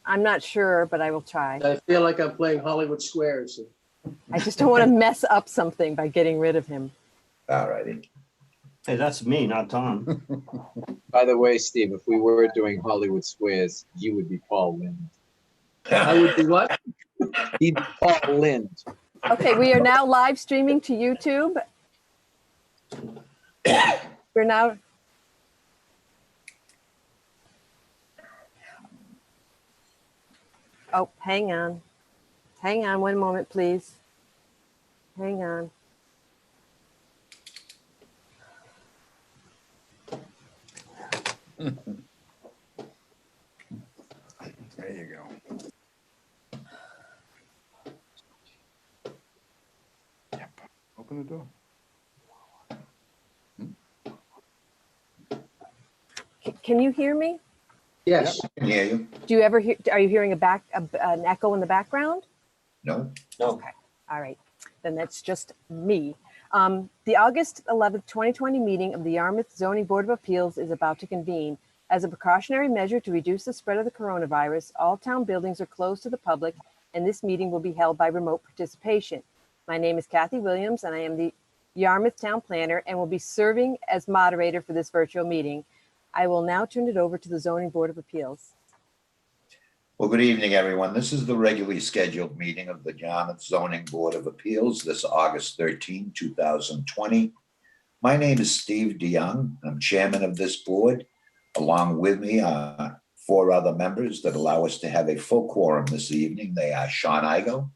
I'm not sure, but I will try. I feel like I'm playing Hollywood Squares. I just don't want to mess up something by getting rid of him. All righty. Hey, that's me, not Tom. By the way, Steve, if we were doing Hollywood Squares, you would be Paul Lind. I would be what? He'd be Paul Lind. Okay, we are now live streaming to YouTube. We're now. Oh, hang on. Hang on one moment, please. Hang on. There you go. Yep. Open the door. Can you hear me? Yes. I can hear you. Do you ever hear? Are you hearing an echo in the background? No? Okay. All right. Then that's just me. The August 11th, 2020 meeting of the Yarmouth Zoning Board of Appeals is about to convene. As a precautionary measure to reduce the spread of the coronavirus, all town buildings are closed to the public, and this meeting will be held by remote participation. My name is Kathy Williams, and I am the Yarmouth Town Planner and will be serving as moderator for this virtual meeting. I will now turn it over to the Zoning Board of Appeals. Well, good evening, everyone. This is the regularly scheduled meeting of the Yarmouth Zoning Board of Appeals this August 13, 2020. My name is Steve DeYoung. I'm chairman of this board. Along with me are 4 other members that allow us to have a full quorum this evening. They are Sean Igo,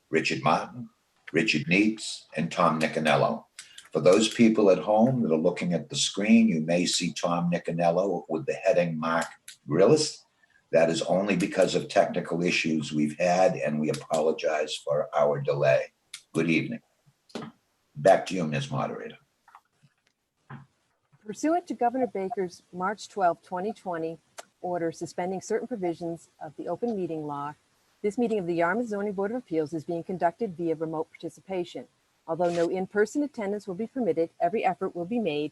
Richard Martin, Richard Neitz, and Tom Nicanello. For those people at home that are looking at the screen, you may see Tom Nicanello with the heading Mark Grillis. That is only because of technical issues we've had, and we apologize for our delay. Good evening. Back to you, Ms. Moderator. Pursuant to Governor Baker's March 12, 2020 order suspending certain provisions of the open meeting law, this meeting of the Yarmouth Zoning Board of Appeals is being conducted via remote participation. Although no in-person attendance will be permitted, every effort will be made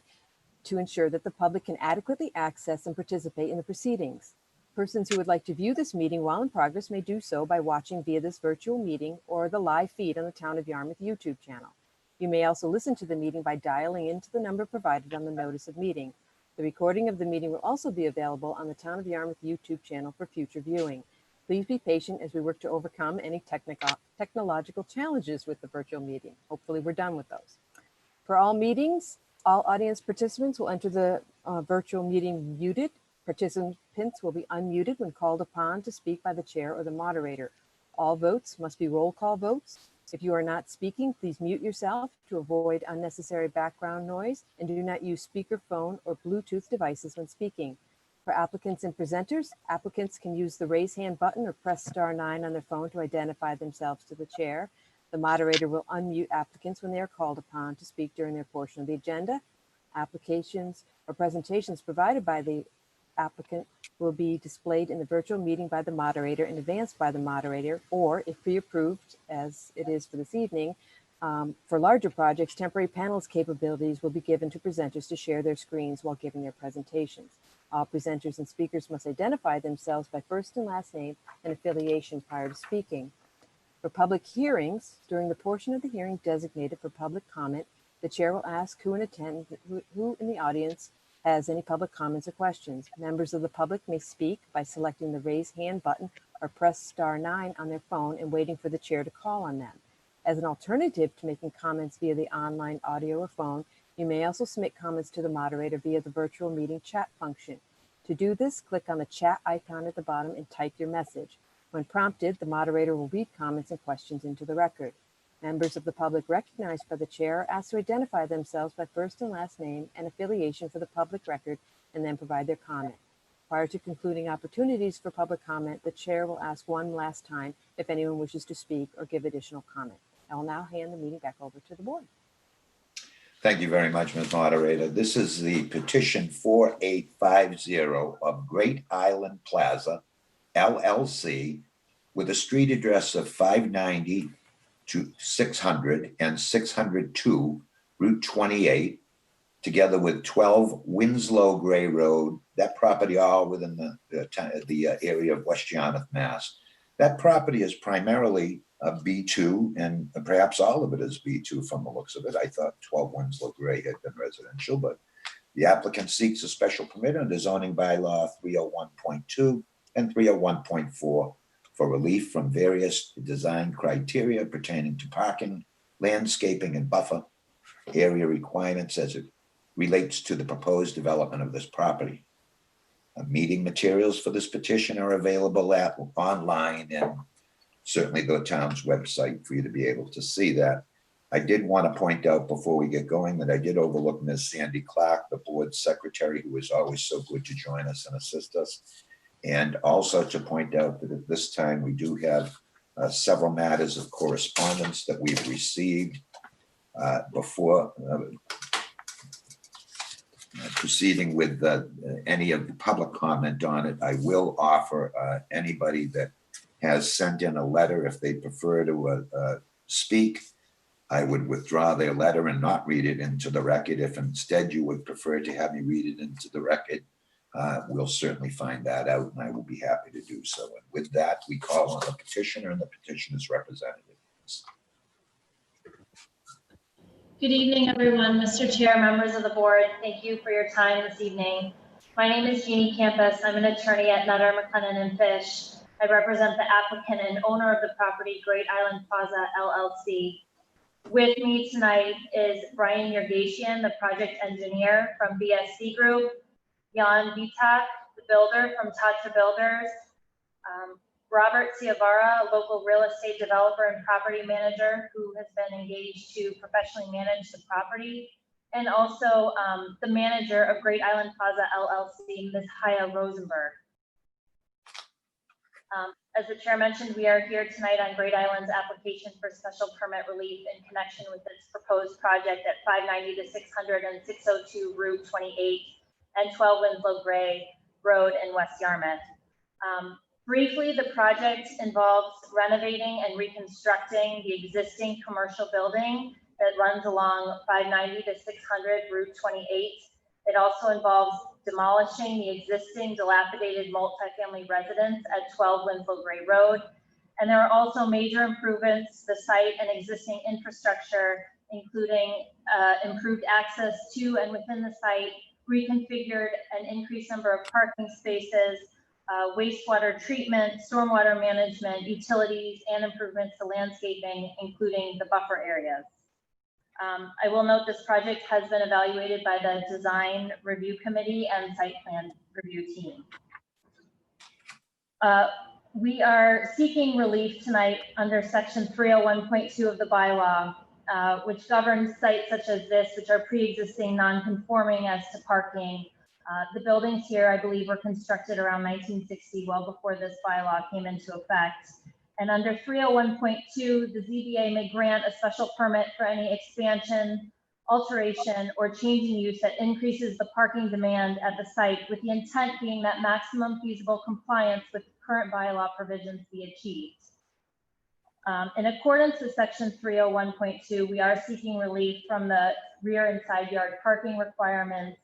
to ensure that the public can adequately access and participate in the proceedings. Persons who would like to view this meeting while in progress may do so by watching via this virtual meeting or the live feed on the Town of Yarmouth YouTube channel. You may also listen to the meeting by dialing into the number provided on the notice of meeting. The recording of the meeting will also be available on the Town of Yarmouth YouTube channel for future viewing. Please be patient as we work to overcome any technological challenges with the virtual meeting. Hopefully we're done with those. For all meetings, all audience participants will enter the virtual meeting muted. Participants will be unmuted when called upon to speak by the chair or the moderator. All votes must be roll call votes. If you are not speaking, please mute yourself to avoid unnecessary background noise, and do not use speakerphone or Bluetooth devices when speaking. For applicants and presenters, applicants can use the raise hand button or press *9 on their phone to identify themselves to the chair. The moderator will unmute applicants when they are called upon to speak during their portion of the agenda. Applications or presentations provided by the applicant will be displayed in the virtual meeting by the moderator and advanced by the moderator, or if pre-approved, as it is for this evening, for larger projects, temporary panels capabilities will be given to presenters to share their screens while giving their presentations. All presenters and speakers must identify themselves by first and last name and affiliation prior to speaking. For public hearings, during the portion of the hearing designated for public comment, the chair will ask who in the audience has any public comments or questions. Members of the public may speak by selecting the raise hand button or press *9 on their phone and waiting for the chair to call on them. As an alternative to making comments via the online audio or phone, you may also submit comments to the moderator via the virtual meeting chat function. To do this, click on the chat icon at the bottom and type your message. When prompted, the moderator will read comments and questions into the record. Members of the public recognized by the chair are asked to identify themselves by first and last name and affiliation for the public record, and then provide their comment. Prior to concluding opportunities for public comment, the chair will ask one last time if anyone wishes to speak or give additional comment. I will now hand the meeting back over to the board. Thank you very much, Ms. Moderator. This is the petition 4850 of Great Island Plaza, LLC, with a street address of 590 to 600 and 602 Route 28, together with 12 Winslow Gray Road, that property all within the area of West Yarmouth, Mass. That property is primarily a B2, and perhaps all of it is B2 from the looks of it. I thought 12 Winslow Gray had been residential, but the applicant seeks a special permit under zoning bylaw 301.2 and 301.4 for relief from various design criteria pertaining to parking, landscaping, and buffer area requirements as it relates to the proposed development of this property. Meeting materials for this petition are available online and certainly the town's website for you to be able to see that. I did want to point out before we get going that I did overlook Ms. Sandy Clark, the board secretary, who is always so good to join us and assist us. And also to point out that at this time we do have several matters of correspondence that we've received before proceeding with any of the public comment on it. I will offer anybody that has sent in a letter, if they prefer to speak, I would withdraw their letter and not read it into the record. If instead you would prefer to have me read it into the record, we'll certainly find that out and I will be happy to do so. And with that, we call on the petitioner and the petitioner's representative. Good evening, everyone. Mr. Chair, members of the board, thank you for your time this evening. My name is Jeannie Campbell. I'm an attorney at Nutter, McLennan and Fish. I represent the applicant and owner of the property, Great Island Plaza, LLC. With me tonight is Brian Yergashian, the project engineer from BSC Group, Jan Vitak, the builder from Tatra Builders, Robert Ciavara, a local real estate developer and property manager who has been engaged to professionally manage the property, and also the manager of Great Island Plaza LLC, Ms. Haya Rosenberg. As the chair mentioned, we are here tonight on Great Island's application for special permit relief in connection with its proposed project at 590 to 600 and 602 Route 28 and 12 Winslow Gray Road in West Yarmouth. Briefly, the project involves renovating and reconstructing the existing commercial building that runs along 590 to 600 Route 28. It also involves demolishing the existing dilapidated multifamily residence at 12 Winslow Gray Road. And there are also major improvements to the site and existing infrastructure, including improved access to and within the site, reconfigured an increased number of parking spaces, wastewater treatment, stormwater management, utilities, and improvements to landscaping, including the buffer areas. I will note this project has been evaluated by the design review committee and site plan review team. We are seeking relief tonight under section 301.2 of the bylaw, which governs sites such as this, which are pre-existing non-conforming as to parking. The buildings here, I believe, were constructed around 1960, well before this bylaw came into effect. And under 301.2, the ZBA may grant a special permit for any expansion, alteration, or change in use that increases the parking demand at the site, with the intent being that maximum feasible compliance with current bylaw provisions be achieved. In accordance with section 301.2, we are seeking relief from the rear and side yard parking requirements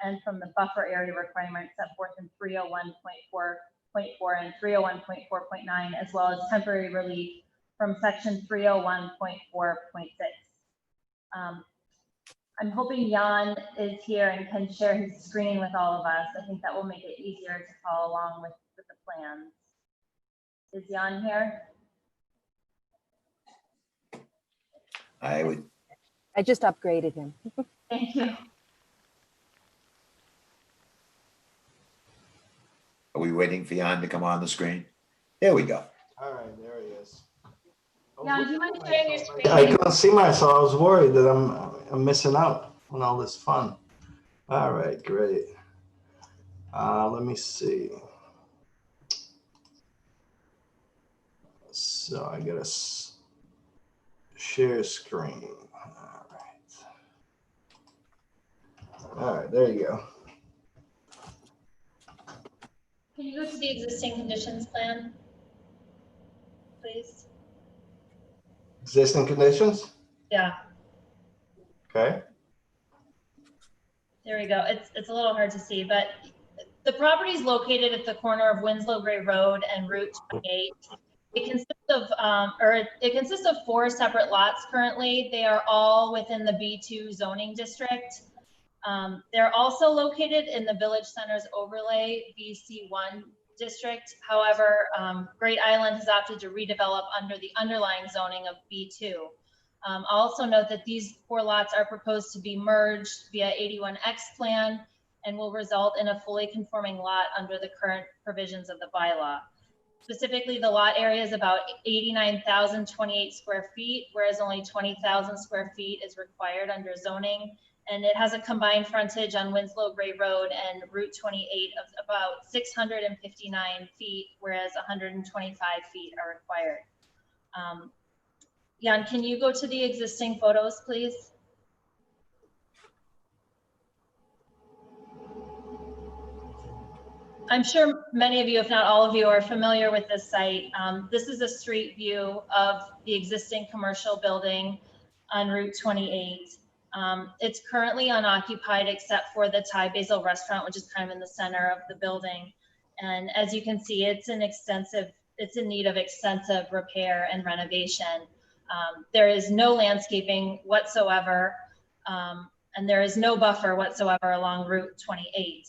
and from the buffer area requirements set forth in 301.4.4 and 301.4.9, as well as temporary relief from section 301.4.6. I'm hoping Jan is here and can share his screen with all of us. I think that will make it easier to follow along with the plans. Is Jan here? I just upgraded him. Thank you. Are we waiting for Jan to come on the screen? There we go. All right, there he is. Jan, do you mind sharing your screen? I couldn't see myself. I was worried that I'm missing out on all this fun. All right, great. Let me see. So I gotta share screen. All right, there you go. Can you go to the existing conditions plan, please? Existing conditions? Yeah. Okay. There we go. It's a little hard to see, but the property is located at the corner of Winslow Gray Road and Route 28. It consists of 4 separate lots currently. They are all within the B2 zoning district. They're also located in the Village Center's overlay BC1 district. However, Great Island has opted to redevelop under the underlying zoning of B2. I'll also note that these 4 lots are proposed to be merged via 81X plan and will result in a fully conforming lot under the current provisions of the bylaw. Specifically, the lot area is about 89,028 square feet, whereas only 20,000 square feet is required under zoning. And it has a combined frontage on Winslow Gray Road and Route 28 of about 659 feet, whereas 125 feet are required. Jan, can you go to the existing photos, please? I'm sure many of you, if not all of you, are familiar with this site. This is a street view of the existing commercial building on Route 28. It's currently unoccupied except for the Thai Basil restaurant, which is kind of in the center of the building. And as you can see, it's in need of extensive repair and renovation. There is no landscaping whatsoever, and there is no buffer whatsoever along Route 28.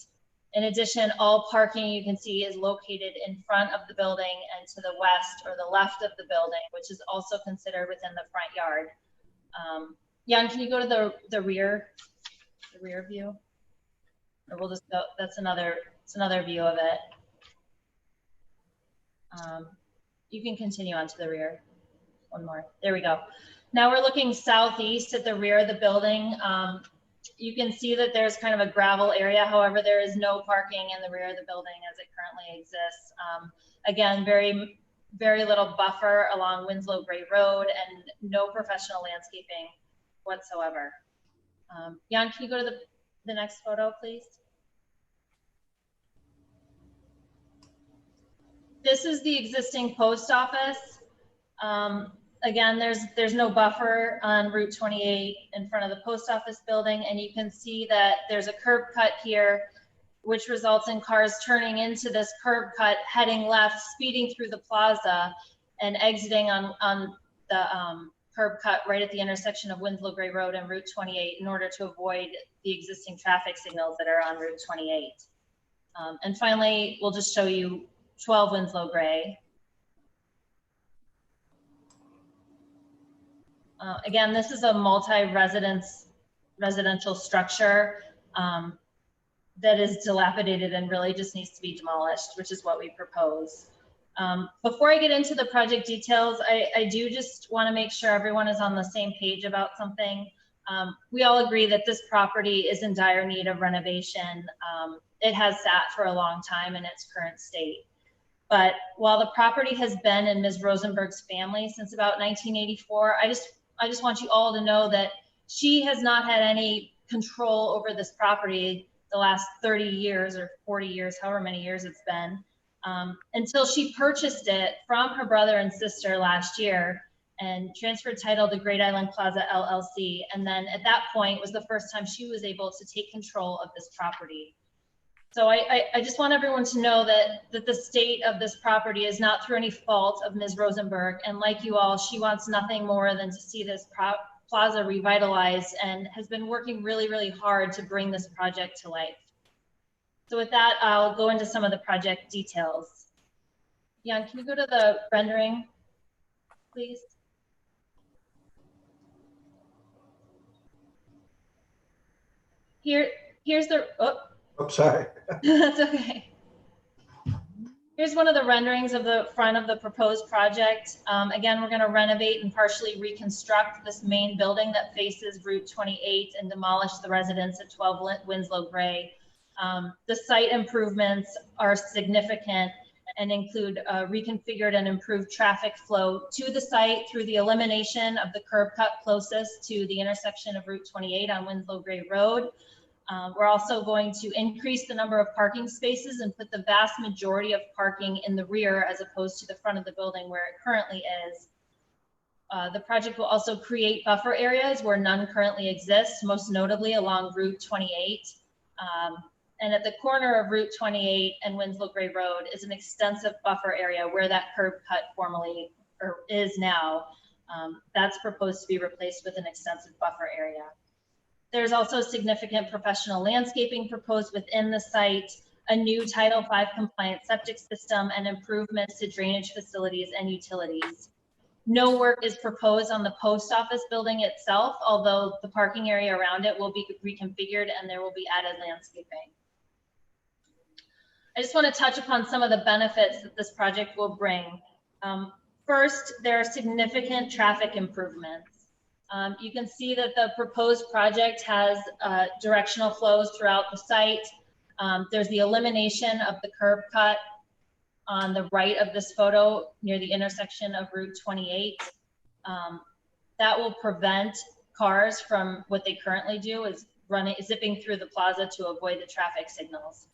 In addition, all parking you can see is located in front of the building and to the west or the left of the building, which is also considered within the front yard. Jan, can you go to the rear view? Or we'll just go, it's another view of it. You can continue on to the rear. One more, there we go. Now we're looking southeast at the rear of the building. You can see that there's kind of a gravel area. However, there is no parking in the rear of the building as it currently exists. Again, very, very little buffer along Winslow Gray Road and no professional landscaping whatsoever. Jan, can you go to the next photo, please? This is the existing post office. Again, there's no buffer on Route 28 in front of the post office building, and you can see that there's a curb cut here, which results in cars turning into this curb cut, heading left, speeding through the plaza, and exiting on the curb cut right at the intersection of Winslow Gray Road and Route 28 in order to avoid the existing traffic signals that are on Route 28. And finally, we'll just show you 12 Winslow Gray. Again, this is a multi-residential structure that is dilapidated and really just needs to be demolished, which is what we propose. Before I get into the project details, I do just want to make sure everyone is on the same page about something. We all agree that this property is in dire need of renovation. It has sat for a long time in its current state. But while the property has been in Ms. Rosenberg's family since about 1984, I just want you all to know that she has not had any control over this property the last 30 years or 40 years, however many years it's been, until she purchased it from her brother and sister last year and transferred title to Great Island Plaza LLC. And then at that point was the first time she was able to take control of this property. So I just want everyone to know that the state of this property is not through any fault of Ms. Rosenberg. And like you all, she wants nothing more than to see this plaza revitalized and has been working really, really hard to bring this project to life. So with that, I'll go into some of the project details. Jan, can you go to the rendering, please? Here's the, Oh, sorry. that's okay. Here's one of the renderings of the front of the proposed project. Again, we're going to renovate and partially reconstruct this main building that faces Route 28 and demolish the residence at 12 Winslow Gray. The site improvements are significant and include reconfigured and improved traffic flow to the site through the elimination of the curb cut closest to the intersection of Route 28 on Winslow Gray Road. We're also going to increase the number of parking spaces and put the vast majority of parking in the rear as opposed to the front of the building where it currently is. The project will also create buffer areas where none currently exist, most notably along Route 28. And at the corner of Route 28 and Winslow Gray Road is an extensive buffer area where that curb cut formerly or is now. That's proposed to be replaced with an extensive buffer area. There's also significant professional landscaping proposed within the site, a new Title V compliant septic system, and improvements to drainage facilities and utilities. No work is proposed on the post office building itself, although the parking area around it will be reconfigured and there will be added landscaping. I just want to touch upon some of the benefits that this project will bring. First, there are significant traffic improvements. You can see that the proposed project has directional flows throughout the site. There's the elimination of the curb cut on the right of this photo near the intersection of Route 28. That will prevent cars from what they currently do is zipping through the plaza to avoid the traffic signals.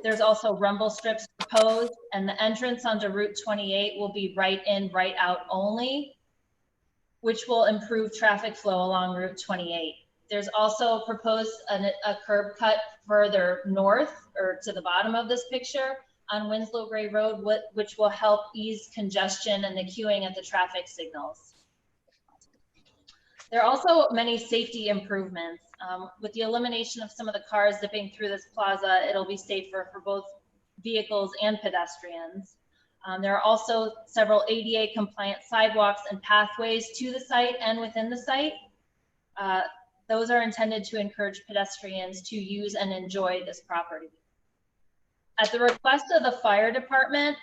There's also rumble strips proposed, and the entrance onto Route 28 will be right in, right out only, which will improve traffic flow along Route 28. There's also proposed a curb cut further north or to the bottom of this picture on Winslow Gray Road, which will help ease congestion and the queuing at the traffic signals. There are also many safety improvements. With the elimination of some of the cars zipping through this plaza, it'll be safer for both vehicles and pedestrians. There are also several ADA compliant sidewalks and pathways to the site and within the site. Those are intended to encourage pedestrians to use and enjoy this property. At the request of the fire department,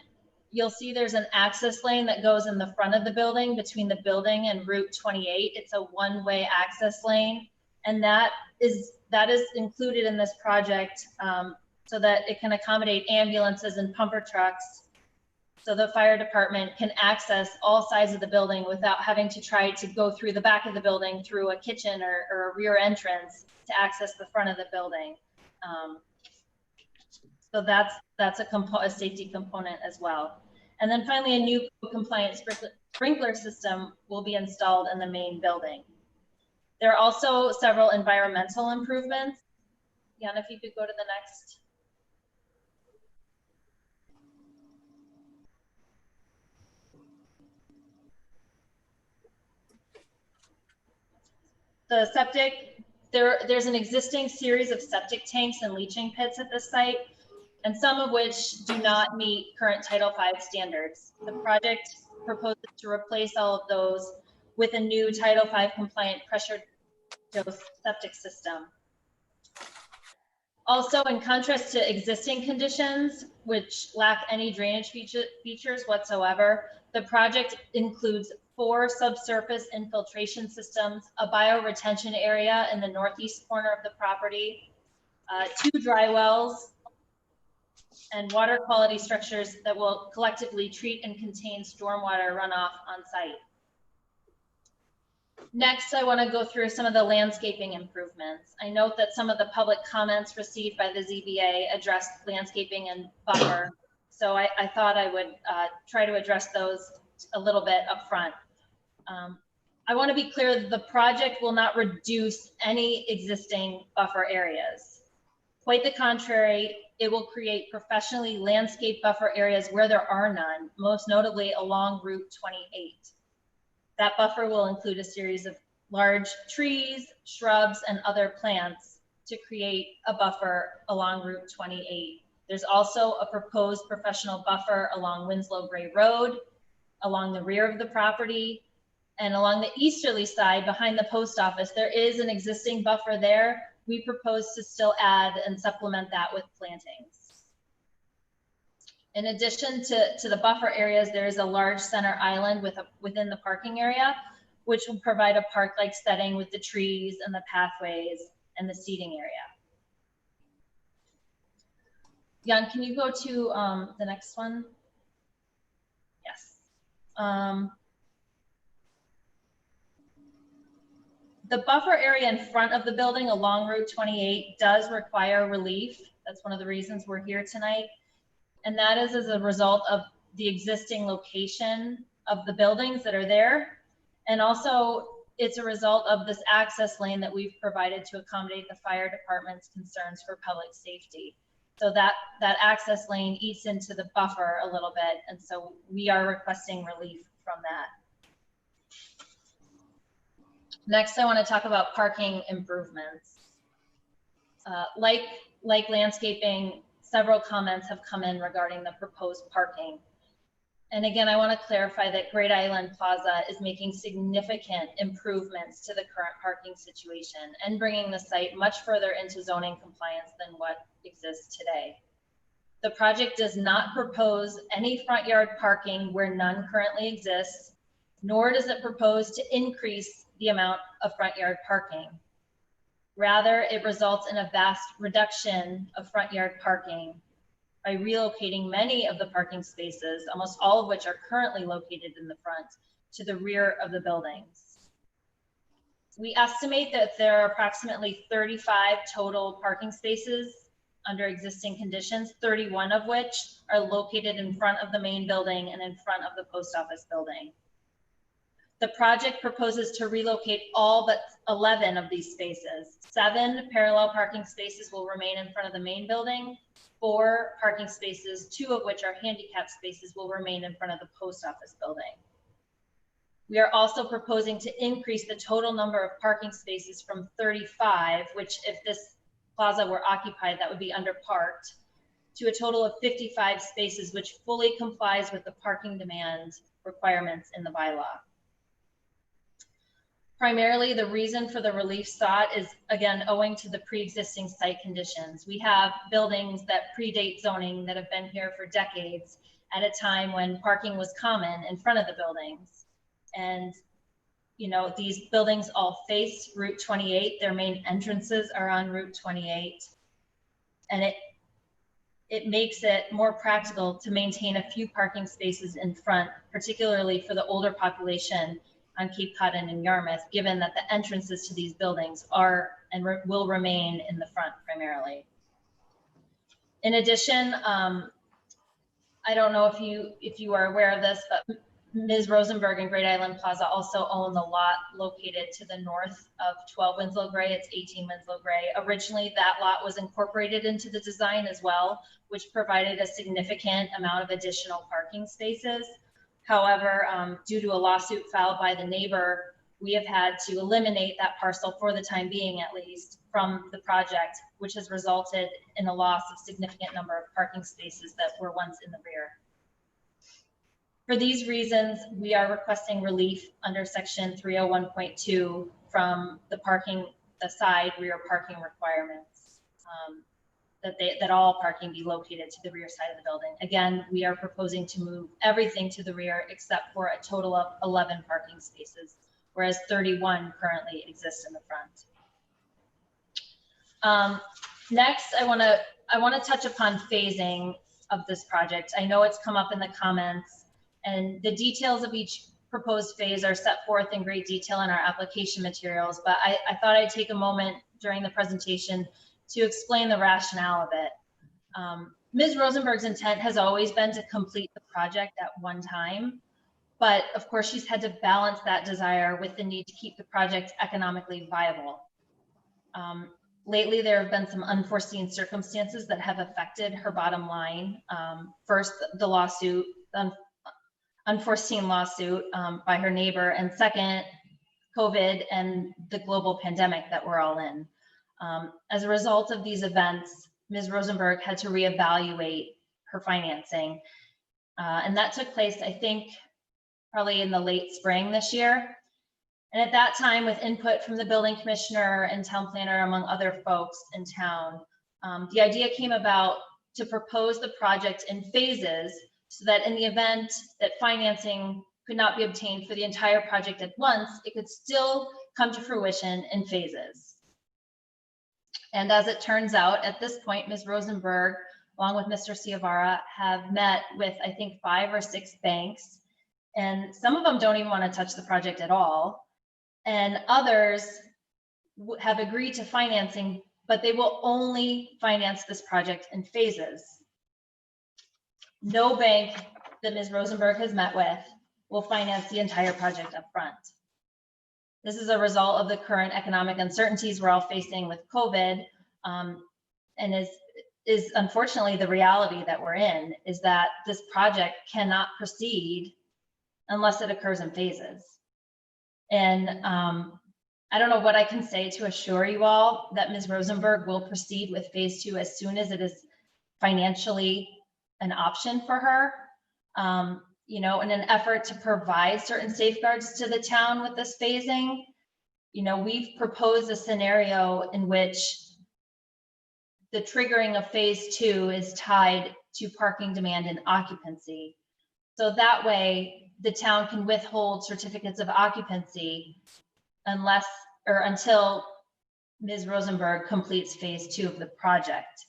you'll see there's an access lane that goes in the front of the building between the building and Route 28. It's a one-way access lane, and that is included in this project so that it can accommodate ambulances and pumper trucks, so the fire department can access all sides of the building without having to try to go through the back of the building through a kitchen or a rear entrance to access the front of the building. So that's a safety component as well. And then finally, a new compliant sprinkler system will be installed in the main building. There are also several environmental improvements. Jan, if you could go to the next. The septic, there's an existing series of septic tanks and leaching pits at this site, and some of which do not meet current Title V standards. The project proposes to replace all of those with a new Title V compliant pressure dose septic system. Also, in contrast to existing conditions, which lack any drainage features whatsoever, the project includes 4 subsurface infiltration systems, a bioretention area in the northeast corner of the property, 2 dry wells, and water quality structures that will collectively treat and contain stormwater runoff on site. Next, I want to go through some of the landscaping improvements. I note that some of the public comments received by the ZBA addressed landscaping and buffer, so I thought I would try to address those a little bit up front. I want to be clear that the project will not reduce any existing buffer areas. Quite the contrary, it will create professionally landscaped buffer areas where there are none, most notably along Route 28. That buffer will include a series of large trees, shrubs, and other plants to create a buffer along Route 28. There's also a proposed professional buffer along Winslow Gray Road, along the rear of the property, and along the easterly side behind the post office. There is an existing buffer there. We propose to still add and supplement that with plantings. In addition to the buffer areas, there is a large center island within the parking area, which will provide a park-like setting with the trees and the pathways and the seating area. Jan, can you go to the next one? Yes. The buffer area in front of the building along Route 28 does require relief. That's one of the reasons we're here tonight. And that is as a result of the existing location of the buildings that are there. And also it's a result of this access lane that we've provided to accommodate the fire department's concerns for public safety. So that access lane eats into the buffer a little bit, and so we are requesting relief from that. Next, I want to talk about parking improvements. Like landscaping, several comments have come in regarding the proposed parking. And again, I want to clarify that Great Island Plaza is making significant improvements to the current parking situation and bringing the site much further into zoning compliance than what exists today. The project does not propose any front yard parking where none currently exists, nor does it propose to increase the amount of front yard parking. Rather, it results in a vast reduction of front yard parking by relocating many of the parking spaces, almost all of which are currently located in the front, to the rear of the buildings. We estimate that there are approximately 35 total parking spaces under existing conditions, 31 of which are located in front of the main building and in front of the post office building. The project proposes to relocate all but 11 of these spaces. 7 parallel parking spaces will remain in front of the main building. 4 parking spaces, 2 of which are handicapped spaces, will remain in front of the post office building. We are also proposing to increase the total number of parking spaces from 35, which if this plaza were occupied, that would be underparked, to a total of 55 spaces, which fully complies with the parking demand requirements in the bylaw. Primarily, the reason for the relief sought is, again, owing to the pre-existing site conditions. We have buildings that predate zoning that have been here for decades at a time when parking was common in front of the buildings. And, you know, these buildings all face Route 28. Their main entrances are on Route 28. And it makes it more practical to maintain a few parking spaces in front, particularly for the older population on Cape Cod and in Yarmouth, given that the entrances to these buildings are and will remain in the front primarily. In addition, I don't know if you are aware of this, but Ms. Rosenberg and Great Island Plaza also own the lot located to the north of 12 Winslow Gray. It's 18 Winslow Gray. Originally, that lot was incorporated into the design as well, which provided a significant amount of additional parking spaces. However, due to a lawsuit filed by the neighbor, we have had to eliminate that parcel for the time being, at least, from the project, which has resulted in a loss of significant number of parking spaces that were once in the rear. For these reasons, we are requesting relief under section 301.2 from the side rear parking requirements. That all parking be located to the rear side of the building. Again, we are proposing to move everything to the rear except for a total of 11 parking spaces, whereas 31 currently exist in the front. Next, I want to touch upon phasing of this project. I know it's come up in the comments, and the details of each proposed phase are set forth in great detail in our application materials, but I thought I'd take a moment during the presentation to explain the rationale of it. Ms. Rosenberg's intent has always been to complete the project at one time, but of course she's had to balance that desire with the need to keep the project economically viable. Lately, there have been some unforeseen circumstances that have affected her bottom line. First, the lawsuit, unforeseen lawsuit by her neighbor, and second, COVID and the global pandemic that we're all in. As a result of these events, Ms. Rosenberg had to reevaluate her financing. And that took place, I think, probably in the late spring this year. And at that time, with input from the building commissioner and town planner, among other folks in town, the idea came about to propose the project in phases so that in the event that financing could not be obtained for the entire project at once, it could still come to fruition in phases. And as it turns out, at this point, Ms. Rosenberg, along with Mr. Ciavara, have met with, I think, 5 or 6 banks, and some of them don't even want to touch the project at all. And others have agreed to financing, but they will only finance this project in phases. No bank that Ms. Rosenberg has met with will finance the entire project up front. This is a result of the current economic uncertainties we're all facing with COVID, and is unfortunately the reality that we're in, is that this project cannot proceed unless it occurs in phases. And I don't know what I can say to assure you all that Ms. Rosenberg will proceed with phase 2 as soon as it is financially an option for her. You know, in an effort to provide certain safeguards to the town with this phasing, you know, we've proposed a scenario in which the triggering of phase 2 is tied to parking demand and occupancy. So that way the town can withhold certificates of occupancy unless or until Ms. Rosenberg completes phase 2 of the project.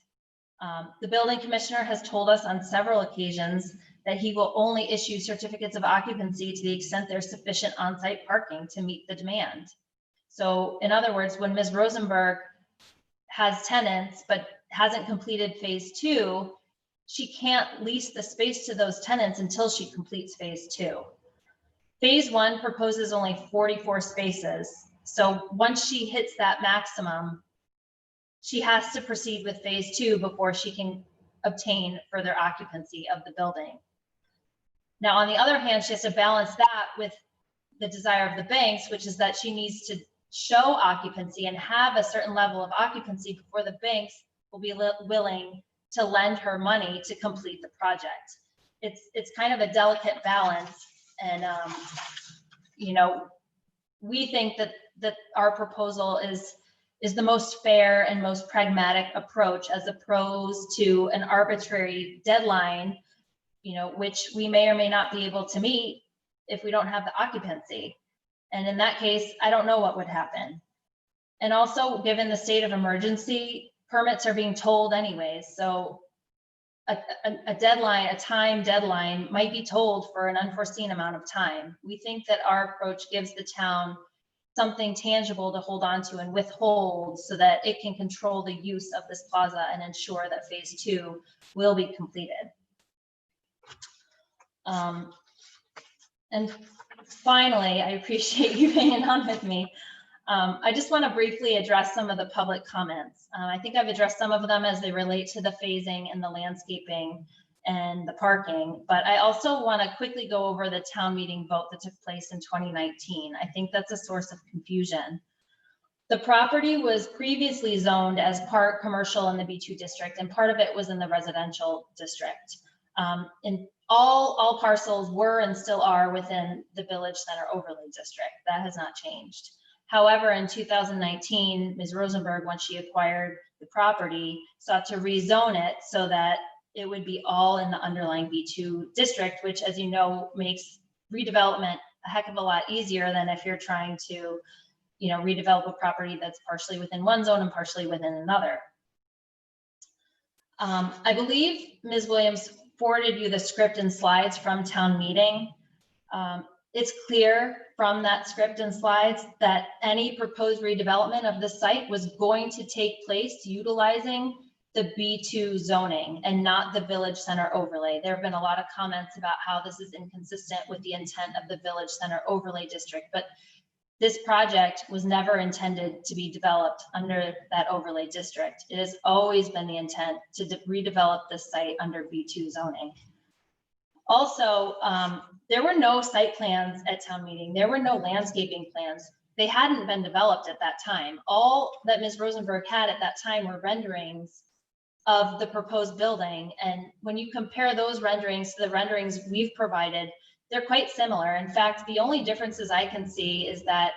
The building commissioner has told us on several occasions that he will only issue certificates of occupancy to the extent there's sufficient on-site parking to meet the demand. So in other words, when Ms. Rosenberg has tenants but hasn't completed phase 2, she can't lease the space to those tenants until she completes phase 2. Phase 1 proposes only 44 spaces. So once she hits that maximum, she has to proceed with phase 2 before she can obtain further occupancy of the building. Now, on the other hand, she has to balance that with the desire of the banks, which is that she needs to show occupancy and have a certain level of occupancy before the banks will be willing to lend her money to complete the project. It's kind of a delicate balance. And, you know, we think that our proposal is the most fair and most pragmatic approach, as opposed to an arbitrary deadline, you know, which we may or may not be able to meet if we don't have the occupancy. And in that case, I don't know what would happen. And also, given the state of emergency, permits are being tolled anyways. So a deadline, a time deadline might be tolled for an unforeseen amount of time. We think that our approach gives the town something tangible to hold on to and withhold so that it can control the use of this plaza and ensure that phase 2 will be completed. And finally, I appreciate you hanging on with me. I just want to briefly address some of the public comments. I think I've addressed some of them as they relate to the phasing and the landscaping and the parking, but I also want to quickly go over the town meeting vote that took place in 2019. I think that's a source of confusion. The property was previously zoned as part commercial in the B2 district, and part of it was in the residential district. And all parcels were and still are within the Village Center Overlay District. That has not changed. However, in 2019, Ms. Rosenberg, once she acquired the property, sought to rezone it so that it would be all in the underlying B2 district, which, as you know, makes redevelopment a heck of a lot easier than if you're trying to, you know, redevelop a property that's partially within one zone and partially within another. I believe Ms. Williams forwarded you the script and slides from town meeting. It's clear from that script and slides that any proposed redevelopment of the site was going to take place utilizing the B2 zoning and not the Village Center Overlay. There have been a lot of comments about how this is inconsistent with the intent of the Village Center Overlay District, but this project was never intended to be developed under that overlay district. It has always been the intent to redevelop this site under B2 zoning. Also, there were no site plans at town meeting. There were no landscaping plans. They hadn't been developed at that time. All that Ms. Rosenberg had at that time were renderings of the proposed building. And when you compare those renderings to the renderings we've provided, they're quite similar. In fact, the only differences I can see is that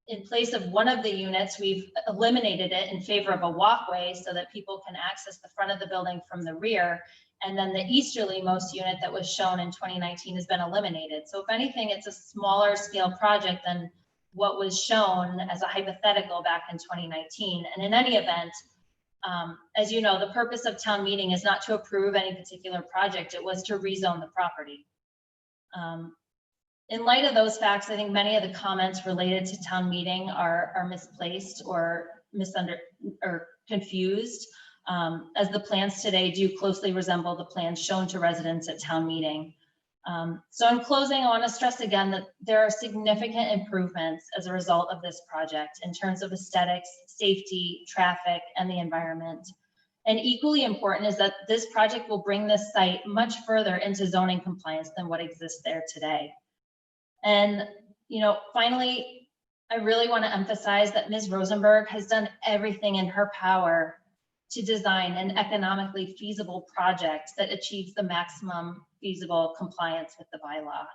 in place of one of the units, we've eliminated it in favor of a walkway so that people can access the front of the building from the rear. And then the easterly-most unit that was shown in 2019 has been eliminated. So if anything, it's a smaller scale project than what was shown as a hypothetical back in 2019. And in any event, as you know, the purpose of town meeting is not to approve any particular project. It was to rezone the property. In light of those facts, I think many of the comments related to town meeting are misplaced or confused, as the plans today do closely resemble the plans shown to residents at town meeting. So in closing, I want to stress again that there are significant improvements as a result of this project in terms of aesthetics, safety, traffic, and the environment. And equally important is that this project will bring this site much further into zoning compliance than what exists there today. And, you know, finally, I really want to emphasize that Ms. Rosenberg has done everything in her power to design an economically feasible project that achieves the maximum feasible compliance with the bylaw.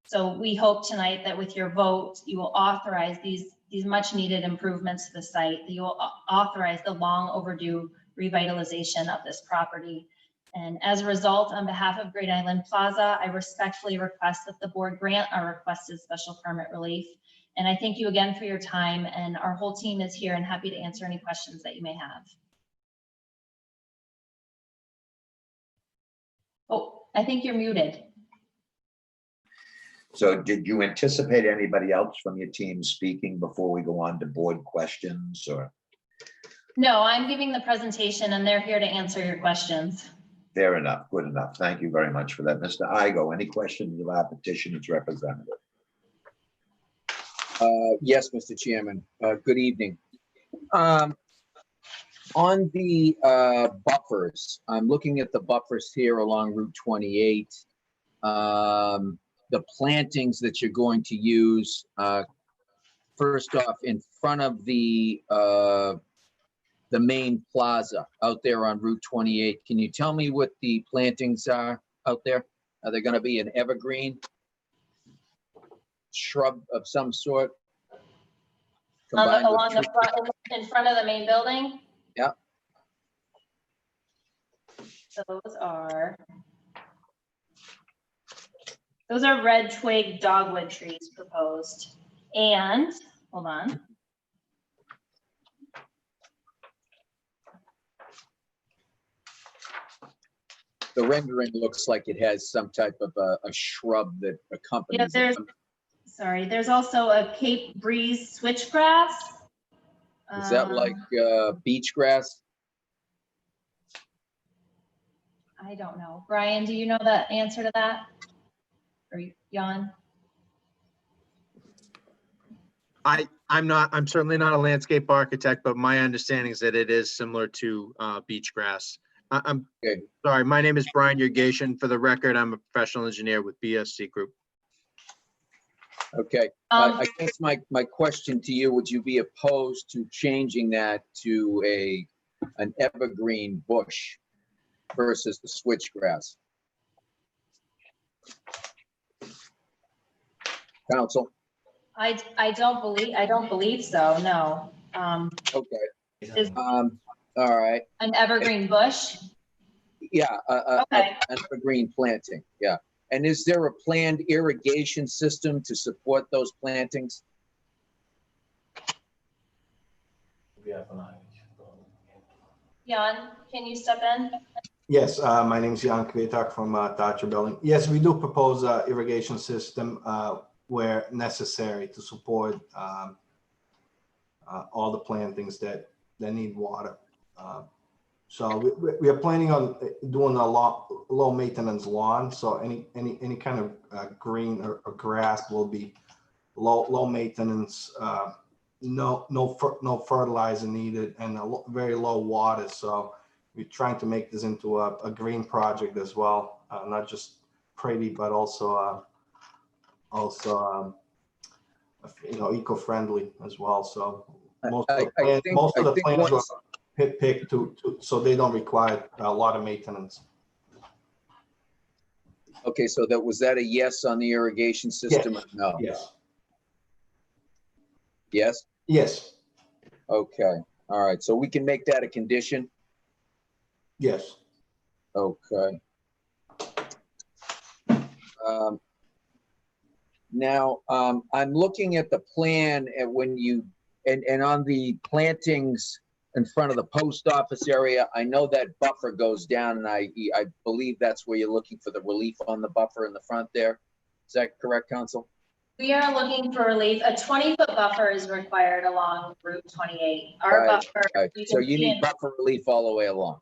So we hope tonight that with your vote, you will authorize these much needed improvements to the site, that you will authorize the long overdue revitalization of this property. And as a result, on behalf of Great Island Plaza, I respectfully request that the board grant our requested special permit relief. And I thank you again for your time, and our whole team is here and happy to answer any questions that you may have. Oh, I think you're muted. So did you anticipate anybody else from your team speaking before we go on to board questions, or? No, I'm giving the presentation and they're here to answer your questions. Fair enough, good enough. Thank you very much for that. Mr. Igo, any questions of our petitioner's representative? Yes, Mr. Chairman. Good evening. On the buffers, I'm looking at the buffers here along Route 28. The plantings that you're going to use, first off, in front of the main plaza out there on Route 28. Can you tell me what the plantings are out there? Are they going to be an evergreen shrub of some sort? Along the front, in front of the main building? Yeah. Those are red twig dogwood trees proposed. And, hold on. The rendering looks like it has some type of a shrub that accompanies it. There's also a Cape Breeze switchgrass. Is that like beach grass? I don't know. Brian, do you know the answer to that? Or Jan? I'm certainly not a landscape architect, but my understanding is that it is similar to beach grass. I'm Okay. sorry, my name is Brian Yergation. For the record, I'm a professional engineer with BSC Group. Okay, I guess my question to you, would you be opposed to changing that to an evergreen bush versus the switchgrass? Council? I don't believe so, no. Okay. All right. An evergreen bush? Yeah, Okay. an evergreen planting, yeah. And is there a planned irrigation system to support those plantings? Jan, can you step in? Yes, my name is Jan Kvetak from Thatcher Building. Yes, we do propose an irrigation system where necessary to support all the plantings that need water. So we are planning on doing a low maintenance lawn. So any kind of green or grass will be low maintenance, no fertilizer needed, and very low water. So we're trying to make this into a green project as well, not just pretty, but also eco-friendly as well. So most of the plants were picked so they don't require a lot of maintenance. Okay, so was that a yes on the irrigation system? Yes. Or no? Yes. Yes? Yes. Okay, all right, so we can make that a condition? Yes. Okay. Now, I'm looking at the plan and when you, and on the plantings in front of the post office area, I know that buffer goes down, and I believe that's where you're looking for the relief on the buffer in the front there. Is that correct, Council? We are looking for relief. A 20-foot buffer is required along Route 28. Our buffer. Right. So you need buffer relief all the way along.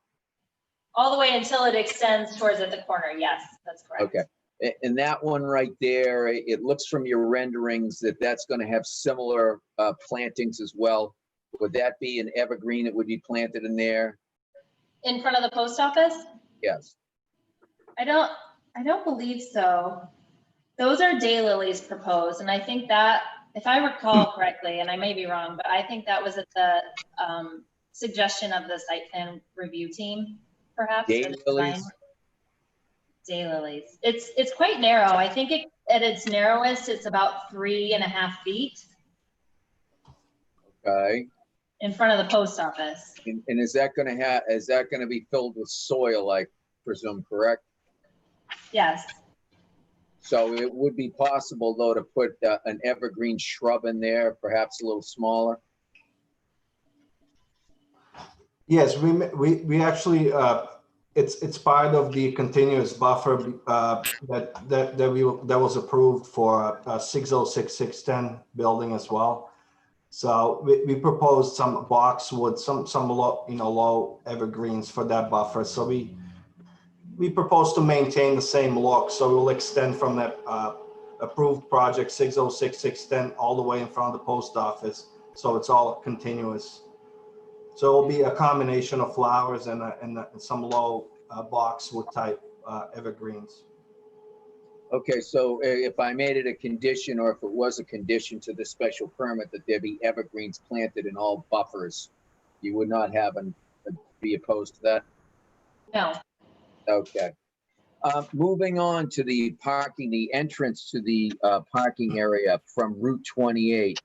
All the way until it extends towards at the corner. Yes, that's correct. Okay. And that one right there, it looks from your renderings that that's going to have similar plantings as well. Would that be an evergreen that would be planted in there? In front of the post office? Yes. I don't believe so. Those are daylilies proposed, and I think that, if I recall correctly, and I may be wrong, but I think that was at the suggestion of the site plan review team, perhaps. or the design. Daylilies. It's quite narrow. I think at its narrowest, it's about 3.5 feet Okay. in front of the post office. And is that going to be filled with soil, I presume, correct? Yes. So it would be possible, though, to put an evergreen shrub in there, perhaps a little smaller. Yes, we actually, it's part of the continuous buffer that was approved for 606-610 building as well. So we proposed some boxwood, some low, low evergreens for that buffer. So we propose to maintain the same look. So we'll extend from that approved project 606-610 all the way in front of the post office. So it's all continuous. So it'll be a combination of flowers and some low boxwood type evergreens. Okay, so if I made it a condition, or if it was a condition to the special permit that there be evergreens planted in all buffers, you would not be opposed to that? No. Okay. Moving on to the parking, the entrance to the parking area from Route 28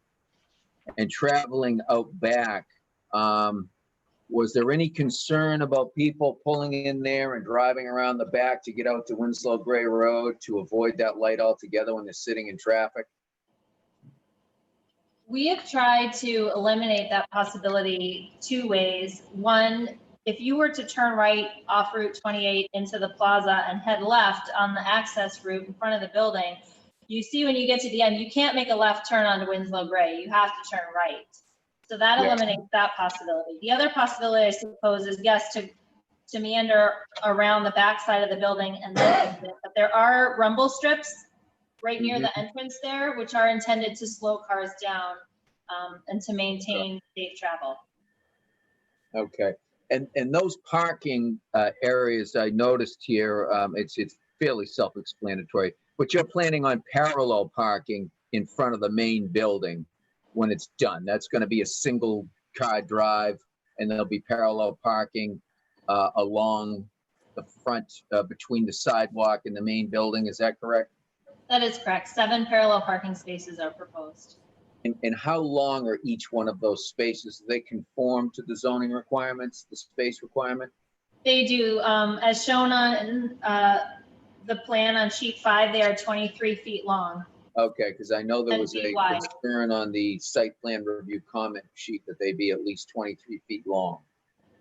and traveling out back, was there any concern about people pulling in there and driving around the back to get out to Winslow Gray Road to avoid that light altogether when they're sitting in traffic? We have tried to eliminate that possibility 2 ways. One, if you were to turn right off Route 28 into the plaza and head left on the access route in front of the building, you see when you get to the end, you can't make a left turn onto Winslow Gray. You have to turn right. So that eliminates that possibility. The other possibility, I suppose, is yes, to meander around the back side of the building and then exit. But there are rumble strips right near the entrance there, which are intended to slow cars down and to maintain safe travel. Okay. And those parking areas I noticed here, it's fairly self-explanatory, but you're planning on parallel parking in front of the main building when it's done. That's going to be a single car drive, and there'll be parallel parking along the front between the sidewalk and the main building. Is that correct? That is correct. 7 parallel parking spaces are proposed. And how long are each one of those spaces? Do they conform to the zoning requirements, the space requirement? They do. As shown on the plan on sheet 5, they are 23 feet long. Okay, because I know there And was a feet wide. concern on the site plan review comment sheet that they be at least 23 feet long.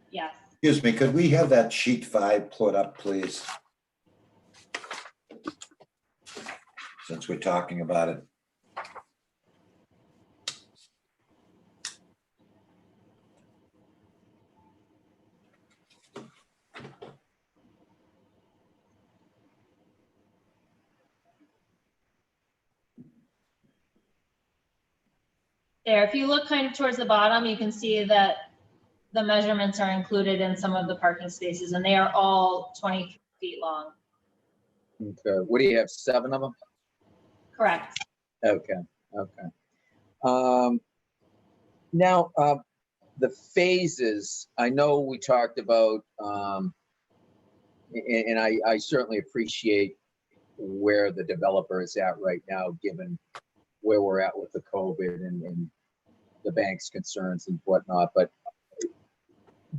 Yes. Excuse me, could we have that sheet 5 put up, please? Since we're talking about it. There, if you look kind of towards the bottom, you can see that the measurements are included in some of the parking spaces, and they are all 23 feet long. Okay, what do you have, 7 of them? Correct. Okay, okay. Now, the phases, I know we talked about, and I certainly appreciate where the developer is at right now, given where we're at with the COVID and the bank's concerns and whatnot, but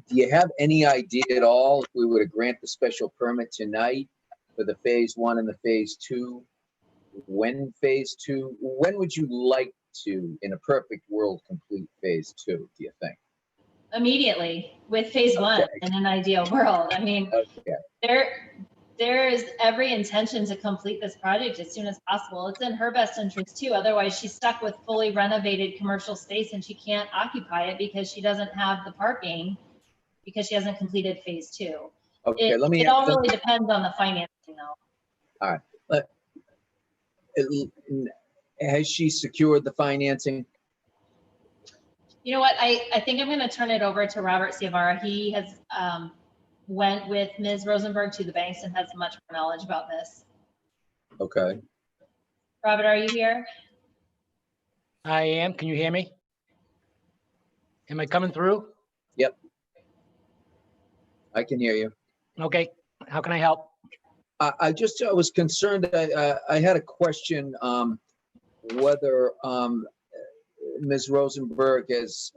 do you have any idea at all if we were to grant the special permit tonight for the phase 1 and the phase 2? When would you like to, in a perfect world, complete phase 2, do you think? Immediately with phase 1 in an ideal world. I mean, there is every intention to complete this project as soon as possible. It's in her best interest too. Otherwise, she's stuck with fully renovated commercial space and she can't occupy it because she doesn't have the parking because she hasn't completed phase 2. Okay, It all really depends on the financing though. All right, Has she secured the financing? You know what, I think I'm gonna turn it over to Robert Ciavara. He has went with Ms. Rosenberg to the banks and has much more knowledge about this. Okay. Robert, are you here? I am. Can you hear me? Am I coming through? I can hear you. Okay. How can I help? I was concerned. I had a question whether Ms. Rosenberg has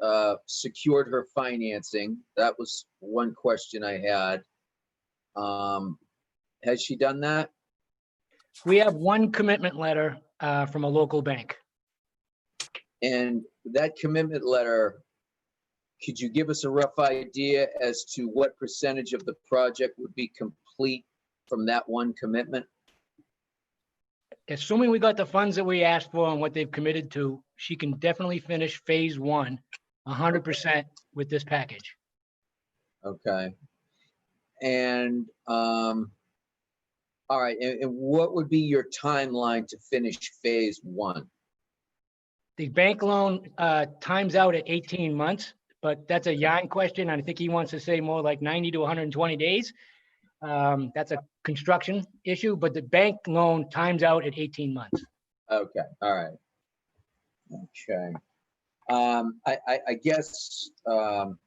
secured her financing. That was one question I had. Has she done that? We have one commitment letter from a local bank. And that commitment letter, could you give us a rough idea as to what percentage of the project would be complete from that one commitment? Assuming we got the funds that we asked for and what they've committed to, she can definitely finish phase one 100% with this package. Okay. And all right, and what would be your timeline to finish phase one? The bank loan times out at 18 months, but that's a Jan question. I think he wants to say more like 90 to 120 days. That's a construction issue, but the bank loan times out at 18 months. Okay, all right. Okay. I guess, and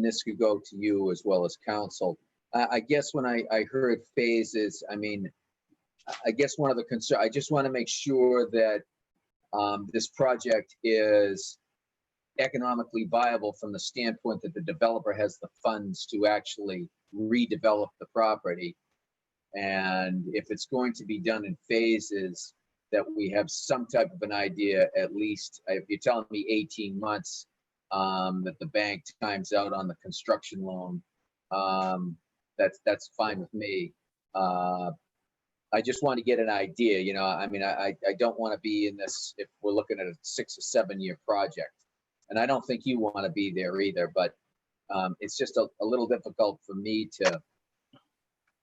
this could go to you as well as council. I guess when I heard phases, I mean, I guess one of the concerns, I just want to make sure that this project is economically viable from the standpoint that the developer has the funds to actually redevelop the property. And if it's going to be done in phases, that we have some type of an idea, at least, if you're telling me 18 months, that the bank times out on the construction loan, that's fine with me. I just want to get an idea, you know, I mean, I don't want to be in this if we're looking at a 6 or 7 year project. And I don't think you want to be there either, but it's just a little difficult for me to,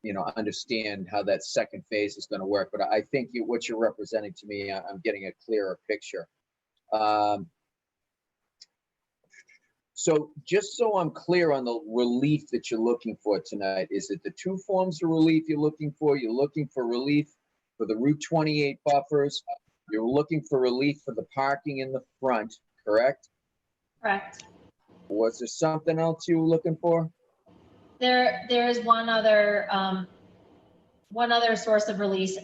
you know, understand how that second phase is going to work. But I think what you're representing to me, I'm getting a clearer picture. So just so I'm clear on the relief that you're looking for tonight, is it the two forms of relief you're looking for? You're looking for relief for the Route 28 buffers. You're looking for relief for the parking in the front, correct? Correct. Was there something else you were looking for? There is one other source of relief,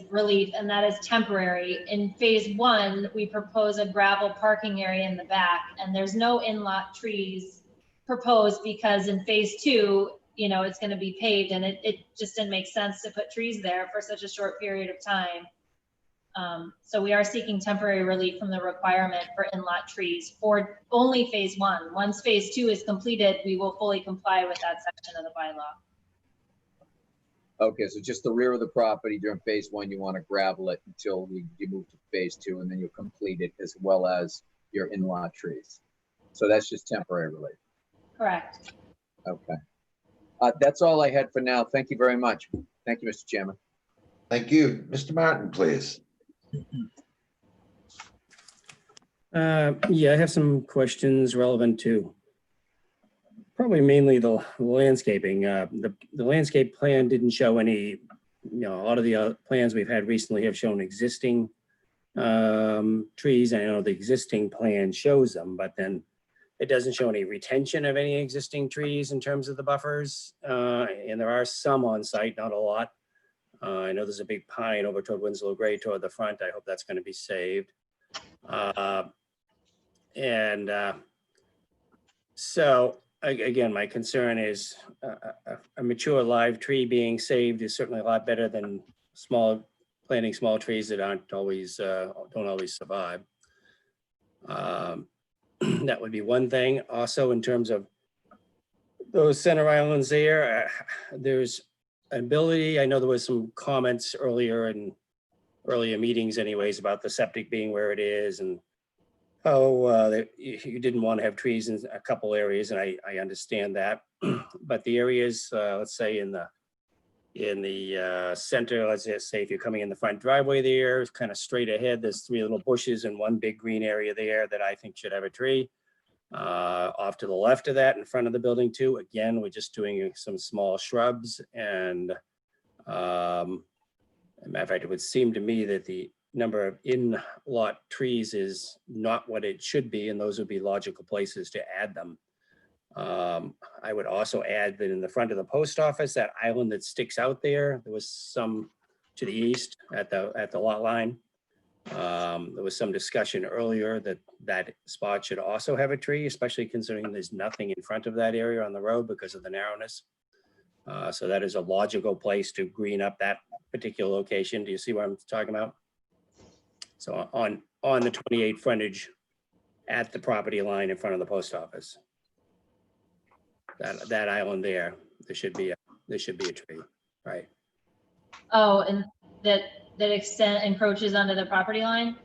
and that is temporary. In phase one, we propose a gravel parking area in the back, and there's no in-lot trees proposed because in phase two, you know, it's going to be paved, and it just didn't make sense to put trees there for such a short period of time. So we are seeking temporary relief from the requirement for in-lot trees for only phase one. Once phase two is completed, we will fully comply with that section of the bylaw. Okay, so just the rear of the property during phase one, you want to gravel it until you move to phase two, and then you'll complete it as well as your in-lot trees. So that's just temporary relief. Correct. Okay. That's all I had for now. Thank you very much. Thank you, Mr. Chairman. Thank you. Mr. Martin, please. Yeah, I have some questions relevant to probably mainly the landscaping. The landscape plan didn't show any, you know, a lot of the plans we've had recently have shown existing trees. I know the existing plan shows them, but then it doesn't show any retention of any existing trees in terms of the buffers. And there are some on site, not a lot. I know there's a big pine over toward Winslow Gray toward the front. I hope that's going to be saved. So again, my concern is a mature live tree being saved is certainly a lot better than planting small trees that don't always survive. That would be one thing. Also, in terms of those center islands there's ability. I know there was some comments earlier meetings anyways about the septic being where it is and how you didn't want to have trees in a couple areas, and I understand that. But the areas, let's say in the in the center, let's just say if you're coming in the front driveway there, it's kind of straight ahead, there's 3 little bushes and 1 big green area there that I think should have a tree. Off to the left of that, in front of the building too, again, we're just doing some small shrubs and as a matter of fact, it would seem to me that the number of in-lot trees is not what it should be, and those would be logical places to add them. I would also add that in the front of the post office, that island that sticks out there, there was some to the east at the lot line. There was some discussion earlier that that spot should also have a tree, especially considering there's nothing in front of that area on the road because of the narrowness. So that is a logical place to green up that particular location. Do you see what I'm talking about? So on the 28 frontage at the property line in front of the post office. That island there should be a tree, right? Oh, and that extent encroaches onto the property line?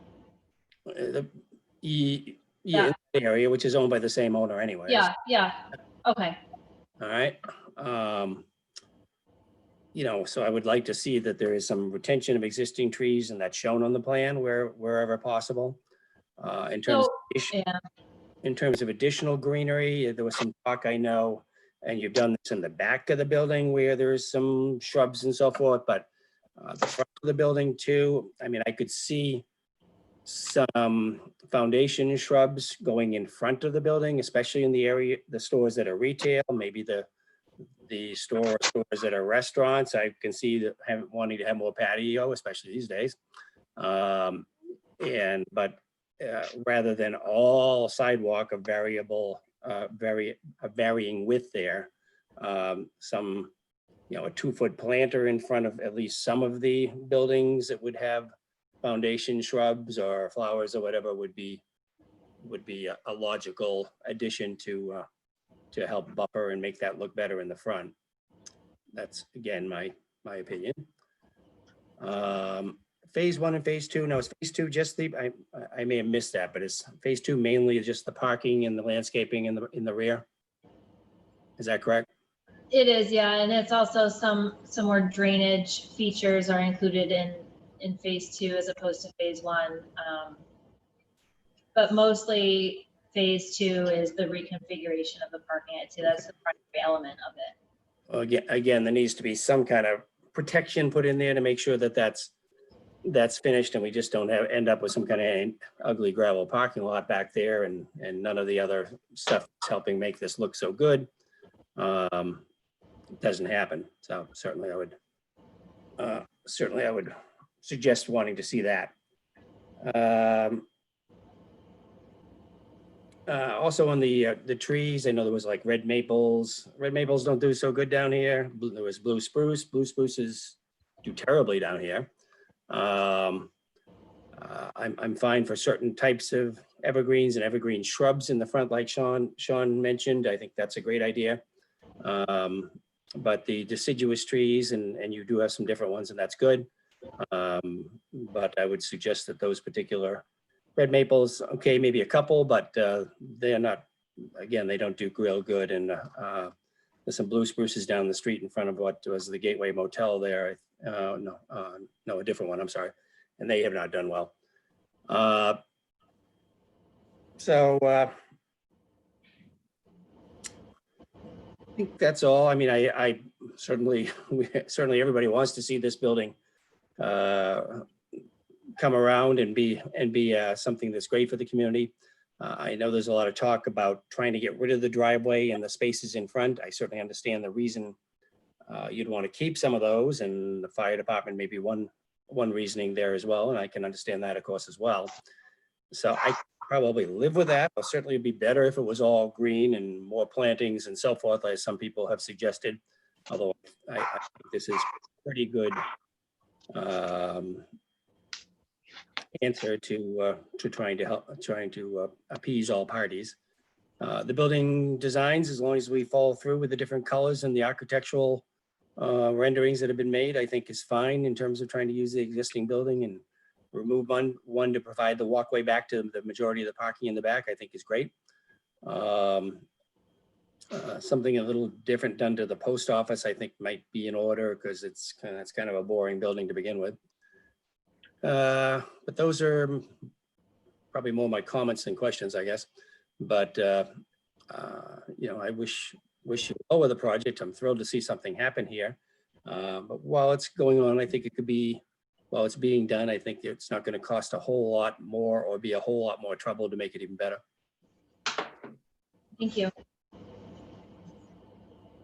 Yeah, the area which is owned by the same owner anyway. Yeah, okay. All right. So I would like to see that there is some retention of existing trees, and that's shown on the plan wherever possible. In terms of additional greenery, there was some talk, I know, and you've done this in the back of the building where there's some shrubs and so forth, but the front of the building too, I mean, I could see some foundation shrubs going in front of the building, especially in the area, the stores that are retail, maybe the stores that are restaurants. I can see that wanting to have more patio, especially these days. Rather than all sidewalk of varying width there, some, a 2-foot planter in front of at least some of the buildings that would have foundation shrubs or flowers or whatever would be a logical addition to help buffer and make that look better in the front. That's again my opinion. Phase 1 and phase 2. Now, is phase 2 just I may have missed that, but is phase 2 mainly just the parking and the landscaping in the rear? Is that correct? It is, yeah, and it's also some more drainage features are included in phase 2 as opposed to phase 1. But mostly phase 2 is the reconfiguration of the parking. I'd say that's the primary element of it. Well, again, there needs to be some kind of protection put in there to make sure that that's finished and we just don't end up with some kind of ugly gravel parking lot back there and none of the other stuff that's helping make this look so good. Doesn't happen. So certainly I would suggest wanting to see that. Also on the trees, I know there was like red maples. Red maples don't do so good down here. There was blue spruce. Blue spruces do terribly down here. I'm fine for certain types of evergreens and evergreen shrubs in the front, like Sean mentioned. I think that's a great idea. But the deciduous trees, and you do have some different ones, and that's good. But I would suggest that those particular red maples, okay, maybe a couple, but they're not, again, they don't do real good. And there's some blue spruces down the street in front of what was the Gateway Motel there. No, a different one, I'm sorry. And they have not done well. I think that's all. I mean, I certainly everybody wants to see this building come around and be something that's great for the community. I know there's a lot of talk about trying to get rid of the driveway and the spaces in front. I certainly understand the reason you'd want to keep some of those, and the fire department may be one reasoning there as well, and I can understand that, of course, as well. So I probably live with that. It'll certainly be better if it was all green and more plantings and so forth, as some people have suggested. Although I think this is pretty good answer to trying to appease all parties. The building designs, as long as we follow through with the different colors and the architectural renderings that have been made, I think is fine in terms of trying to use the existing building and remove one to provide the walkway back to the majority of the parking in the back, I think is great. something a little different done to the post office, I think might be in order because it's kind of a boring building to begin with. But those are probably more my comments than questions, I guess. But you know, I wish you well with the project. I'm thrilled to see something happen here. But while it's going on, I think it could be, while it's being done, I think it's not going to cost a whole lot more or be a whole lot more trouble to make it even better. Thank you.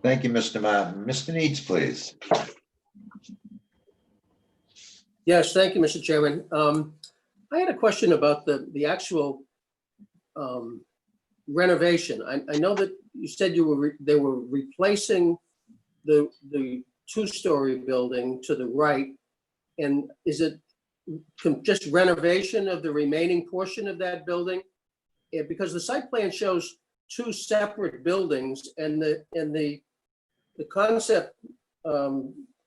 Thank you, Mr. Martin. Mr. Needs, please. Yes, thank you, Mr. Chairman. I had a question about the actual renovation. I know that you said they were replacing the two-story building to the right. And is it just renovation of the remaining portion of that building? Because the site plan shows two separate buildings, and the concept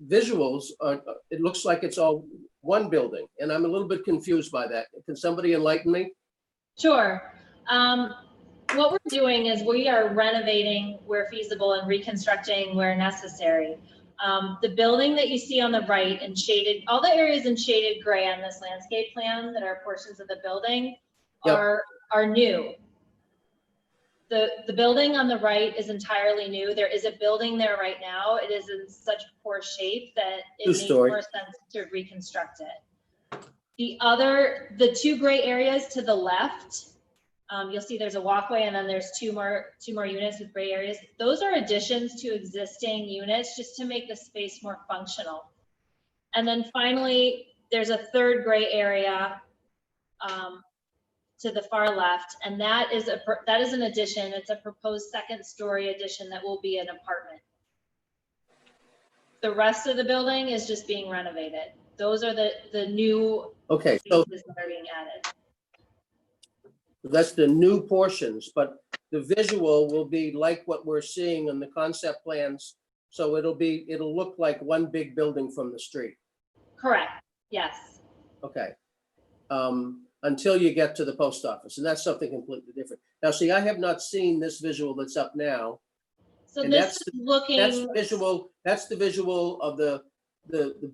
visuals are, it looks like it's all one building, and I'm a little bit confused by that. Can somebody enlighten me? Sure. What we're doing is we are renovating where feasible and reconstructing where necessary. The building that you see on the right and shaded, all the areas in shaded gray on this landscape plan that are portions of the building are new. The building on the right is entirely new. There is a building there right now. It is in such poor shape that it makes more sense to reconstruct it. The two gray areas to the left, you'll see there's a walkway and then there's two more units with gray areas. Those are additions to existing units just to make the space more functional. And then finally, there's a third gray area to the far left, and that is an addition. It's a proposed second-story addition that will be an apartment. The rest of the building is just being renovated. Those are the new spaces that are being added. That's the new portions, but the visual will be like what we're seeing on the concept plans. So it'll look like one big building from the street. Correct. Yes. Okay. Until you get to the post office, and that's something completely different. Now, see, I have not seen this visual that's up now. So and this is looking. That's the visual of the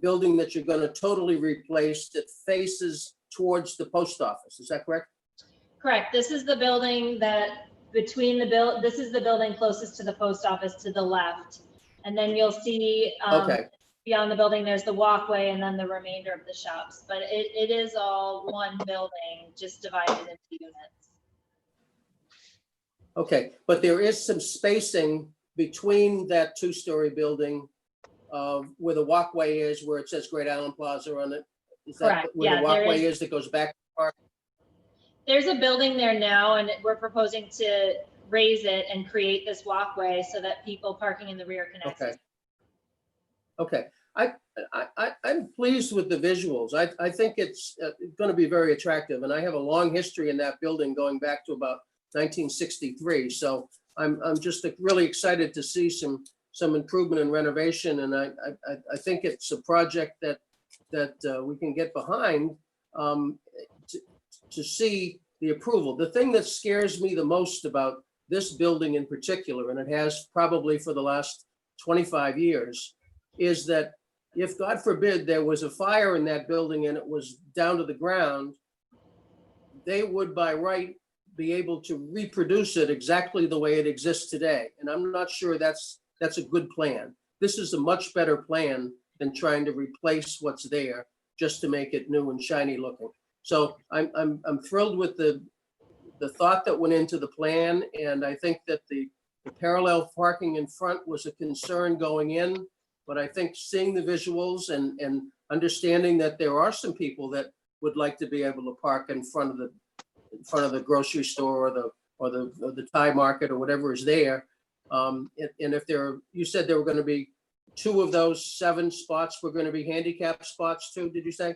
building that you're going to totally replace that faces towards the post office. Is that correct? Correct. This is the building that this is the building closest to the post office to the left. And then you'll see beyond the building, there's the walkway and then the remainder of the shops. But it is all one building, just divided into units. Okay, but there is some spacing between that two-story building where the walkway is, where it says Great Island Plaza on it. Is that where the walkway is that goes back to the park? There's a building there now, and we're proposing to raise it and create this walkway so that people parking in the rear can access. Okay. I'm pleased with the visuals. I think it's going to be very attractive, and I have a long history in that building going back to about 1963. So I'm just really excited to see some improvement and renovation, and I think it's a project that we can get behind to see the approval. The thing that scares me the most about this building in particular, and it has probably for the last 25 years, is that if, God forbid, there was a fire in that building and it was down to the ground, they would by right be able to reproduce it exactly the way it exists today. And I'm not sure that's a good plan. This is a much better plan than trying to replace what's there just to make it new and shiny looking. So I'm thrilled with the thought that went into the plan, and I think that the parallel parking in front was a concern going in. But I think seeing the visuals and understanding that there are some people that would like to be able to park in front of the grocery store or the Thai market or whatever is there. And if you said there were going to be 2 of those 7 spots were going to be handicap spots too, did you say?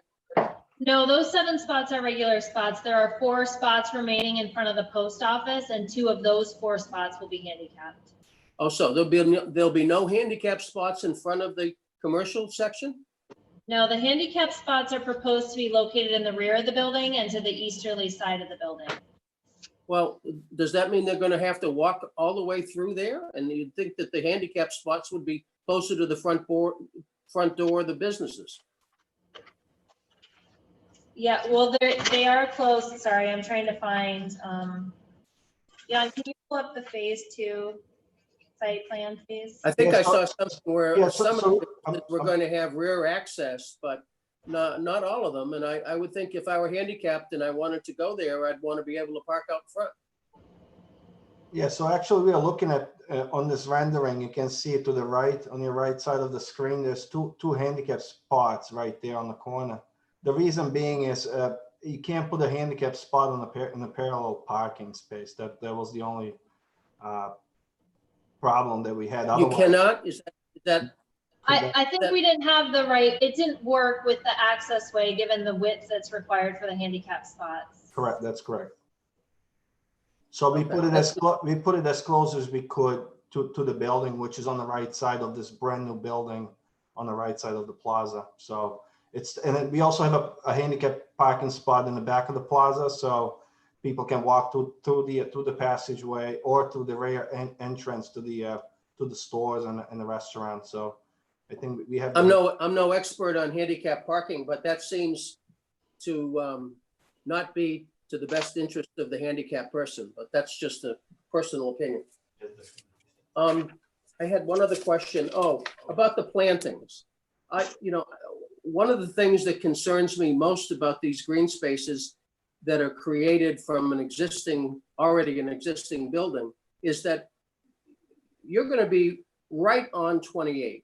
No, those 7 spots are regular spots. There are 4 spots remaining in front of the post office, and 2 of those 4 spots will be handicapped. Oh, so there'll be no handicap spots in front of the commercial section? No, the handicap spots are proposed to be located in the rear of the building and to the easterly side of the building. Well, does that mean they're gonna have to walk all the way through there? And you'd think that the handicap spots would be closer to the front door of the businesses. Yeah, well, they are close. Sorry, I'm trying to find, yeah, can you pull up the phase 2 site plan, please? I think Yeah, I so- saw something where Yeah, some of so, the businesses were going to have rear access, but not all of them. And I would think if I were handicapped and I wanted to go there, I'd want to be able to park out front. Yeah, so actually we are looking at, on this rendering, you can see it to the right, on your right side of the screen, there's two handicap spots right there on the corner. The reason being is you can't put a handicap spot in a parallel parking space. That was the only problem that we had. You Otherwise- cannot, is that, I think we didn't have the right, it didn't work with the access way, given the width that's required for the handicap spots. Correct, that's correct. So we Okay. put it as close as we could to the building, which is on the right side of this brand new building on the right side of the plaza. So and then we also have a handicap parking spot in the back of the plaza, so people can walk through the passageway or through the rear entrance to the stores and the restaurant. So I think we have. I'm no expert on handicap parking, but that seems to not be to the best interest of the handicapped person, but that's just a personal opinion. I had one other question. Oh, about the plantings. One of the things that concerns me most about these green spaces that are created from already an existing building is that you're going to be right on 28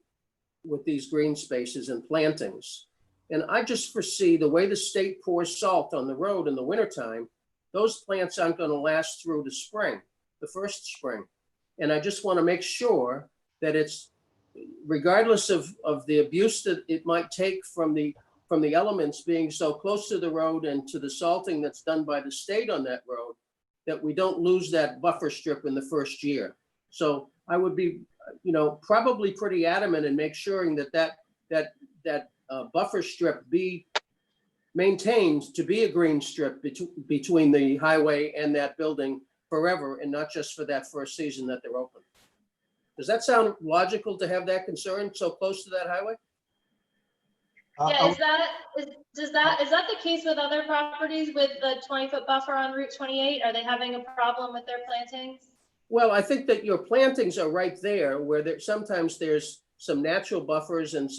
with these green spaces and plantings. And I just foresee the way the state pours salt on the road in the wintertime, those plants aren't going to last through the first spring. And I just want to make sure that it's, regardless of the abuse that it might take from the elements being so close to the road and to the salting that's done by the state on that road, that we don't lose that buffer strip in the first year. So I would be, probably pretty adamant in make sure that buffer strip be maintained to be a green strip between the highway and that building forever, and not just for that first season that they're open. Does that sound logical to have that concern so close to that highway? Yeah, is that the case with other properties with the 20-foot buffer on Route 28? Are they having a problem with their plantings? Well, I think that your plantings are right there where sometimes there's some natural buffers and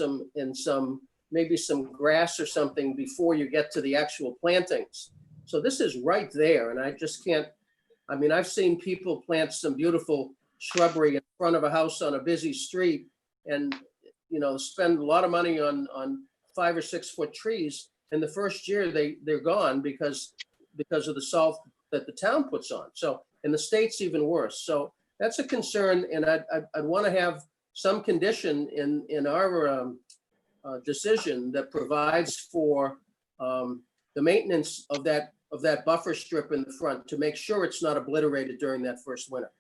maybe some grass or something before you get to the actual plantings. So this is right there, and I just can't, I've seen people plant some beautiful shrubbery in front of a house on a busy street and, spend a lot of money on 5 or 6 foot trees. And the first year they're gone because of the salt that the town puts on. So, and the state's even worse. So that's a concern. And I'd want to have some condition in our decision that provides for the maintenance of that buffer strip in the front to make sure it's not obliterated during that first winter.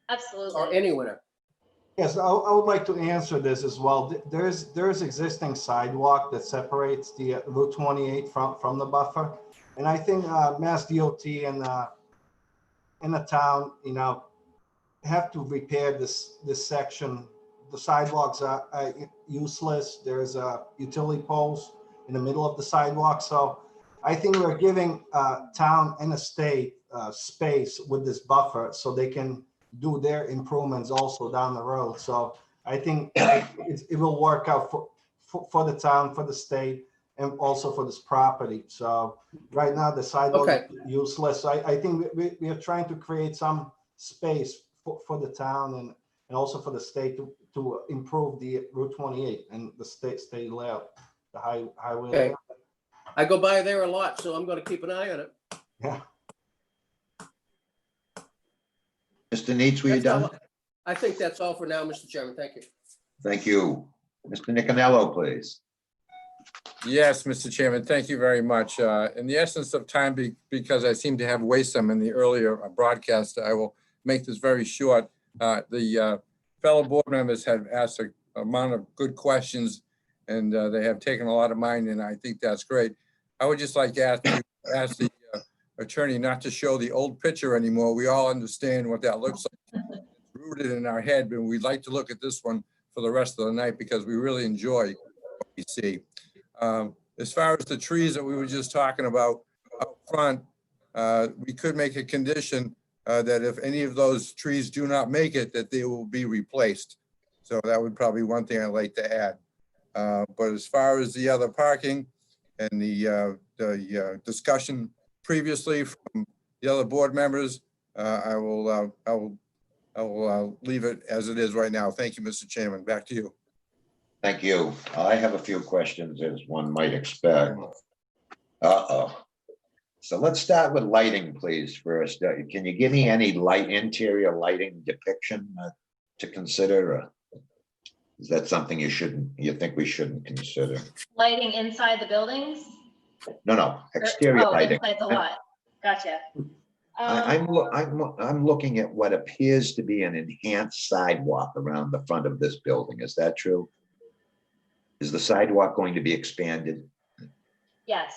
Absolutely. Or any winter. Yes, I would like to answer this as well. There's existing sidewalk that separates the Route 28 from the buffer. And I think Mass DOT and the town, have to repair this section. The sidewalks are useless. There's utility poles in the middle of the sidewalk. So I think we're giving town and the state space with this buffer so they can do their improvements also down the road. So I think it will work out for the town, for the state, and also for this property. So right now the sidewalk is useless. I think we are trying to create some space for the town and also for the state to improve the Route 28 and the state layout, the highway. Okay. layout. I go by there a lot, so I'm going to keep an eye on it. Yeah. Mr. Neets, were you done? I think that's all for now, Mr. Chairman. Thank you. Thank you. Mr. Nicanello, please. Yes, Mr. Chairman, thank you very much. In the essence of time, because I seem to have wasted some in the earlier broadcast, I will make this very short. The fellow board members have asked an amount of good questions, and they have taken a lot of mine, and I think that's great. I would just like to ask the attorney not to show the old picture anymore. We all understand what that looks like. It's rooted in our head, but we'd like to look at this one for the rest of the night because we really enjoy what we see. As far as the trees that we were just talking about up front, we could make a condition that if any of those trees do not make it, that they will be replaced. So that would probably be one thing I'd like to add. But as far as the other parking and the discussion previously from the other board members, I will leave it as it is right now. Thank you, Mr. Chairman. Back to you. Thank you. I have a few questions, as one might expect. So let's start with lighting, please, first. Can you give me any interior lighting depiction to consider? Or is that something you think we shouldn't consider? Lighting inside the buildings? No, exterior lighting. Inside the lot. Gotcha. I'm looking at what appears to be an enhanced sidewalk around the front of this building. Is that true? Is the sidewalk going to be expanded? Yes.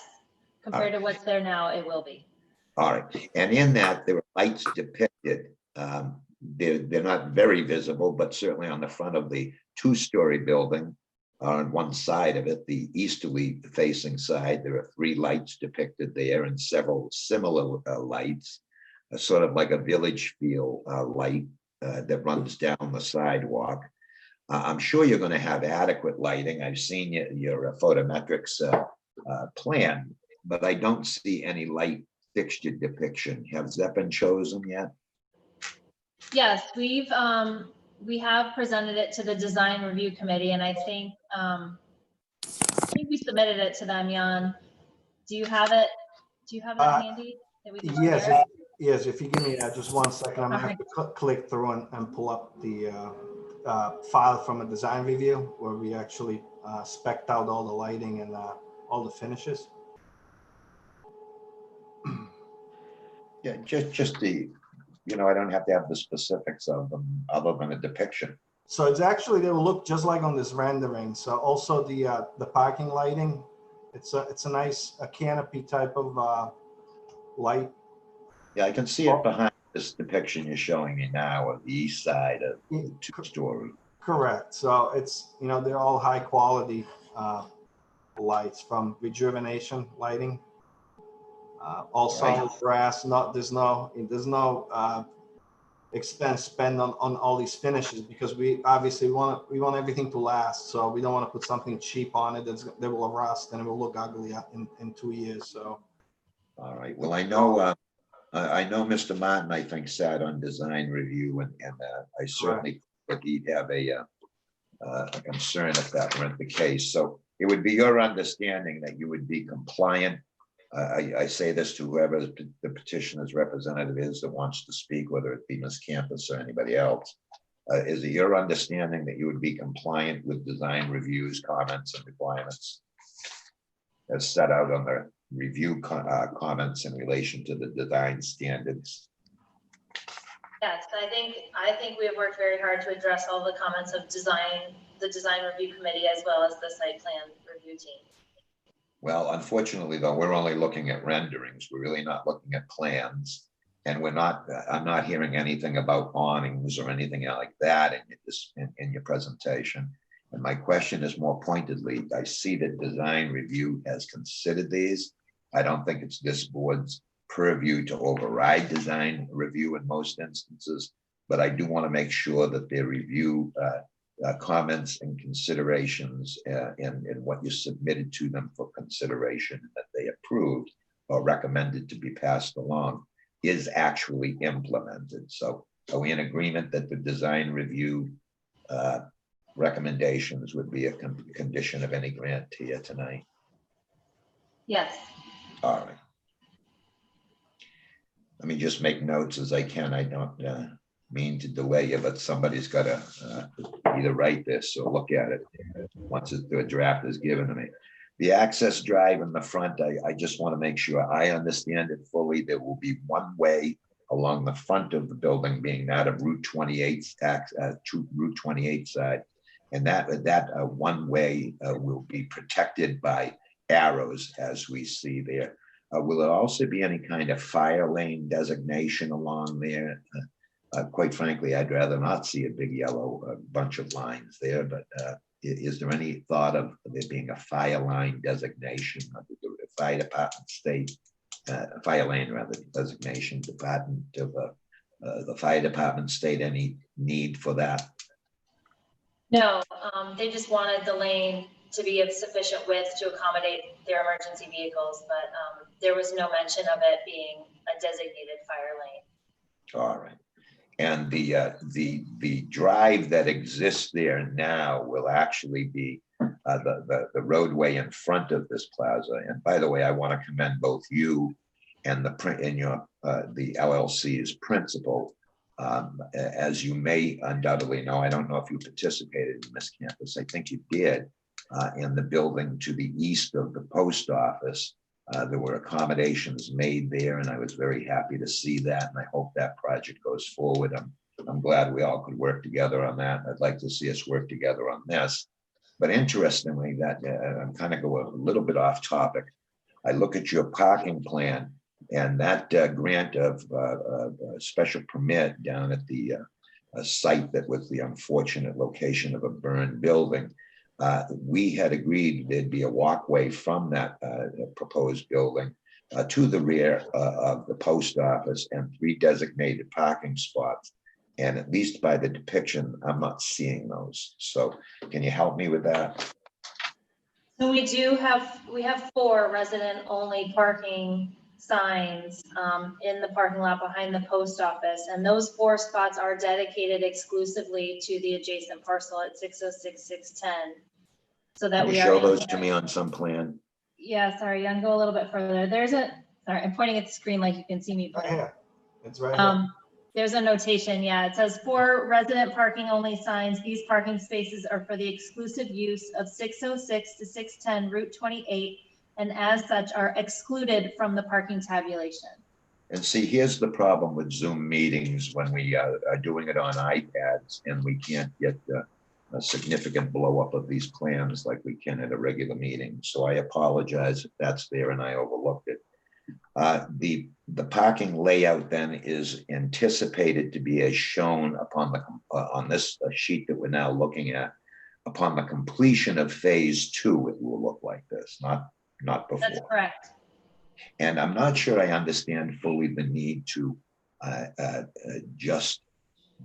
Compared to what's there now, it will be. All right. And in that, there are lights depicted. They're not very visible, but certainly on the front of the two-story building, on one side of it, the easterly facing side, there are 3 lights depicted there and several similar lights, sort of like a village feel light that runs down the sidewalk. I'm sure you're going to have adequate lighting. I've seen your photometrics plan, but I don't see any light fixture depiction. Has that been chosen yet? Yes, we have presented it to the design review committee, and I think we submitted it to them, Jan. Do you have it? Do you have it handy? That we can share? Yes, if you give me just 1 second, I'm gonna have to click through and pull up the file from a design review where we actually spec'd out all the lighting and all the finishes. Yeah, just the, I don't have to have the specifics of them other than a depiction. So it's actually, they will look just like on this rendering. So also the parking lighting, it's a nice canopy type of light. Yeah, I can see it behind this depiction you're showing me now of the east side of the two-story. Correct. So it's, they're all high quality lights from Rejuvenation Lighting. All solid brass. There's no expense spent on all these finishes because we obviously want everything to last. So we don't want to put something cheap on it that will rust and it will look ugly in 2 years. So. All right. Well, I know Mr. Martin, I think, sat on design review, and I certainly think he'd have a concern if that weren't the case. So it would be your understanding that you would be compliant. I say this to whoever the petitioner's representative is that wants to speak, whether it be Ms. Campus or anybody else. Is it your understanding that you would be compliant with design reviews, comments, and requirements as set out on the review comments in relation to the design standards? Yes, I think we have worked very hard to address all the comments of the design review committee as well as the site plan review team. Well, unfortunately, though, we're only looking at renderings. We're really not looking at plans. And I'm not hearing anything about awnings or anything like that in your presentation. And my question is more pointedly, I see that design review has considered these. I don't think it's this board's purview to override design review in most instances, but I do want to make sure that their review comments and considerations in what you submitted to them for consideration that they approved or recommended to be passed along is actually implemented. So are we in agreement that the design review recommendations would be a condition of any grant here tonight? Yes. All right. Let me just make notes as I can. I don't mean to delay you, but somebody's got to either write this or look at it once the draft is given to me. The access drive in the front, I just want to make sure I understand it fully. There will be one way along the front of the building, being that of Route 28 Route 28 side, and that one way will be protected by arrows, as we see there. Will it also be any kind of fire lane designation along there? Quite frankly, I'd rather not see a big yellow bunch of lines there, but is there any thought of there being a fire line designation of the fire department state, fire lane rather designation, department of the fire department state, any need for that? No, they just wanted the lane to be of sufficient width to accommodate their emergency vehicles, but there was no mention of it being a designated fire lane. All right. And the drive that exists there now will actually be the roadway in front of this plaza. And by the way, I want to commend both you and the LLC's principal. As you may undoubtedly know, I don't know if you participated in this campus. I think you did. In the building to the east of the post office, there were accommodations made there, and I was very happy to see that. And I hope that project goes forward. I'm glad we all could work together on that. I'd like to see us work together on this. But interestingly, that I'm kind of going a little bit off topic. I look at your parking plan, and that grant of special permit down at the site that was the unfortunate location of a burned building. We had agreed there'd be a walkway from that proposed building to the rear of the post office and 3 designated parking spots. And at least by the depiction, I'm not seeing those. So can you help me with that? So we have 4 resident-only parking signs in the parking lot behind the post office, and those 4 spots are dedicated exclusively to the adjacent parcel at 606-610. So that Can you we show are those to me on some plan? Yeah, sorry, I'm gonna go a little bit further. Sorry, I'm pointing at the screen like you can see me. Right here. It's right here. There's a notation, yeah. It says 4 resident parking only signs. These parking spaces are for the exclusive use of 606 to 610 Route 28, and as such are excluded from the parking tabulation. And see, here's the problem with Zoom meetings when we are doing it on iPads and we can't get a significant blow up of these plans like we can at a regular meeting. So I apologize if that's there and I overlooked it. The parking layout then is anticipated to be as shown upon the on this sheet that we're now looking at. Upon the completion of phase 2, it will look like this, not before. That's correct. And I'm not sure I understand fully the need to just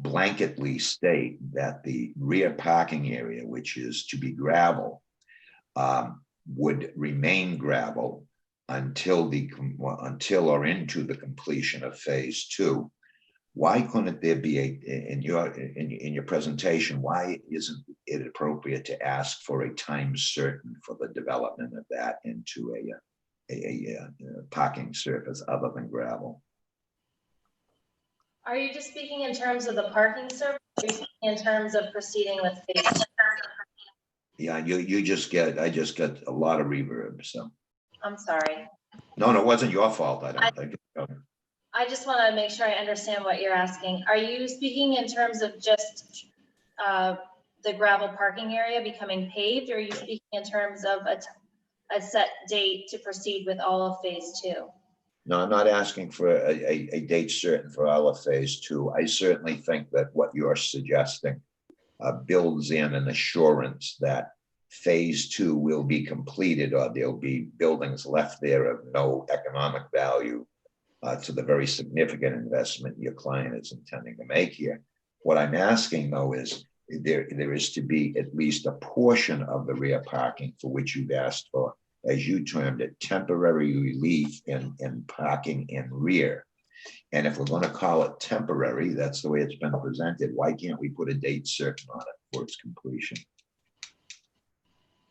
blanketly state that the rear parking area, which is to be gravel, would remain gravel until or into the completion of phase 2. Why couldn't there be in your presentation, why isn't it appropriate to ask for a time certain for the development of that into a parking surface other than gravel? Are you just speaking in terms of the parking surface, or are you speaking in terms of proceeding with phase 2? Yeah, I just got a lot of reverb, so. I'm sorry. No, it wasn't your fault, I don't think. I just want to make sure I understand what you're asking. Are you speaking in terms of just the gravel parking area becoming paved, or are you speaking in terms of a set date to proceed with all of phase 2? No, I'm not asking for a date certain for all of phase 2. I certainly think that what you're suggesting builds in an assurance that phase 2 will be completed, or there'll be buildings left there of no economic value to the very significant investment your client is intending to make here. What I'm asking though is there is to be at least a portion of the rear parking for which you've asked for, as you termed it, temporary relief in parking in rear. And if we're going to call it temporary, that's the way it's been presented. Why can't we put a date certain on it for its completion?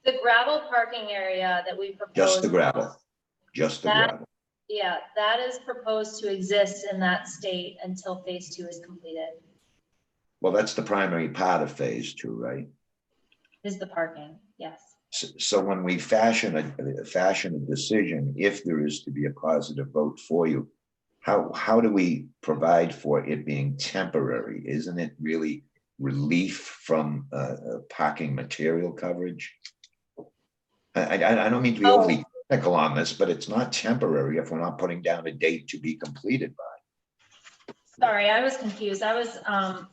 The gravel parking area that we proposed. Just the gravel. Just the gravel. Yeah, that is proposed to exist in that state until phase 2 is completed. Well, that's the primary part of phase 2, right? Is the parking, yes. So when we fashion a decision, if there is to be a positive vote for you, how do we provide for it being temporary? Isn't it really relief from parking material coverage? I don't mean to be overly technical on this, but it's not temporary if we're not putting down a date to be completed by. Sorry, I was confused. I was,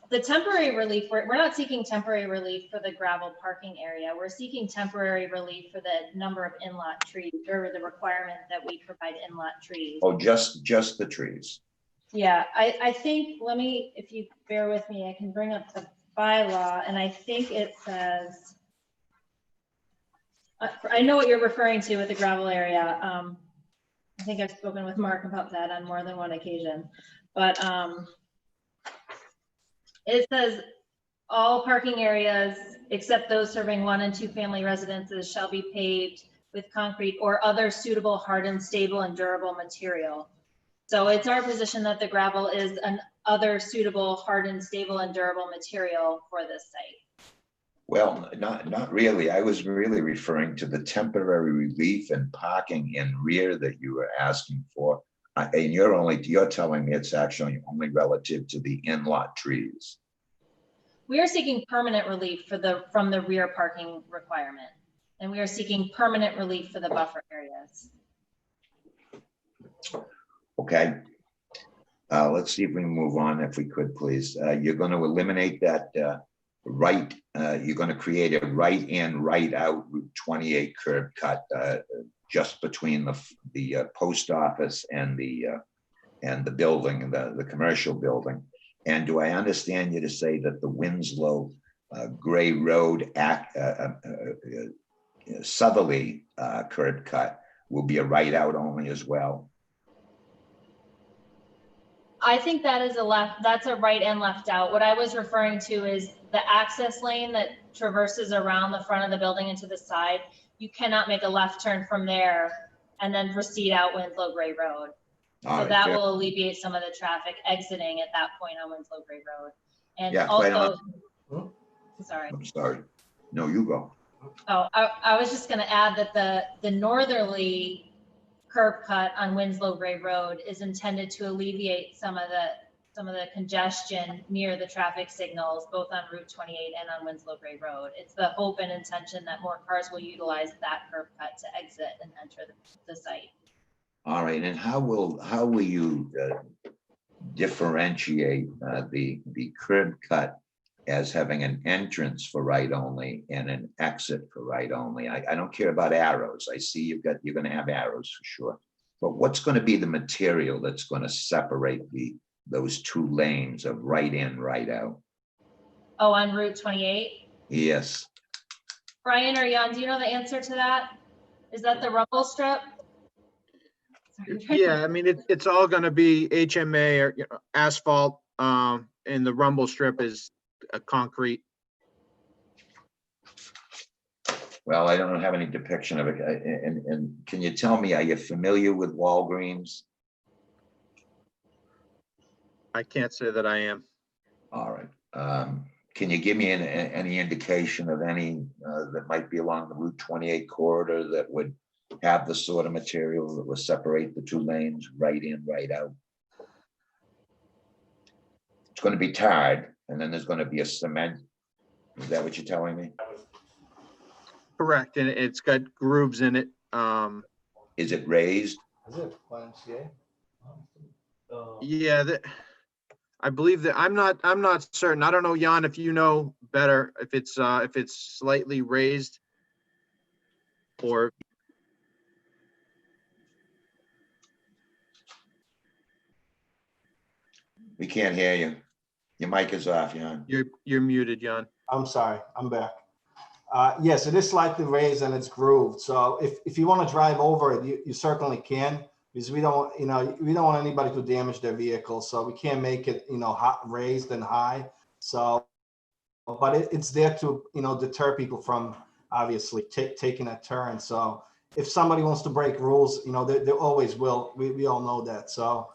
the temporary relief, we're not seeking temporary relief for the gravel parking area. We're seeking temporary relief for the number of in-lot trees, or the requirement that we provide in-lot trees. Oh, just the trees. Yeah, I think, let me, if you bear with me, I can bring up the bylaw, and I think it says, I know what you're referring to with the gravel area. I think I've spoken with Mark about that on more than one occasion. But it says all parking areas except those serving 1 and 2 family residences shall be paved with concrete or other suitable hardened, stable, and durable material. So it's our position that the gravel is an other suitable hardened, stable, and durable material for this site. Well, not really. I was really referring to the temporary relief and parking in rear that you were asking for. And you're telling me it's actually only relative to the in-lot trees. We are seeking permanent relief from the rear parking requirement, and we are seeking permanent relief for the buffer areas. Okay. Let's see if we can move on, if we could, please. You're going to eliminate that you're going to create a right in, right out Route 28 curb cut just between the post office and the building, the commercial building. And do I understand you to say that the Winslow Gray Road southerly curb cut will be a right out only as well? I think that is that's a right and left out. What I was referring to is the access lane that traverses around the front of the building and to the side. You cannot make a left turn from there and then proceed out Winslow Gray Road. So that will alleviate some of the traffic exiting at that point on Winslow Gray Road. And yeah, also, sorry. I'm sorry. No, you go. Oh, I was just going to add that the northerly curb cut on Winslow Gray Road is intended to alleviate some of the congestion near the traffic signals, both on Route 28 and on Winslow Gray Road. It's the hope and intention that more cars will utilize that curb cut to exit and enter the site. All right, and how will you differentiate the curb cut as having an entrance for right only and an exit for right only? I don't care about arrows. I see you're going to have arrows for sure, but what's going to be the material that's going to separate those two lanes of right in, right out? Oh, on Route 28? Yes. Brian or Jan, do you know the answer to that? Is that the rumble strip? Yeah, I mean, it's all going to be HMA or asphalt, and the rumble strip is a concrete. Well, I don't have any depiction of it. And can you tell me, are you familiar with Walgreens? I can't say that I am. All right. Can you give me any indication of any that might be along the Route 28 corridor that would have the sort of material that will separate the two lanes, right in, right out? It's going to be tarred, and then there's going to be a cement. Is that what you're telling me? Correct, and it's got grooves in it. Is it raised? Is it YMCA? Yeah, I believe that I'm not certain. I don't know, Jan, if you know better, if it's slightly raised or. We can't hear you. Your mic is off, Jan. You're muted, Jan. I'm sorry, I'm back. Yes, it is slightly raised and it's grooved. So if you want to drive over it, you certainly can, because we don't want anybody to damage their vehicle. So we can't make it, raised and high. So, but it's there to, deter people from obviously taking that turn. So if somebody wants to break rules, they always will. We all know that. So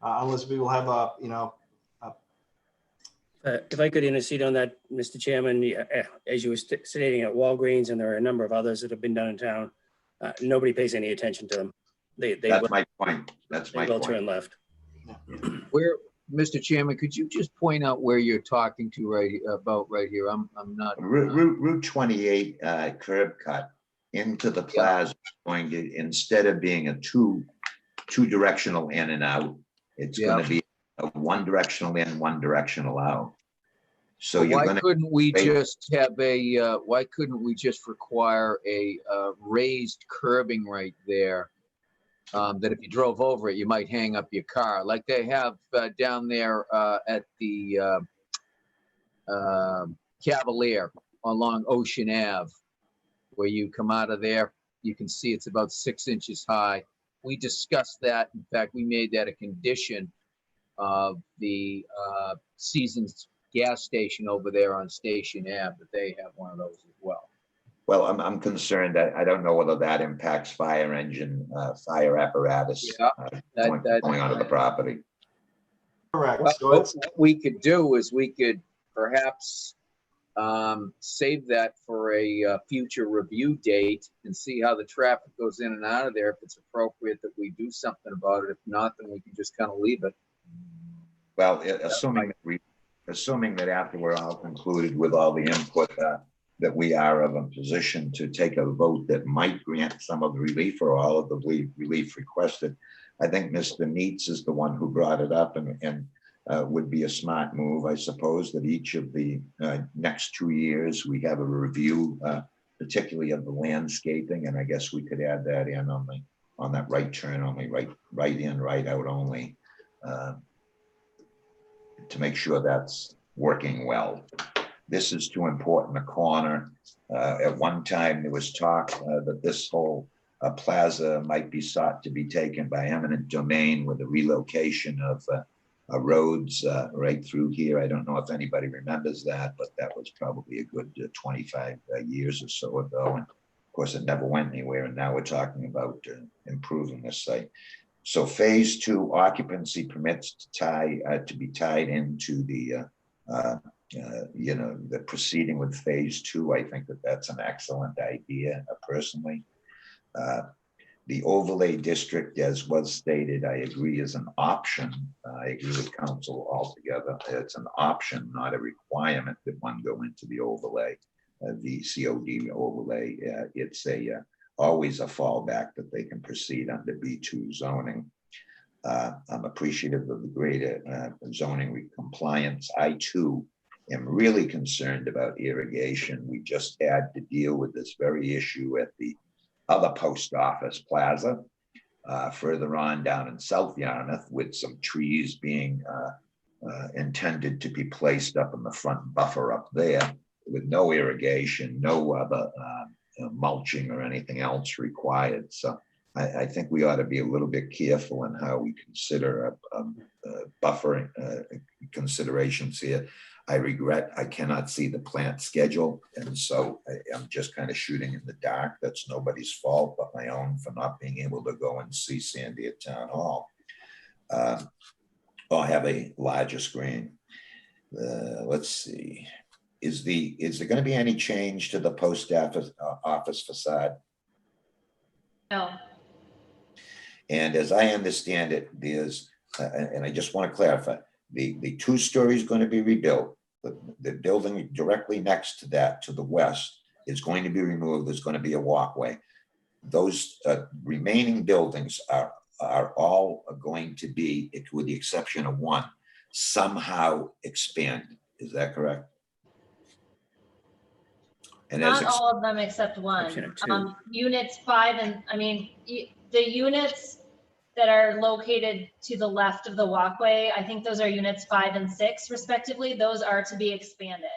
unless we will have if I could intercede on that, Mr. Chairman, as you were stating at Walgreens, and there are a number of others that have been done in town, nobody pays any attention to them. That's my point. That's my point. They will turn left. Where, Mr. Chairman, could you just point out where you're talking to right here? I'm not. Route 28 curb cut into the plaza, going to, instead of being a two-directional in and out, it's going to be a one-directional in, one-directional out. So But you're why going to, couldn't we just have why couldn't we just require a raised curbing right there? That if you drove over it, you might hang up your car, like they have down there at the Cavalier along Ocean Ave, where you come out of there, you can see it's about 6 inches high. We discussed that. In fact, we made that a condition of the Seasons gas station over there on Station Ave, that they have one of those as well. well, I'm concerned that I don't know whether that impacts fire engine, fire apparatus going onto the property. Correct. Well, So it's, what we could do is we could perhaps save that for a future review date and see how the traffic goes in and out of there. If it's appropriate that we do something about it. If not, then we can just kind of leave it. Well, assuming that after we're all concluded with all the input, that we are of a position to take a vote that might grant some of the relief or all of the relief requested. I think Mr. Neitz is the one who brought it up, and would be a smart move, I suppose, that each of the next 2 years we have a review, particularly of the landscaping, and I guess we could add that in on that right turn only, right in, right out only, to make sure that's working well. This is too important a corner. At one time, there was talk that this whole plaza might be sought to be taken by eminent domain with the relocation of roads right through here. I don't know if anybody remembers that, but that was probably a good 25 years or so ago. And of course, it never went anywhere. And now we're talking about improving this site. So phase 2 occupancy permits to be tied into the the proceeding with phase 2. I think that that's an excellent idea, personally. The overlay district, as was stated, I agree, is an option. I agree with council altogether. It's an option, not a requirement that one go into the overlay, the COD overlay. It's always a fallback that they can proceed under B2 zoning. I'm appreciative of the greater zoning compliance. I too am really concerned about irrigation. We just had to deal with this very issue at the other post office plaza, further on down in South Yarmouth, with some trees being intended to be placed up in the front buffer up there with no irrigation, no other mulching or anything else required. So I think we ought to be a little bit careful in how we consider buffering considerations here. I regret I cannot see the plant schedule, and so I'm just kind of shooting in the dark. That's nobody's fault but my own for not being able to go and see Sandy at Town Hall or have a larger screen. Let's see. Is there going to be any change to the post office facade? No. And as I understand it, there's, and I just want to clarify, the 2 stories going to be rebuilt. The building directly next to that, to the west, is going to be removed. There's going to be a walkway. Those remaining buildings are all going to be, with the exception of one, somehow expanded. Is that correct? And Not all of them except one. Units 5 and, the units that are located to the left of the walkway, I think those are units 5 and 6 respectively. Those are to be expanded.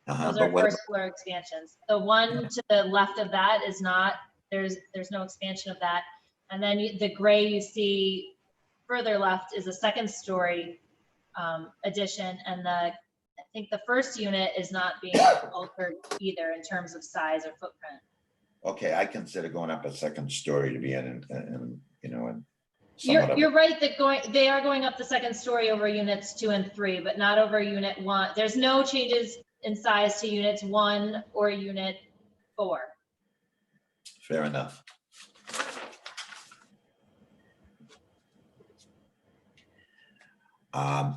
Those are first floor expansions. The one to the left of that is not, there's no expansion of that. And then the gray you see further left is a 2nd story addition. And I think the first unit is not being altered either in terms of size or footprint. Okay, I consider going up a 2nd story to be in You're right that they are going up the 2nd story over units 2 and 3, but not over unit 1. There's no changes in size to units 1 or unit 4. Fair enough.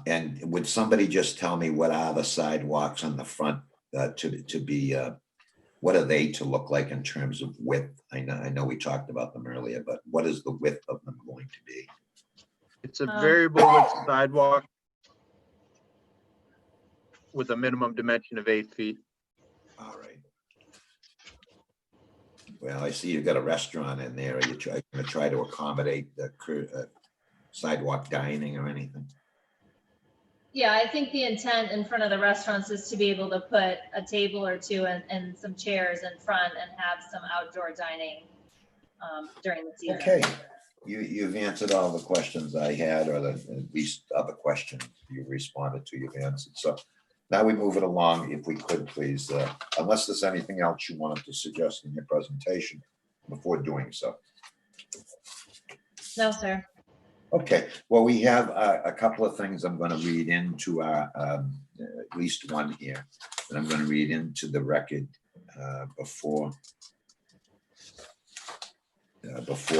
And would somebody just tell me what are the sidewalks on the front to be what are they to look like in terms of width? I know we talked about them earlier, but what is the width of them going to be? It's a variable width sidewalk with a minimum dimension of 8 feet. All right. Well, I see you've got a restaurant in there. Are you going to try to accommodate the sidewalk dining or anything? Yeah, I think the intent in front of the restaurants is to be able to put a table or two and some chairs in front and have some outdoor dining during the season. Okay, you've answered all the questions I had, or at least other questions you responded to, you've answered. So now we move it along, if we could, please, unless there's anything else you wanted to suggest in your presentation before doing so. No, sir. Okay, well, we have a couple of things I'm going to read into our, at least one here, that I'm going to read into the record before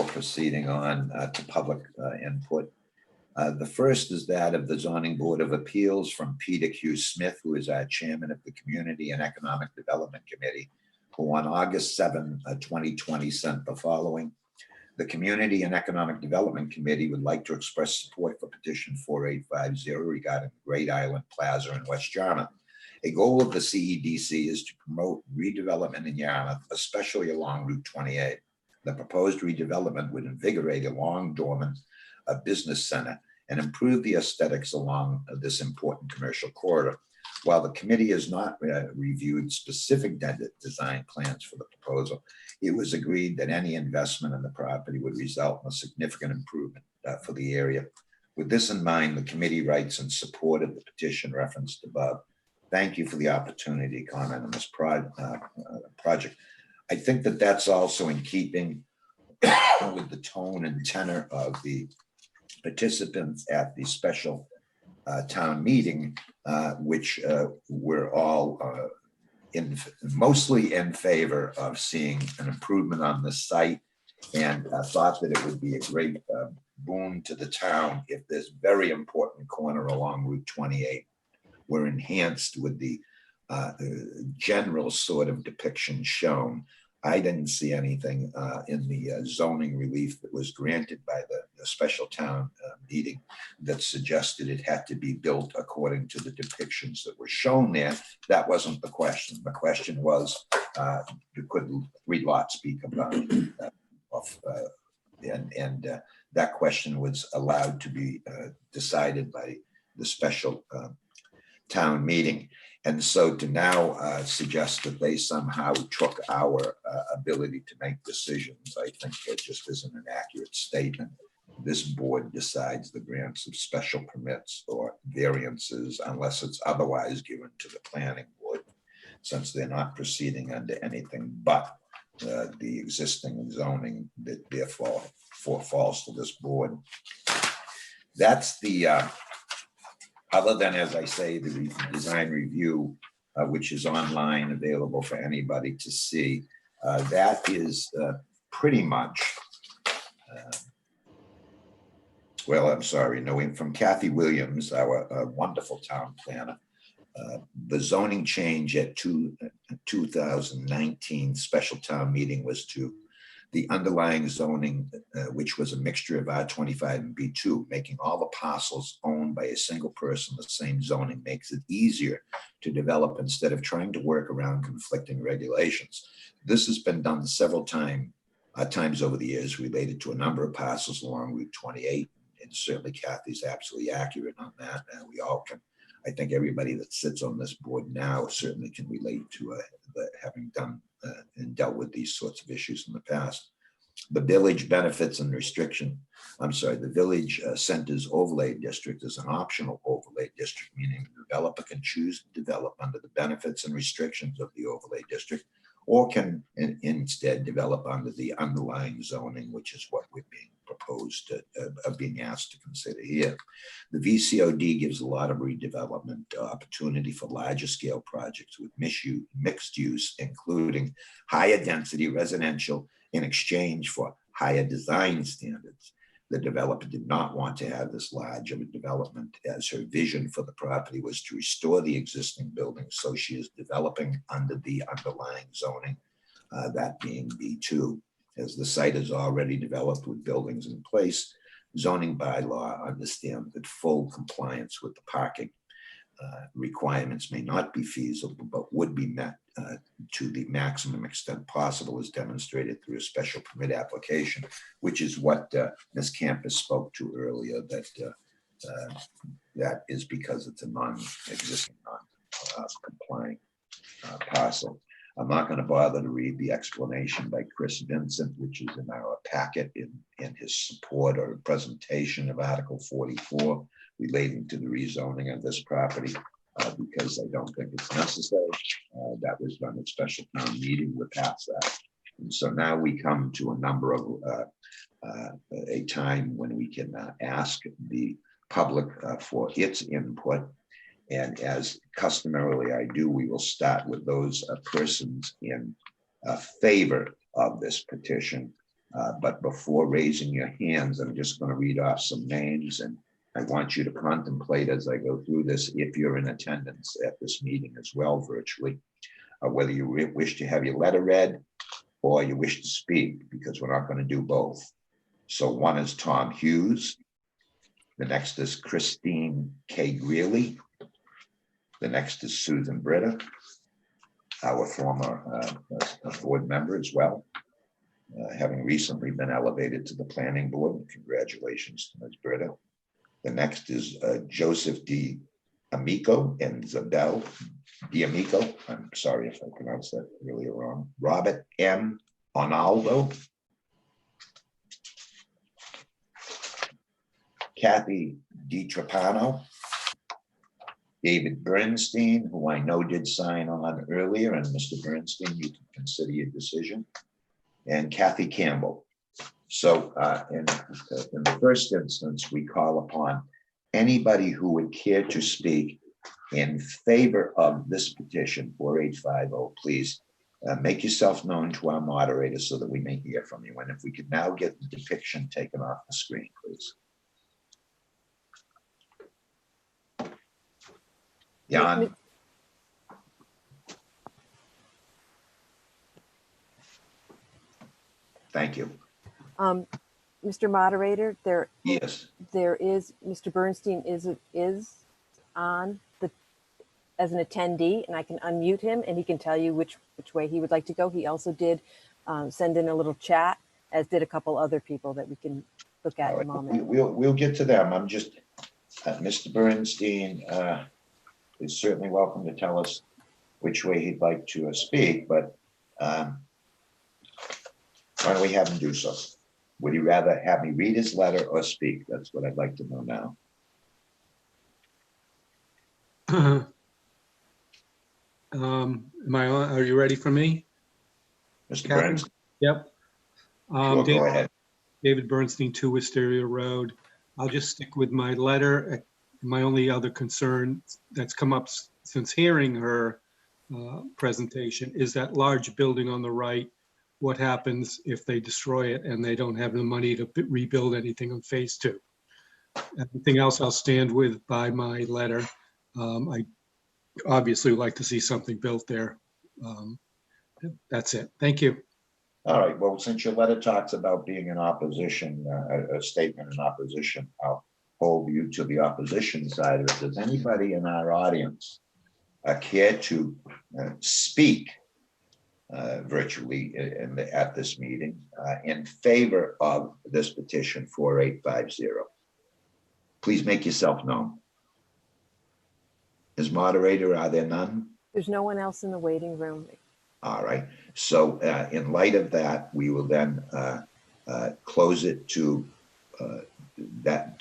proceeding on to public input. The first is that of the Zoning Board of Appeals from Peter Q. Smith, who is our chairman of the Community and Economic Development Committee, who on August 7, 2020 sent the following. The Community and Economic Development Committee would like to express support for petition 4850 regarding Great Island Plaza in West Yarmouth. A goal of the CEDC is to promote redevelopment in Yarmouth, especially along Route 28. The proposed redevelopment would invigorate a long dormant business center and improve the aesthetics along this important commercial corridor. While the committee has not reviewed specific design plans for the proposal, it was agreed that any investment in the property would result in a significant improvement for the area. With this in mind, the committee writes in support of the petition referenced above. Thank you for the opportunity to comment on this project. I think that that's also in keeping with the tone and tenor of the participants at the special town meeting, which were all mostly in favor of seeing an improvement on the site, and thought that it would be a great boon to the town if this very important corner along Route 28 were enhanced with the general sort of depiction shown. I didn't see anything in the zoning relief that was granted by the special town meeting that suggested it had to be built according to the depictions that were shown there. That wasn't the question. The question was, could 3 lots be combined? That question was allowed to be decided by the special town meeting. And so to now suggest that they somehow took our ability to make decisions, I think that just isn't an accurate statement. This board decides the grants of special permits or variances unless it's otherwise given to the planning board, since they're not proceeding under anything but the existing zoning that therefore falls to this board. That's the other than, as I say, the design review, which is online, available for anybody to see. That is pretty much, well, I'm sorry, no, from Kathy Williams, our wonderful town planner. The zoning change at 2019 special town meeting was to the underlying zoning, which was a mixture of R25 and B2, making all the parcels owned by a single person. The same zoning makes it easier to develop instead of trying to work around conflicting regulations. This has been done several times over the years related to a number of parcels along Route 28. And certainly Kathy's absolutely accurate on that. And we all can, I think everybody that sits on this board now certainly can relate to having done and dealt with these sorts of issues in the past. The village benefits and restriction, the village centers overlay district is an optional overlay district, meaning the developer can choose to develop under the benefits and restrictions of the overlay district, or can instead develop under the underlying zoning, which is what we're being proposed to, being asked to consider here. The VCOD gives a lot of redevelopment opportunity for larger scale projects with mixed use, including higher density residential in exchange for higher design standards. The developer did not want to have this large of a development, as her vision for the property was to restore the existing building. So she is developing under the underlying zoning, that being B2. As the site is already developed with buildings in place, zoning bylaw understands that full compliance with the parking requirements may not be feasible, but would be met to the maximum extent possible, as demonstrated through a special permit application, which is what Ms. Campbell spoke to earlier, that is because it's a non-existing, non-complying parcel. I'm not going to bother to read the explanation by Chris Vincent, which is in our packet in his support or presentation of Article 44 relating to the rezoning of this property, because I don't think it's necessary. That was done at special town meeting. We're past that. And so now we come to a number of a time when we can ask the public for its input. And as customarily I do, we will start with those persons in favor of this petition. But before raising your hands, I'm just going to read off some names, and I want you to contemplate as I go through this, if you're in attendance at this meeting as well virtually, whether you wish to have your letter read or you wish to speak, because we're not going to do both. So one is Tom Hughes. The next is Christine K. Greeley. The next is Susan Britta, our former board member as well, having recently been elevated to the planning board. Congratulations to Ms. Britta. The next is Joseph D. Amico and Zabel D'Amico. I'm sorry if I pronounced that really wrong. Robert M. Onaldo. Kathy DiTrapano. David Bernstein, who I know did sign on earlier, and Mr. Bernstein, you can consider your decision, and Kathy Campbell. So in the first instance, we call upon anybody who would care to speak in favor of this petition, 4850, please make yourself known to our moderator so that we may hear from you. And if we could now get the depiction taken off the screen, please. Jan. Thank you. Mr. Moderator, Yes. there is, Mr. Bernstein is on as an attendee, and I can unmute him and he can tell you which way he would like to go. He also did send in a little chat, as did a couple other people that we can look at in a moment. We'll get to them. I'm just, Mr. Bernstein is certainly welcome to tell us which way he'd like to speak, but why don't we have him do so? Would he rather have me read his letter or speak? That's what I'd like to know now. Are you ready for me? Mr. Bernstein? Yep. Sure, go ahead. David Bernstein, 2 Wisteria Road. I'll just stick with my letter. My only other concern that's come up since hearing her presentation is that large building on the right. What happens if they destroy it and they don't have the money to rebuild anything on phase 2? Everything else I'll stand with by my letter. I obviously would like to see something built there. That's it. Thank you. All right. Well, since your letter talks about being in opposition, a statement in opposition, I'll hold you to the opposition side. If there's anybody in our audience care to speak virtually at this meeting in favor of this petition 4850, please make yourself known. As moderator, are there none? There's no one else in the waiting room. All right. So in light of that, we will then close it to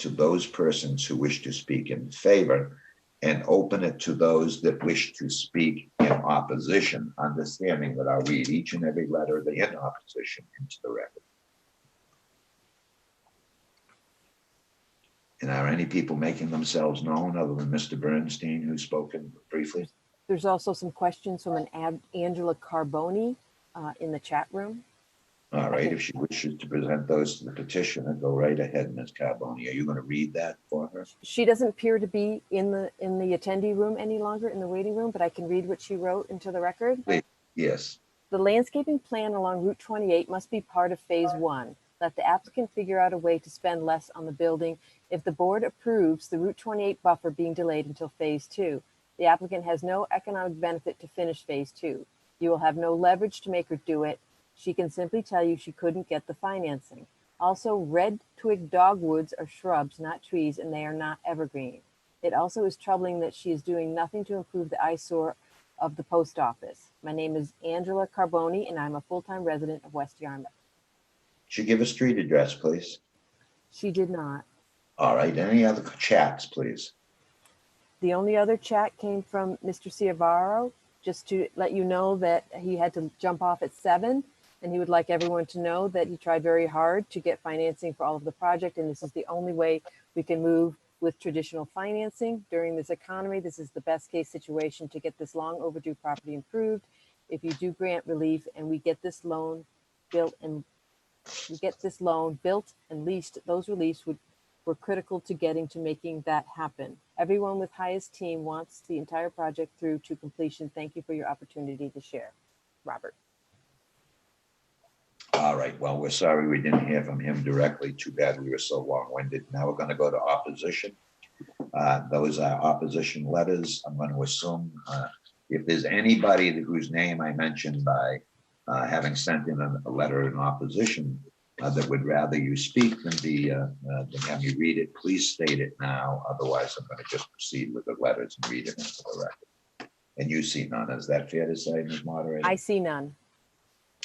those persons who wish to speak in favor, and open it to those that wish to speak in opposition, understanding that I'll read each and every letter in opposition into the record. And are any people making themselves known other than Mr. Bernstein, who's spoken briefly? There's also some questions from an Angela Carboni in the chat room. All right, if she wishes to present those to the petitioner, go right ahead, Ms. Carboni. Are you going to read that for her? She doesn't appear to be in the attendee room any longer, in the waiting room, but I can read what she wrote into the record. Yes. The landscaping plan along Route 28 must be part of Phase 1. Let the applicant figure out a way to spend less on the building if the board approves the Route 28 buffer being delayed until Phase 2. The applicant has no economic benefit to finish Phase 2. You will have no leverage to make her do it. She can simply tell you she couldn't get the financing. Also, red twig dogwoods are shrubs, not trees, and they are not evergreen. It also is troubling that she is doing nothing to improve the eyesore of the post office. My name is Angela Carboni, and I'm a full-time resident of West Yarmouth. Should give a street address, please. She did not. All right, any other chats, please? The only other chat came from Mr. Ciavaro, just to let you know that he had to jump off at 7, and he would like everyone to know that he tried very hard to get financing for all of the project, and this is the only way we can move with traditional financing during this economy. This is the best case situation to get this long overdue property improved. If you do grant relief and we get this loan built and leased, those reliefs were critical to getting to making that happen. Everyone with highest team wants the entire project through to completion. Thank you for your opportunity to share. Robert. All right, well, we're sorry we didn't hear from him directly. Too bad we were so long-winded. Now we're going to go to opposition. Those are opposition letters. I'm going to assume if there's anybody whose name I mentioned by having sent in a letter in opposition that would rather you speak than have me read it, please state it now. Otherwise, I'm going to just proceed with the letters and read it into the record. And you see none. Is that fair to say, Ms. Moderator? I see none.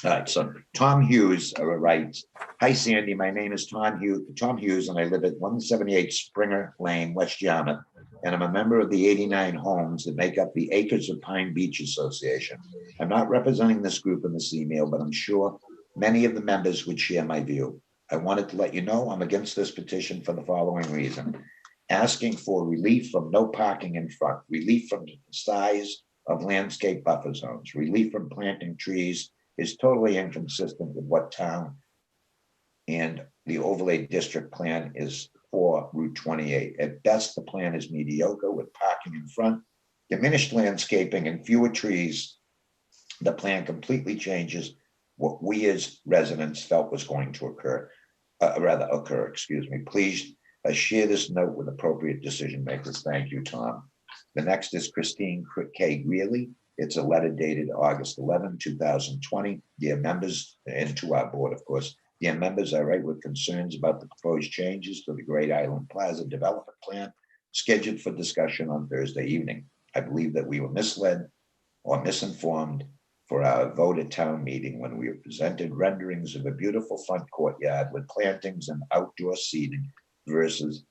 All right, so Tom Hughes writes, "Hi Sandy, my name is Tom Hughes, and I live at 178 Springer Lane, West Yarmouth, and I'm a member of the 89 homes that make up the Acres of Pine Beach Association. I'm not representing this group in this email, but I'm sure many of the members would share my view. I wanted to let you know I'm against this petition for the following reason. Asking for relief from no parking in front, relief from the size of landscape buffer zones, relief from planting trees is totally inconsistent with what town and the overlay district plan is for Route 28. At best, the plan is mediocre with parking in front, diminished landscaping, and fewer trees. The plan completely changes what we as residents felt was going to occur. Please share this note with appropriate decision makers. Thank you, Tom." The next is Christine K. Greeley. It's a letter dated August 11, 2020. Dear members, and to our board, of course. Dear members, I write with concerns about the proposed changes to the Great Island Plaza development plan scheduled for discussion on Thursday evening. I believe that we were misled or misinformed for our vote at town meeting when we were presented renderings of a beautiful front courtyard with plantings and outdoor seating versus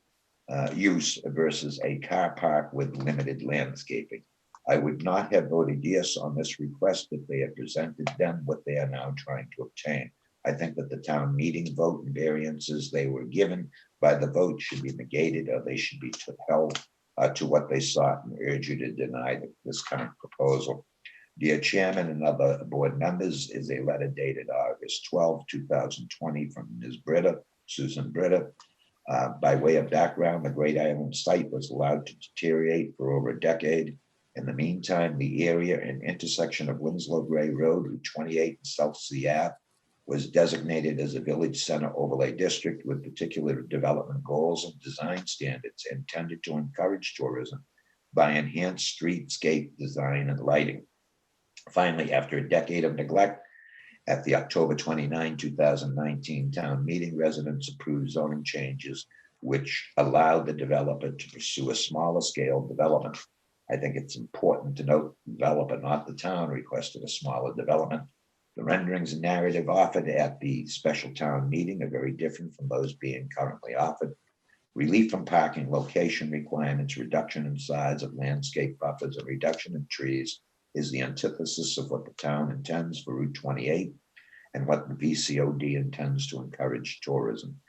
a car park with limited landscaping. I would not have voted yes on this request if they had presented them what they are now trying to obtain. I think that the town meeting vote and variances they were given by the vote should be negated, or they should be held to what they sought, and urge you to deny this current proposal. Dear Chairman and other board members, is a letter dated August 12, 2020 from Ms. Susan Britta. By way of background, the Great Island site was allowed to deteriorate for over a decade. In the meantime, the area and intersection of Winslow Gray Road, Route 28 and South Sea Ave was designated as a village center overlay district with particular development goals and design standards intended to encourage tourism by enhanced streetscape design and lighting. Finally, after a decade of neglect, at the October 29, 2019 town meeting, residents approved zoning changes which allowed the developer to pursue a smaller scale development. I think it's important to note the developer, not the town, requested a smaller development. The renderings and narrative offered at the special town meeting are very different from those being currently offered. Relief from parking location requirements, reduction in size of landscape buffers, and reduction in trees is the antithesis of what the town intends for Route 28 and what the VCOD intends to encourage tourism.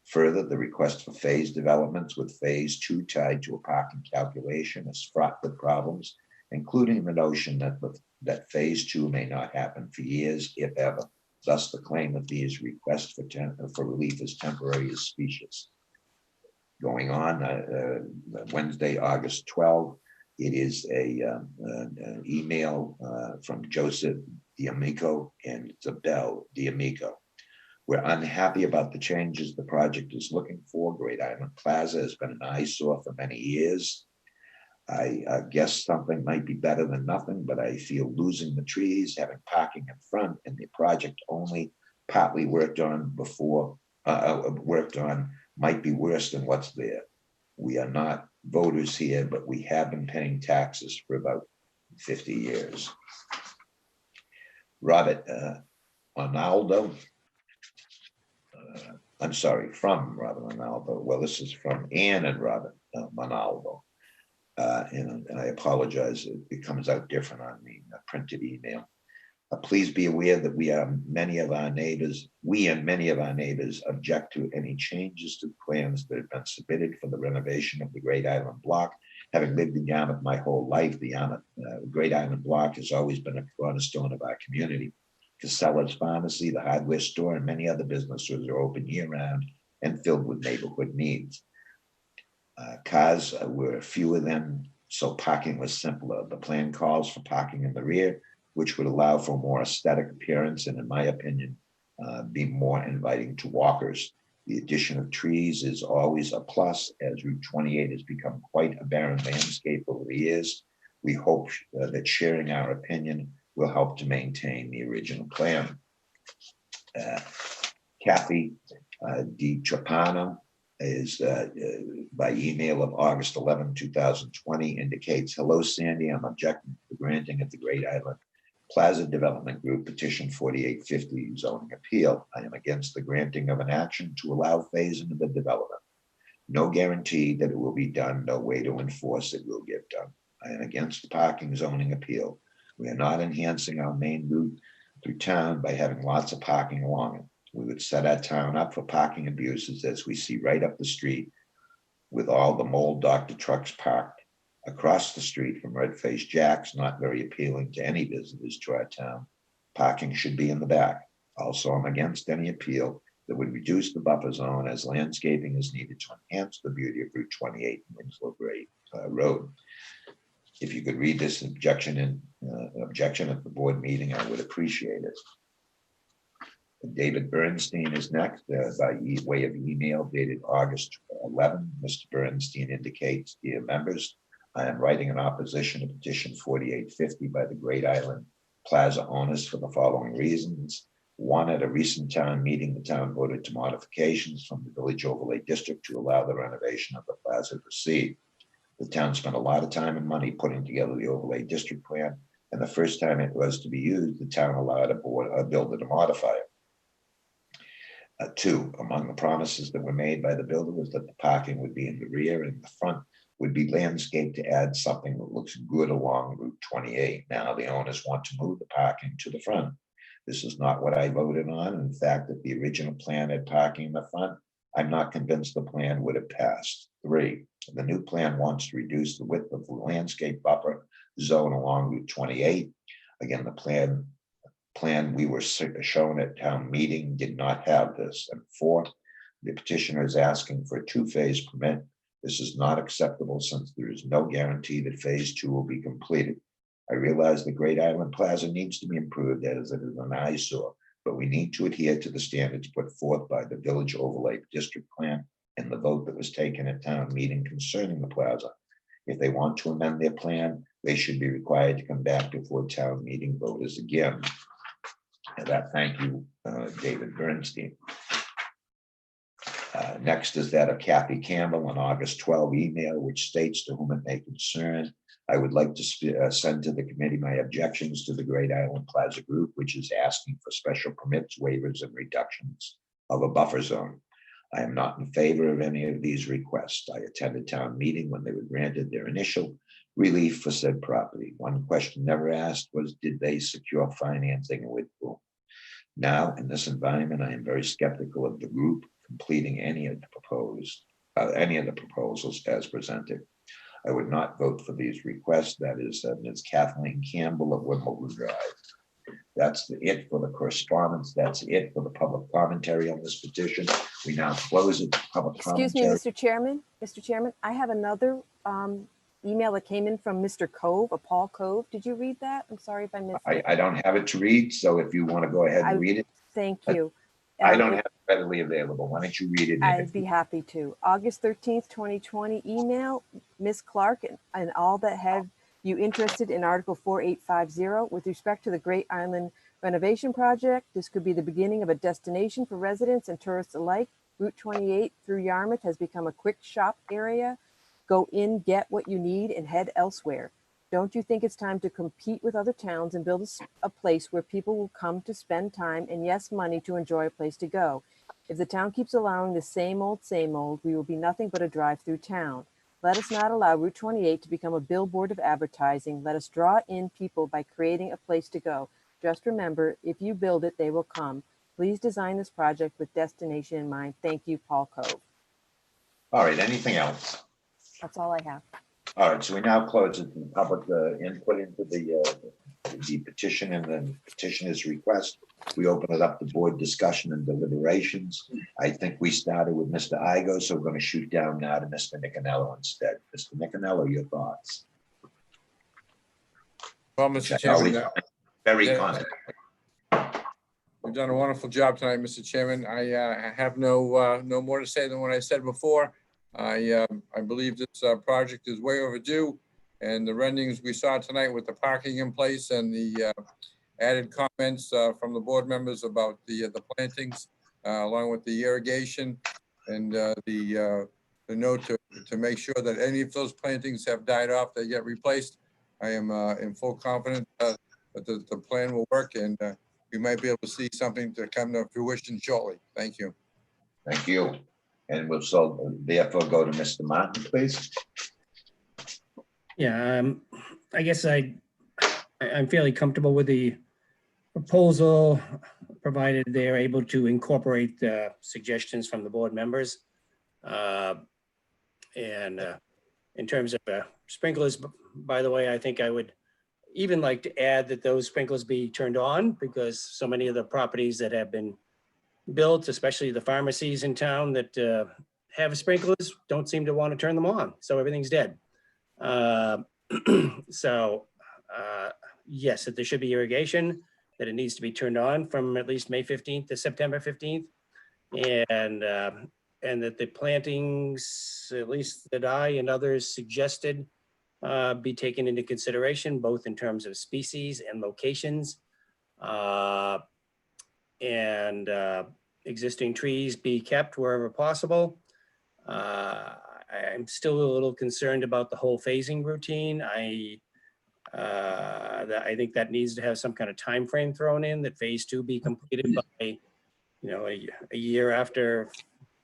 Further, the request for phase developments with phase 2 tied to a parking calculation is fraught with problems, including the notion that phase 2 may not happen for years, if ever. Thus, the claim that these requests for relief is temporary is specious. Going on, Wednesday, August 12th, it is an email from Joseph D'Amico and Isabel D'Amico. We're unhappy about the changes the project is looking for. Great Island Plaza has been an eyesore for many years. I guess something might be better than nothing, but I feel losing the trees, having parking in front, and the project only partly worked on might be worse than what's there. We are not voters here, but we have been paying taxes for about 50 years. Robert Arnaldo, I'm sorry, from Robert Arnaldo. Well, this is from Ann and Robert Arnaldo. And I apologize, it comes out different on the printed email. Please be aware that we and many of our neighbors object to any changes to the plans that have been submitted for the renovation of the Great Island Block. Having lived in Yarmouth my whole life, the Great Island Block has always been a cornerstone of our community. Casella's Pharmacy, the hardware store, and many other businesses are open year-round and filled with neighborhood needs. Cars were fewer then, so parking was simpler. The plan calls for parking in the rear, which would allow for a more aesthetic appearance and, in my opinion, be more inviting to walkers. The addition of trees is always a plus, as Route 28 has become quite a barren landscape over the years. We hope that sharing our opinion will help to maintain the original plan. Kathy Di Trapano is by email of August 11, 2020, indicates, hello, Sandy, I'm objecting to the granting of the Great Island Plaza Development Group Petition 4850 zoning appeal. I am against the granting of an action to allow phasing of the development. No guarantee that it will be done, no way to enforce it will get done. I am against the parking zoning appeal. We are not enhancing our main route through town by having lots of parking along it. We would set our town up for parking abuses, as we see right up the street with all the mold doctor trucks parked across the street from Red-Faced Jack's, not very appealing to any visitors to our town. Parking should be in the back. Also, I'm against any appeal that would reduce the buffer zone, as landscaping is needed to enhance the beauty of Route 28 and Winslow Gray Road. If you could read this objection at the board meeting, I would appreciate it. David Bernstein is next by way of email dated August 11. Mr. Bernstein indicates, dear members, I am writing in opposition to petition 4850 by the Great Island Plaza owners for the following reasons. One, at a recent town meeting, the town voted to modifications from the Village Overlay District to allow the renovation of the plaza to proceed. The town spent a lot of time and money putting together the overlay district plan, and the first time it was to be used, the town allowed a builder to modify it. Two, among the promises that were made by the builder was that the parking would be in the rear and the front would be landscaped to add something that looks good along Route 28. Now the owners want to move the parking to the front. This is not what I voted on. In fact, if the original plan had parking in the front, I'm not convinced the plan would have passed. Three, the new plan wants to reduce the width of the landscape buffer zone along Route 28. Again, the plan we were shown at town meeting did not have this. And fourth, the petitioner is asking for a two-phase permit. This is not acceptable, since there is no guarantee that phase two will be completed. I realize the Great Island Plaza needs to be improved, as it is an eyesore, but we need to adhere to the standards put forth by the Village Overlay District Plan and the vote that was taken at town meeting concerning the plaza. If they want to amend their plan, they should be required to come back before town meeting voters again. And that, thank you, David Bernstein. Next is that of Kathy Campbell, an August 12 email, which states, to whom it may concern, I would like to send to the committee my objections to the Great Island Plaza Group, which is asking for special permits, waivers, and reductions of a buffer zone. I am not in favor of any of these requests. I attended town meeting when they were granted their initial relief for said property. One question never asked was, did they secure financing with whom? Now, in this environment, I am very skeptical of the group completing any of the proposals as presented. I would not vote for these requests. That is Ms. Kathleen Campbell of Wimbledon Drive. That's it for the correspondence. That's it for the public commentary on this petition. We now close it. Public Excuse me, commentary. Mr. Chairman. Mr. Chairman, I have another email that came in from Mr. Cove, Paul Cove. Did you read that? I'm sorry if I missed it. I don't have it to read, so if you want to go ahead and read it. Thank you. I don't have it readily available. Why don't you read it? I'd be happy to. August 13th, 2020 email, Ms. Clark and all that have you interested in Article 4850 with respect to the Great Island renovation project. This could be the beginning of a destination for residents and tourists alike. Route 28 through Yarmouth has become a quick shop area. Go in, get what you need, and head elsewhere. Don't you think it's time to compete with other towns and build a place where people will come to spend time and, yes, money to enjoy a place to go? If the town keeps allowing the same old, we will be nothing but a drive-through town. Let us not allow Route 28 to become a billboard of advertising. Let us draw in people by creating a place to go. Just remember, if you build it, they will come. Please design this project with destination in mind. Thank you, Paul Cove. All right, anything else? That's all I have. All right, so we now close it to the public input into the petition and the petitioner's request. We open it up to board discussion and deliberations. I think we started with Mr. Igo, so we're going to shoot down now to Mr. Nicanello instead. Mr. Nicanello, your thoughts? Well, Mr. Chairman, Very yeah. confident. you've done a wonderful job tonight, Mr. Chairman. I have no more to say than what I said before. I believe this project is way overdue, and the renderings we saw tonight with the parking in place and the added comments from the board members about the plantings, along with the irrigation and the note to make sure that any of those plantings have died off, they get replaced. I am in full confidence that the plan will work, and we might be able to see something to come to fruition shortly. Thank you. Thank you. And we'll so therefore go to Mr. Martin, please. Yeah, I guess I'm fairly comfortable with the proposal, provided they're able to incorporate suggestions from the board members. And in terms of sprinklers, by the way, I think I would even like to add that those sprinklers be turned on, because so many of the properties that have been built, especially the pharmacies in town that have sprinklers, don't seem to want to turn them on. So everything's dead. Yes, that there should be irrigation, that it needs to be turned on from at least May 15th to September 15th. And that the plantings, at least that I and others suggested, be taken into consideration, both in terms of species and locations. Existing trees be kept wherever possible. I'm still a little concerned about the whole phasing routine. I think that needs to have some kind of time frame thrown in, that phase 2 be completed by, a year after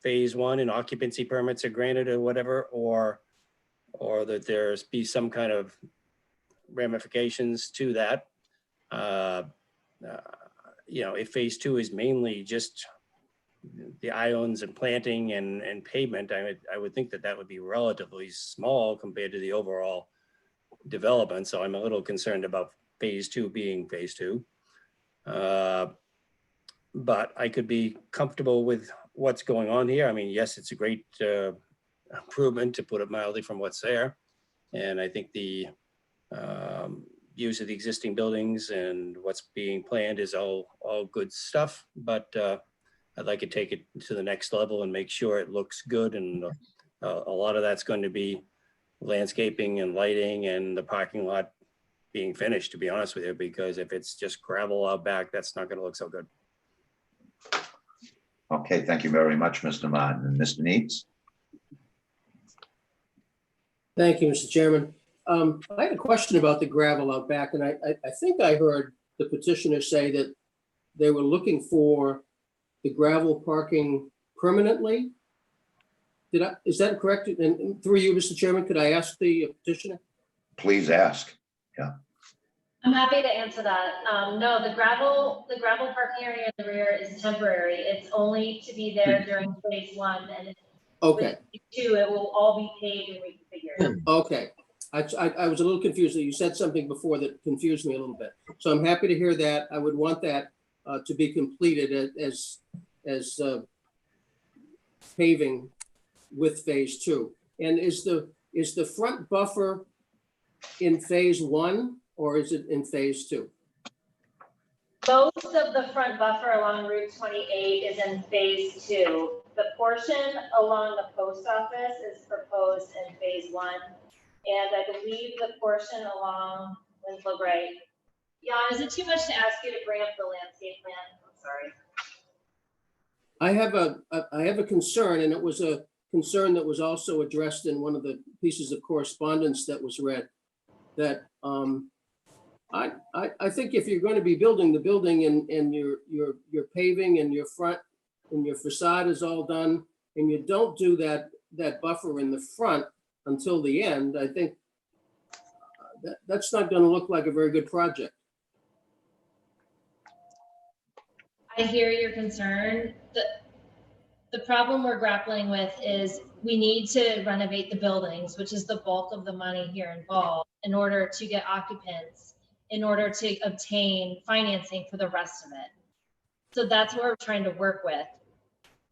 phase 1 and occupancy permits are granted or whatever, or that there's be some kind of ramifications to that. If phase 2 is mainly just the ions and planting and pavement, I would think that would be relatively small compared to the overall development. So I'm a little concerned about phase 2 being phase 2. But I could be comfortable with what's going on here. I mean, yes, it's a great improvement, to put it mildly, from what's there. And I think the use of the existing buildings and what's being planned is all good stuff. But I'd like to take it to the next level and make sure it looks good. And a lot of that's going to be landscaping and lighting and the parking lot being finished, to be honest with you, because if it's just gravel out back, that's not going to look so good. Okay, thank you very much, Mr. Martin. And Mr. Needs? Thank you, Mr. Chairman. I had a question about the gravel out back, and I think I heard the petitioner say that they were looking for the gravel parking permanently. Is that correct? And through you, Mr. Chairman, could I ask the petitioner? Please ask. Yeah. I'm happy to answer that. No, the gravel parking area in the rear is temporary. It's only to be there during phase 1, and Okay. phase 2, it will all be paved and reconfigured. Okay. I was a little confused. You said something before that confused me a little bit. So I'm happy to hear that. I would want that to be completed as paving with phase 2. And is the front buffer in phase 1 or is it in phase 2? Most of the front buffer along Route 28 is in phase 2. The portion along the post office is proposed in phase 1. And I believe the portion along Winslow Gray. Jan, is it too much to ask you to bring up the landscape plan? I'm sorry. I have a concern, and it was a concern that was also addressed in one of the pieces of correspondence that was read, that I think if you're going to be building the building and you're paving and your front and your facade is all done, and you don't do that buffer in the front until the end, I think that's not going to look like a very good project. I hear your concern. The problem we're grappling with is we need to renovate the buildings, which is the bulk of the money here involved, in order to get occupants, in order to obtain financing for the rest of it. So that's what we're trying to work with.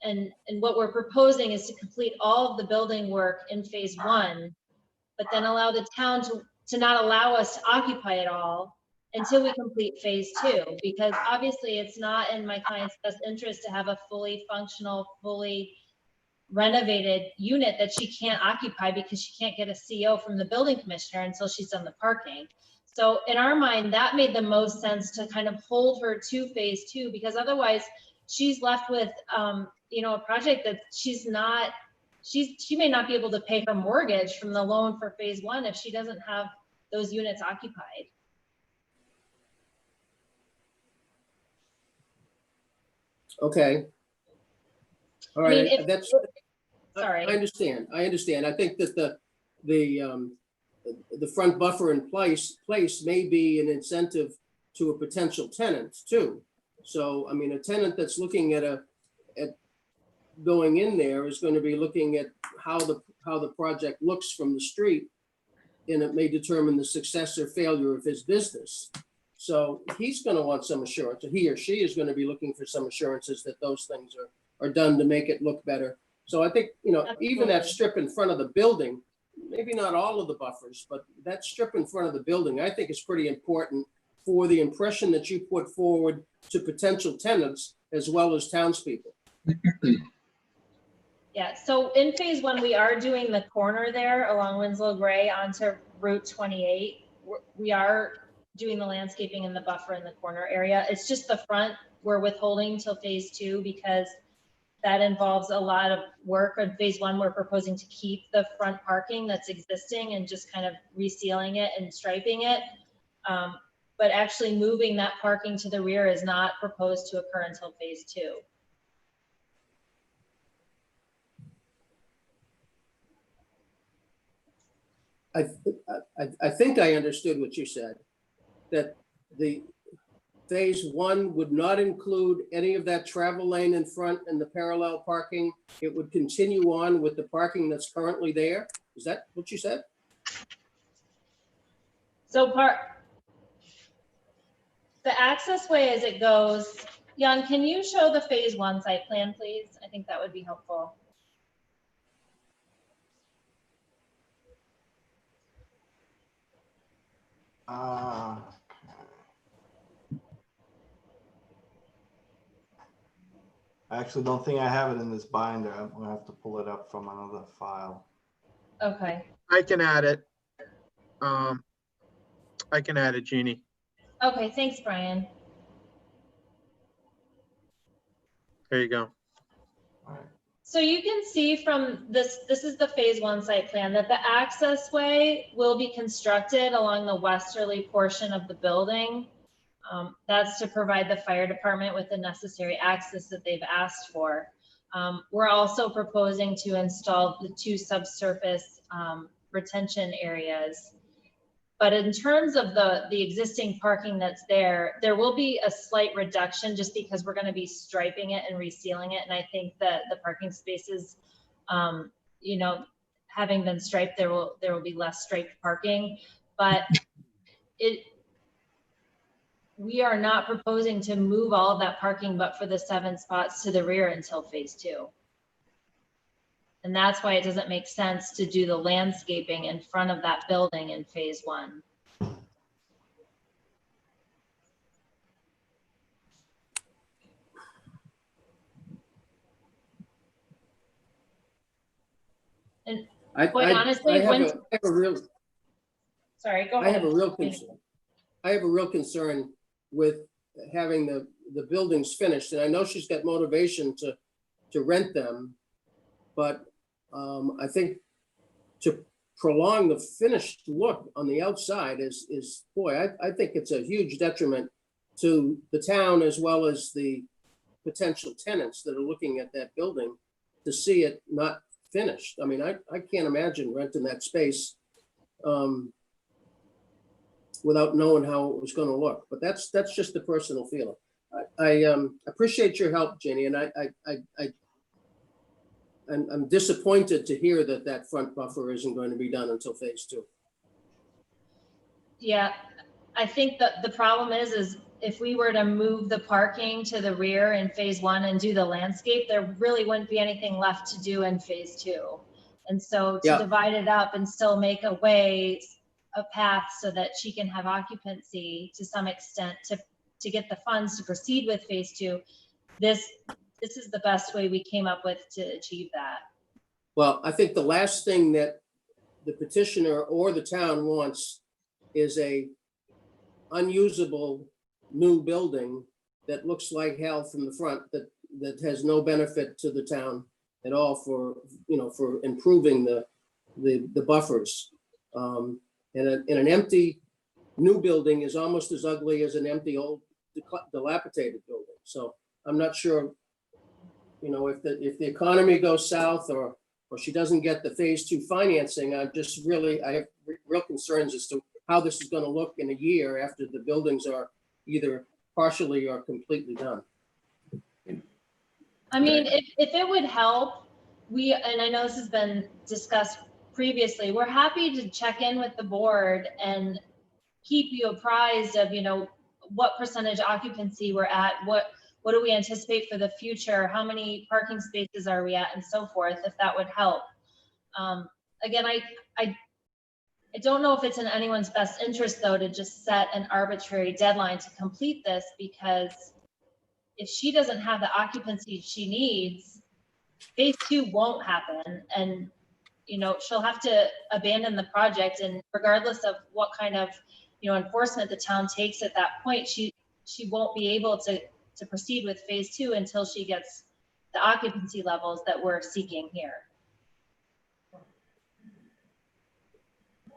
And what we're proposing is to complete all of the building work in phase 1, but then allow the town to not allow us to occupy it all until we complete phase 2, because obviously it's not in my client's best interest to have a fully functional, fully renovated unit that she can't occupy because she can't get a CO from the building commissioner until she's done the parking. So in our mind, that made the most sense to kind of hold her to phase 2, because otherwise she's left with, a project that she may not be able to pay her mortgage from the loan for phase 1 if she doesn't have those units occupied. Okay. All right. I mean, sorry. I understand. I think that the front buffer in place may be an incentive to a potential tenant too. So, I mean, a tenant that's looking at going in there is going to be looking at how the project looks from the street, and it may determine the success or failure of his business. So he's going to want some assurance, or he or she is going to be looking for some assurances that those things are done to make it look better. So I think, even that strip in front of the building, maybe not all of the buffers, but that strip in front of the building, I think is pretty important for the impression that you put forward to potential tenants as well as townspeople. Yeah, so in phase 1, we are doing the corner there along Winslow Gray onto Route 28. We are doing the landscaping and the buffer in the corner area. It's just the front we're withholding till phase 2 because that involves a lot of work. On phase 1, we're proposing to keep the front parking that's existing and just kind of resealing it and striping it. But actually moving that parking to the rear is not proposed to occur until phase 2. I think I understood what you said, that the phase 1 would not include any of that travel lane in front and the parallel parking. It would continue on with the parking that's currently there. Is that what you said? So the access way as it goes, Jan, can you show the phase 1 site plan, please? I think that would be helpful. I actually don't think I have it in this binder. I'm gonna have to pull it up from another file. Okay. I can add it. I can add it, Jeannie. Okay, thanks, Brian. There you go. All right. So you can see from this is the phase 1 site plan, that the access way will be constructed along the westerly portion of the building. That's to provide the fire department with the necessary access that they've asked for. We're also proposing to install the 2 subsurface retention areas. But in terms of the existing parking that's there will be a slight reduction just because we're going to be striping it and resealing it. And I think that the parking spaces, having been striped, there will be less striped parking, but we are not proposing to move all of that parking but for the 7 spots to the rear until phase 2. And that's why it doesn't make sense to do the landscaping in front of that building in phase 1. And quite honestly, sorry, go ahead. I have a real concern with having the buildings finished, and I know she's got motivation to rent them, but I think to prolong the finished look on the outside is boy, I think it's a huge detriment to the town as well as the potential tenants that are looking at that building to see it not finished. I mean, I can't imagine renting that space without knowing how it was going to look. But that's just a personal feeling. I appreciate your help, Jenny, and I'm disappointed to hear that front buffer isn't going to be done until phase 2. Yeah, I think that the problem is if we were to move the parking to the rear in phase 1 and do the landscape, there really wouldn't be anything left to do in phase 2. And so to divide it up and still make a path so that she can have occupancy to some extent to get the funds to proceed with phase 2, this is the best way we came up with to achieve that. Well, I think the last thing that the petitioner or the town wants is a unusable new building that looks like hell from the front, that has no benefit to the town at all for improving the buffers. And an empty new building is almost as ugly as an empty old dilapidated building. So I'm not sure, if the economy goes south or she doesn't get the phase 2 financing, I have real concerns as to how this is going to look in a year after the buildings are either partially or completely done. I mean, if it would help, and I know this has been discussed previously, we're happy to check in with the board and keep you apprised of, what percentage occupancy we're at, what do we anticipate for the future, how many parking spaces are we at, and so forth, if that would help. Again, I don't know if it's in anyone's best interest, though, to just set an arbitrary deadline to complete this, because if she doesn't have the occupancy she needs, phase 2 won't happen, and she'll have to abandon the project. And regardless of what kind of enforcement the town takes at that point, she won't be able to proceed with phase 2 until she gets the occupancy levels that we're seeking here.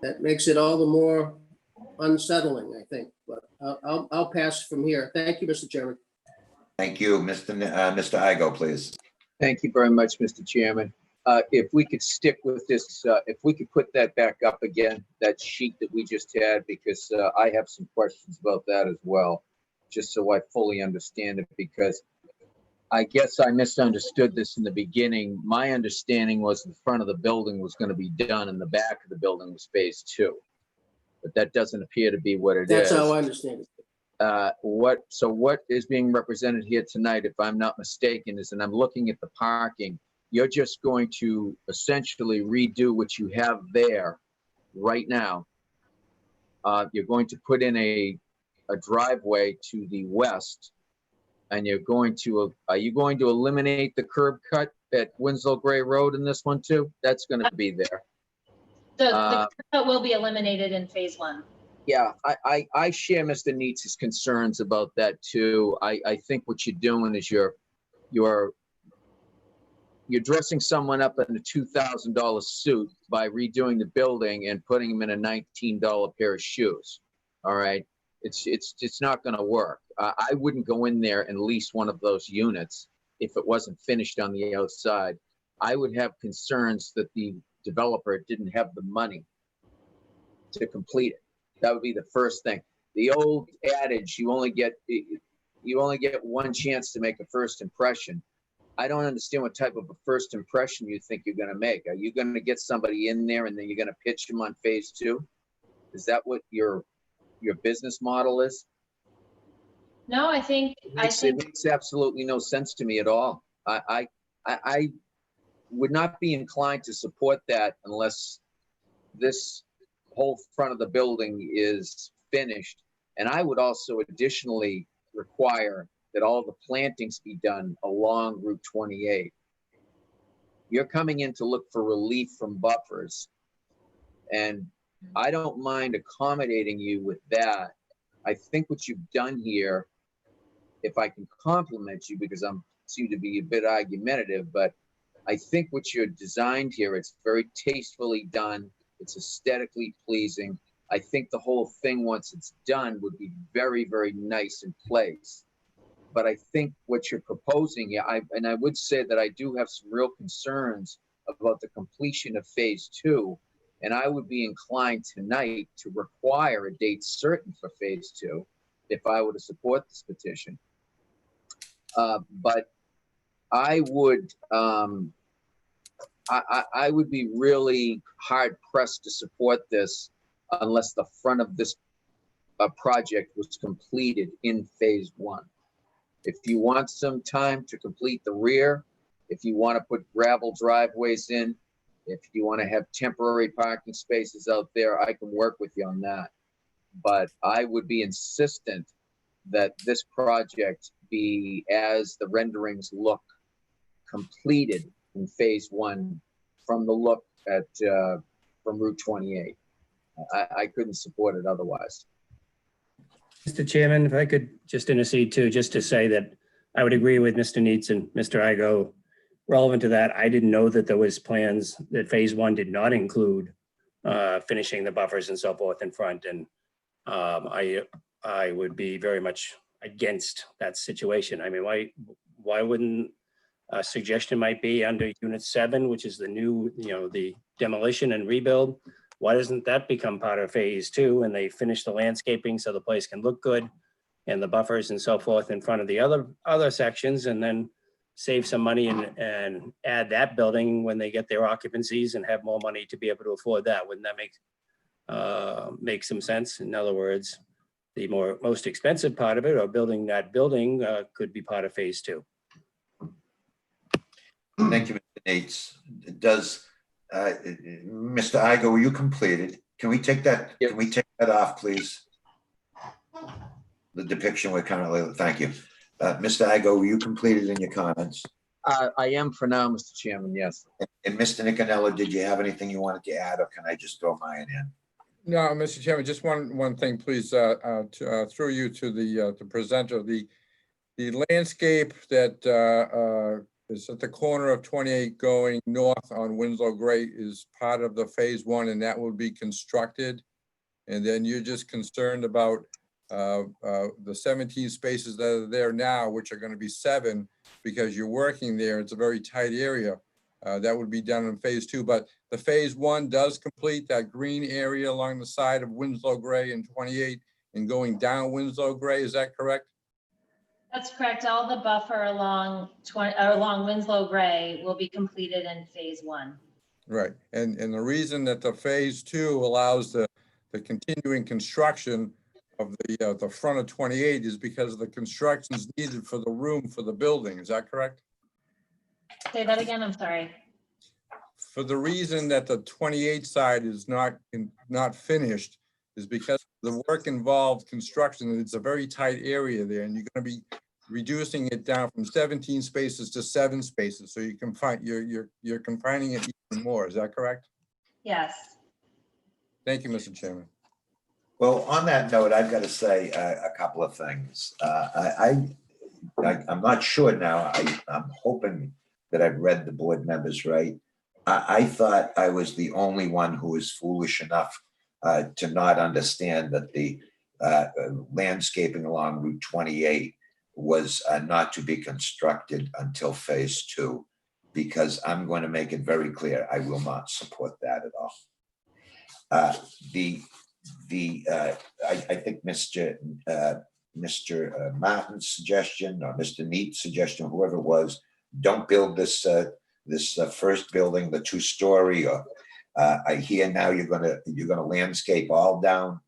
That makes it all the more unsettling, I think, but I'll pass from here. Thank you, Mr. Chairman. Thank you. Mr. Igo, please. Thank you very much, Mr. Chairman. If we could stick with this, if we could put that back up again, that sheet that we just had, because I have some questions about that as well, just so I fully understand it, because I guess I misunderstood this in the beginning. My understanding was the front of the building was going to be done and the back of the building was phase 2, but that doesn't appear to be what it is. That's how I understand it. What is being represented here tonight, if I'm not mistaken, is, and I'm looking at the parking, you're just going to essentially redo what you have there right now. You're going to put in a driveway to the west, and are you going to eliminate the curb cut at Winslow Gray Road in this one too? That's going to be there. The curb cut will be eliminated in phase 1. Yeah, I share Mr. Neatz's concerns about that too. I think what you're doing is you're dressing someone up in a $2,000 suit by redoing the building and putting them in a $19 pair of shoes. All right, it's not going to work. I wouldn't go in there and lease one of those units if it wasn't finished on the outside. I would have concerns that the developer didn't have the money to complete it. That would be the first thing. The old adage, you only get one chance to make a first impression. I don't understand what type of a first impression you think you're gonna make. Are you gonna get somebody in there and then you're gonna pitch them on phase 2? Is that what your business model is? No, I think, It makes absolutely no sense to me at all. I would not be inclined to support that unless this whole front of the building is finished. And I would also additionally require that all the plantings be done along Route 28. You're coming in to look for relief from buffers. And I don't mind accommodating you with that. I think what you've done here, if I can compliment you, because I'm seem to be a bit argumentative, but I think what you're designed here, it's very tastefully done. It's aesthetically pleasing. I think the whole thing, once it's done, would be very, very nice in place. But I think what you're proposing here, I would say that I do have some real concerns about the completion of phase 2. And I would be inclined tonight to require a date certain for phase 2 if I were to support this petition. But I would I would be really hard pressed to support this unless the front of this project was completed in phase 1. If you want some time to complete the rear, if you want to put gravel driveways in, if you want to have temporary parking spaces out there, I can work with you on that. But I would be insistent that this project be, as the renderings look, completed in phase 1 from the look at from Route 28. I couldn't support it otherwise. Mr. Chairman, if I could just intercede too, just to say that I would agree with Mr. Neitz and Mr. Igo. Relevant to that, I didn't know that there was plans that phase 1 did not include finishing the buffers and so forth in front. And I would be very much against that situation. I mean, why wouldn't a suggestion might be under Unit 7, which is the new, the demolition and rebuild? Why doesn't that become part of phase 2 and they finish the landscaping so the place can look good and the buffers and so forth in front of the other sections, and then save some money and add that building when they get their occupancies and have more money to be able to afford that? Wouldn't that make some sense? In other words, the most expensive part of it, or building that building, could be part of phase 2. Thank you, Mr. Nates. Does Mr. Igo, were you completed? Can we take that? Yep. Can we take that off, please? The depiction we're currently. Thank you, Mr. Igo. Were you completed in your comments? I am for now, Mr. Chairman. Yes. And Mr. Nicanello, did you have anything you wanted to add, or can I just throw mine in? No, Mr. Chairman, just one thing, please, through you to the presenter. The landscape that is at the corner of 28 going north on Winslow Gray is part of the phase 1, and that will be constructed. And then you're just concerned about the 17 spaces that are there now, which are going to be 7 because you're working there. It's a very tight area. That would be done in phase 2, but the phase 1 does complete that green area along the side of Winslow Gray and 28 and going down Winslow Gray. Is that correct? that's correct. All the buffer along Winslow Gray will be completed in phase 1. Right, and the reason that the phase 2 allows the continuing construction of the front of 28 is because of the constructions needed for the room for the building. Is that correct? Say that again, I'm sorry. For the reason that the 28 side is not finished is because the work involved construction. It's a very tight area there, and you're going to be reducing it down from 17 spaces to 7 spaces. So you can find you're confining it even more. Is that correct? Yes. Thank you, Mr. Chairman. Well, on that note, I've got to say a couple of things. I'm not sure now. I'm hoping that I've read the board members right. I thought I was the only one who was foolish enough to not understand that the landscaping along Route 28 was not to be constructed until phase 2, because I'm going to make it very clear I will not support that at all. I think Mr. Martin's suggestion, or Mr. Neat's suggestion, whoever it was don't build this first building, the 2-story, or I hear now you're gonna landscape all down,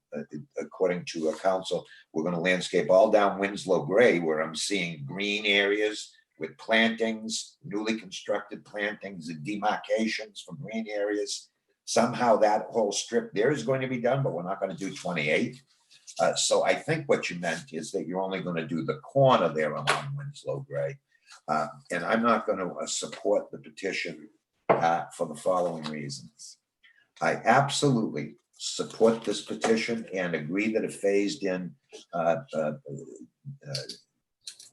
according to a council, we're gonna landscape all down Winslow Gray, where I'm seeing green areas with plantings, newly constructed plantings and demarcations from green areas. Somehow that whole strip there is going to be done, but we're not gonna do 28. So I think what you meant is that you're only gonna do the corner there along Winslow Gray. And I'm not gonna support the petition for the following reasons. I absolutely support this petition and agree that a phased in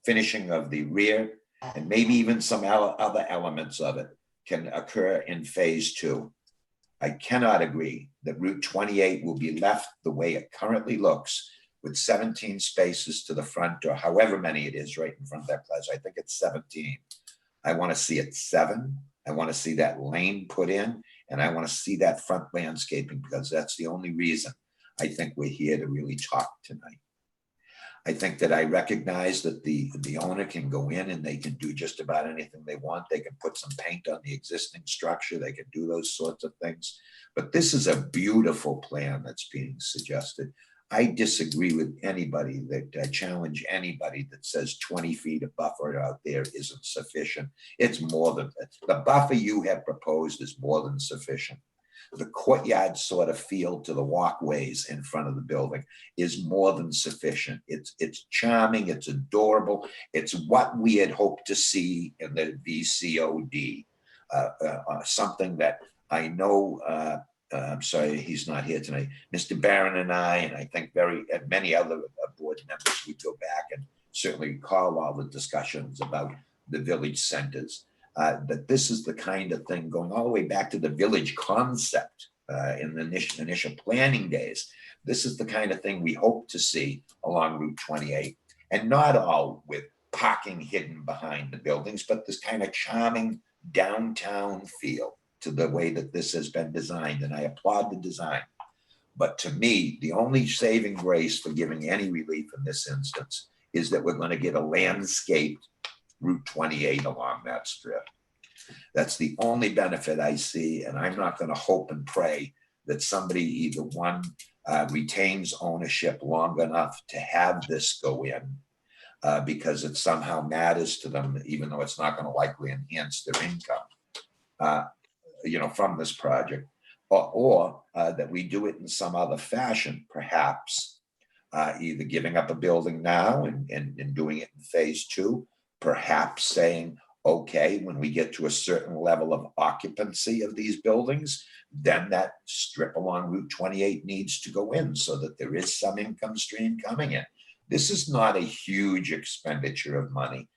finishing of the rear and maybe even some other elements of it can occur in phase 2. I cannot agree that Route 28 will be left the way it currently looks with 17 spaces to the front, or however many it is right in front of that plaza. I think it's 17. I want to see it 7. I want to see that lane put in, and I want to see that front landscaping, because that's the only reason I think we're here to really talk tonight. I think that I recognize that the owner can go in and they can do just about anything they want. They can put some paint on the existing structure. They can do those sorts of things. But this is a beautiful plan that's being suggested. I disagree with anybody that challenge anybody that says 20 feet of buffer out there isn't sufficient. It's more than the buffer you have proposed is more than sufficient. The courtyard sort of feel to the walkways in front of the building is more than sufficient. It's charming, it's adorable. It's what we had hoped to see in the VCOD. Something that I know, I'm sorry, he's not here tonight. Mr. Barron and I think many other board members would go back and certainly recall all the discussions about the village centers. That this is the kind of thing going all the way back to the village concept in the initial planning days. This is the kind of thing we hope to see along Route 28, and not all with parking hidden behind the buildings, but this kind of charming downtown feel to the way that this has been designed, and I applaud the design. But to me, the only saving grace for giving any relief in this instance is that we're going to get a landscaped Route 28 along that strip. That's the only benefit I see, and I'm not going to hope and pray that somebody either one retains ownership long enough to have this go in because it somehow matters to them, even though it's not going to likely enhance their income, from this project, or that we do it in some other fashion, perhaps either giving up a building now and doing it in phase 2. Perhaps saying, okay, when we get to a certain level of occupancy of these buildings, then that strip along Route 28 needs to go in so that there is some income stream coming in. This is not a huge expenditure of money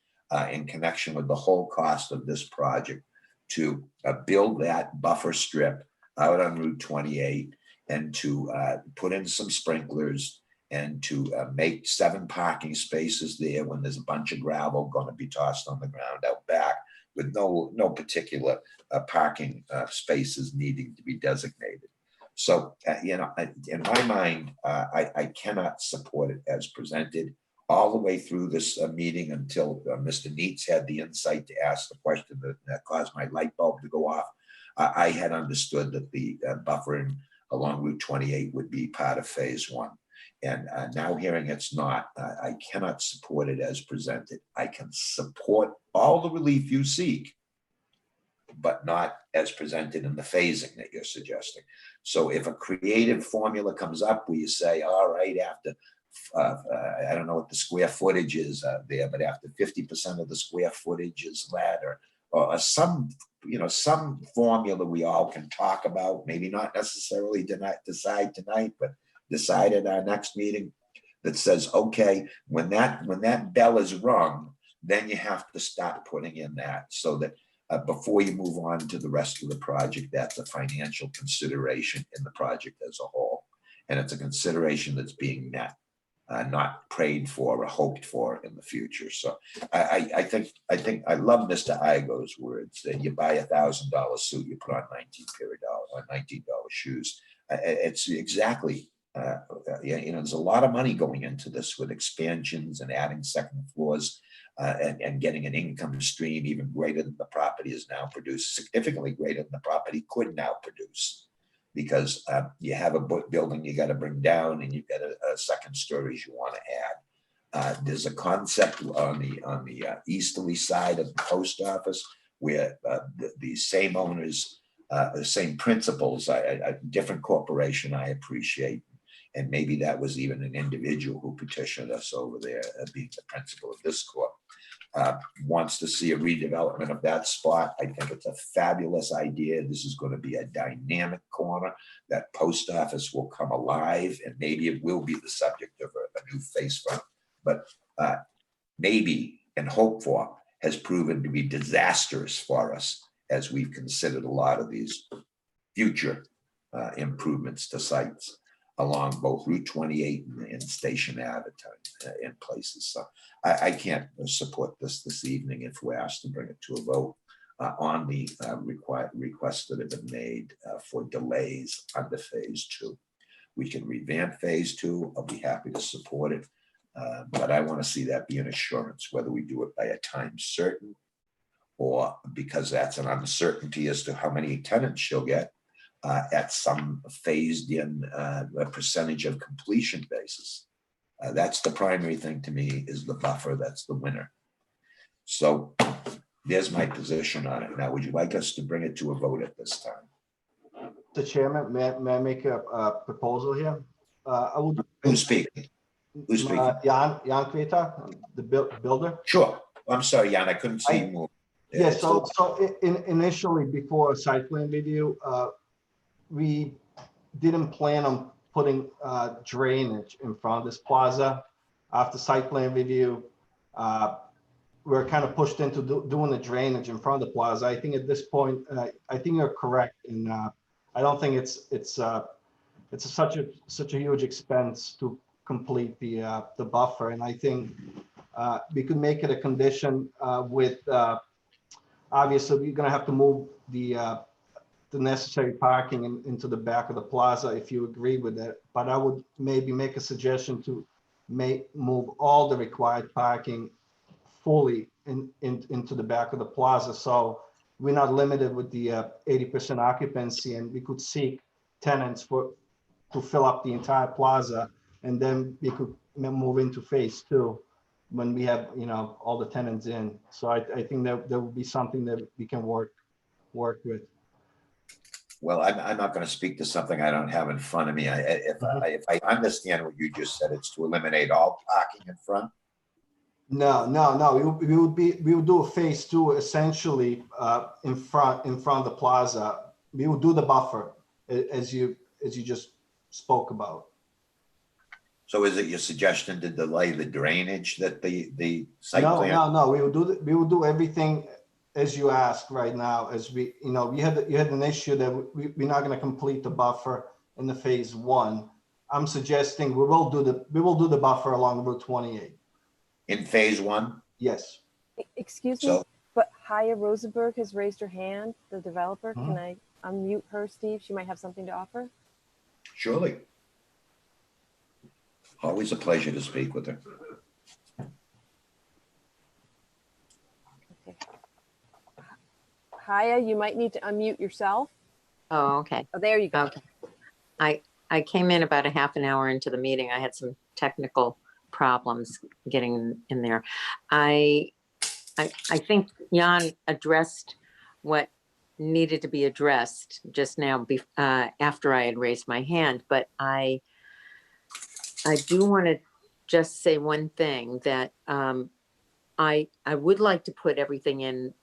in connection with the whole cost of this project to build that buffer strip out on Route 28 and to put in some sprinklers and to make 7 parking spaces there when there's a bunch of gravel going to be tossed on the ground out back with no particular parking spaces needing to be designated. So, in my mind, I cannot support it as presented all the way through this meeting until Mr. Neitz had the insight to ask the question that caused my light bulb to go off. I had understood that the buffering along Route 28 would be part of phase 1. And now hearing it's not, I cannot support it as presented. I can support all the relief you seek, but not as presented in the phasing that you're suggesting. So if a creative formula comes up where you say, all right, after, I don't know what the square footage is there, but after 50% of the square footage is let, or some formula we all can talk about, maybe not necessarily decide tonight, but decide at our next meeting, that says, okay, when that bell is rung, then you have to start putting in that so that before you move on to the rest of the project, that's a financial consideration in the project as a whole. And it's a consideration that's being met, not prayed for or hoped for in the future. So I think I love Mr. Igo's words that you buy $1,000 suit, you put on $19 shoes. It's exactly There's a lot of money going into this with expansions and adding second floors and getting an income stream even greater than the property is now produced, significantly greater than the property could now produce. Because you have a building you got to bring down and you've got a second stories you want to add. There's a concept on the easterly side of the post office where the same owners, the same principals, a different corporation I appreciate. And maybe that was even an individual who petitioned us over there, being the principal of this corp. Wants to see a redevelopment of that spot. I think it's a fabulous idea. This is going to be a dynamic corner. That post office will come alive, and maybe it will be the subject of a new face front. But maybe and hope for has proven to be disastrous for us as we've considered a lot of these future improvements to sites along both Route 28 and Station Ave in places. So I can't support this evening if we're asked to bring it to a vote on the requests that have been made for delays under phase 2. We can revamp phase 2. I'll be happy to support it. But I want to see that be an assurance, whether we do it by a time certain or because that's an uncertainty as to how many tenants she'll get. At some phased in percentage of completion basis. That's the primary thing to me is the buffer. That's the winner. So there's my position on it. Now, would you like us to bring it to a vote at this time? Mr. Chairman, may I make a proposal here? I would. Who's speaking? Who's speaking? Jan Kveta, the builder. Sure. I'm sorry, Jan, I couldn't see you move. Yeah, so initially before site plan review, we didn't plan on putting drainage in front of this plaza. After site plan review, we're kind of pushed into doing the drainage in front of the plaza. I think at this point, I think you're correct, and I don't think it's such a huge expense to complete the buffer. And I think we could make it a condition with obviously we're going to have to move the necessary parking into the back of the plaza if you agree with it. But I would maybe make a suggestion to move all the required parking fully into the back of the plaza. So we're not limited with the 80% occupancy, and we could seek tenants to fill up the entire plaza, and then we could move into phase 2 when we have all the tenants in. So I think that there will be something that we can work with. Well, I'm not going to speak to something I don't have in front of me. If I understand what you just said, it's to eliminate all parking in front. No. We would do a phase 2 essentially in front of the plaza. We would do the buffer as you just spoke about. So is it your suggestion to delay the drainage that the site plan? No. We would do everything as you ask right now. As you had an issue that we're not going to complete the buffer in the phase 1. I'm suggesting we will do the buffer along Route 28 in phase 1. Yes. Excuse me, but Haya Rosenberg has raised her hand. The developer. Can I unmute her, Steve? She might have something to offer. Surely. Always a pleasure to speak with her. Okay. Haya, you might need to unmute yourself. Oh, okay. Oh, there you go. Okay. I came in about a half an hour into the meeting. I had some technical problems getting in there. I think Jan addressed what needed to be addressed just now after I had raised my hand, but I do want to just say one thing, that I would like to put everything in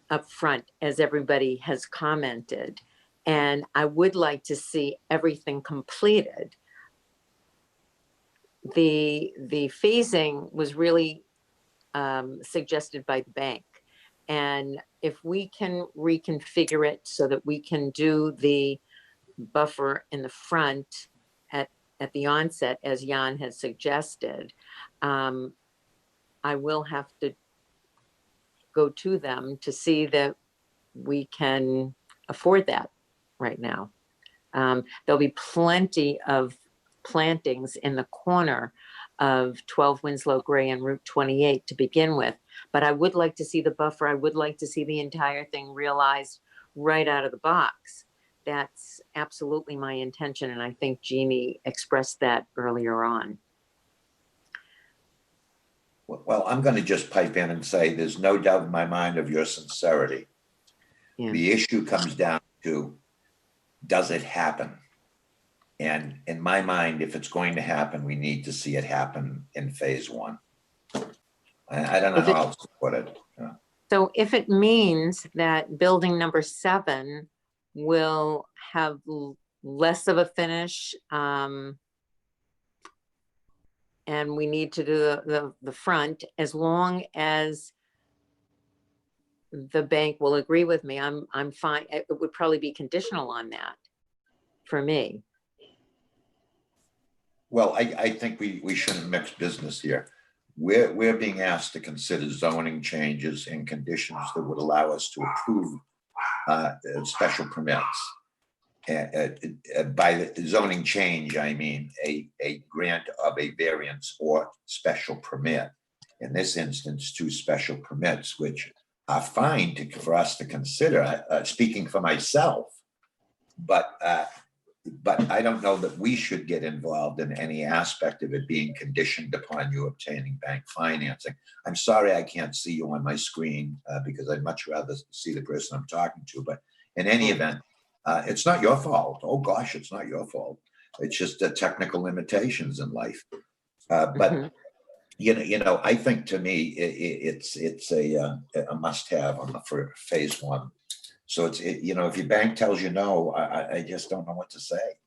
up front, as everybody has commented, and I would like to see everything completed. The phasing was really suggested by the bank, and if we can reconfigure it so that we can do the buffer in the front at the onset, as Jan has suggested, I will have to go to them to see that we can afford that right now. There'll be plenty of plantings in the corner of 12 Winslow Gray and Route 28 to begin with. But I would like to see the buffer. I would like to see the entire thing realized right out of the box. That's absolutely my intention. And I think Jeannie expressed that earlier on. Well, I'm going to just pipe in and say there's no doubt in my mind of your sincerity. Yeah. The issue comes down to, does it happen? And in my mind, if it's going to happen, we need to see it happen in phase one. I don't know how else to put it. So if it means that building number 7 will have less of a finish, and we need to do the front, as long as the bank will agree with me, I'm fine. It would probably be conditional on that for me. Well, I think we shouldn't mix business here. We're being asked to consider zoning changes and conditions that would allow us to approve special permits. By the zoning change, I mean a grant of a variance or special permit. In this instance, 2 special permits, which are fine for us to consider, speaking for myself, but I don't know that we should get involved in any aspect of it being conditioned upon you obtaining bank financing. I'm sorry I can't see you on my screen because I'd much rather see the person I'm talking to, but in any event, it's not your fault. Oh gosh, it's not your fault. It's just the technical limitations in life. But you know, I think to me it's a must-have for phase one. So you know, if your bank tells you no, I just don't know what to say.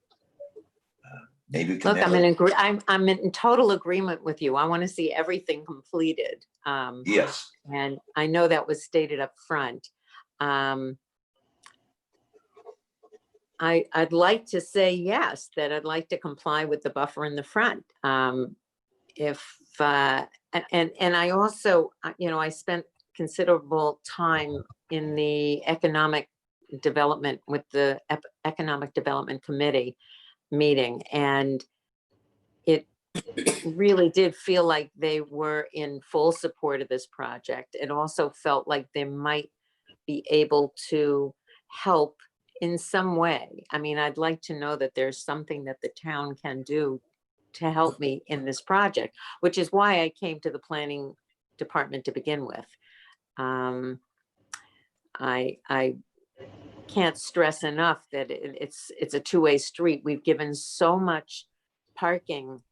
Maybe we can. Look, I'm in total agreement with you. I want to see everything completed. Yes. And I know that was stated up front. I'd like to say yes, that I'd like to comply with the buffer in the front. And I also, you know, I spent considerable time in the economic development with the Economic Development Committee meeting, and it really did feel like they were in full support of this project. It also felt like they might be able to help in some way. I mean, I'd like to know that there's something that the town can do to help me in this project, which is why I came to the planning department to begin with. I can't stress enough that it's a two-way street. We've given so much parking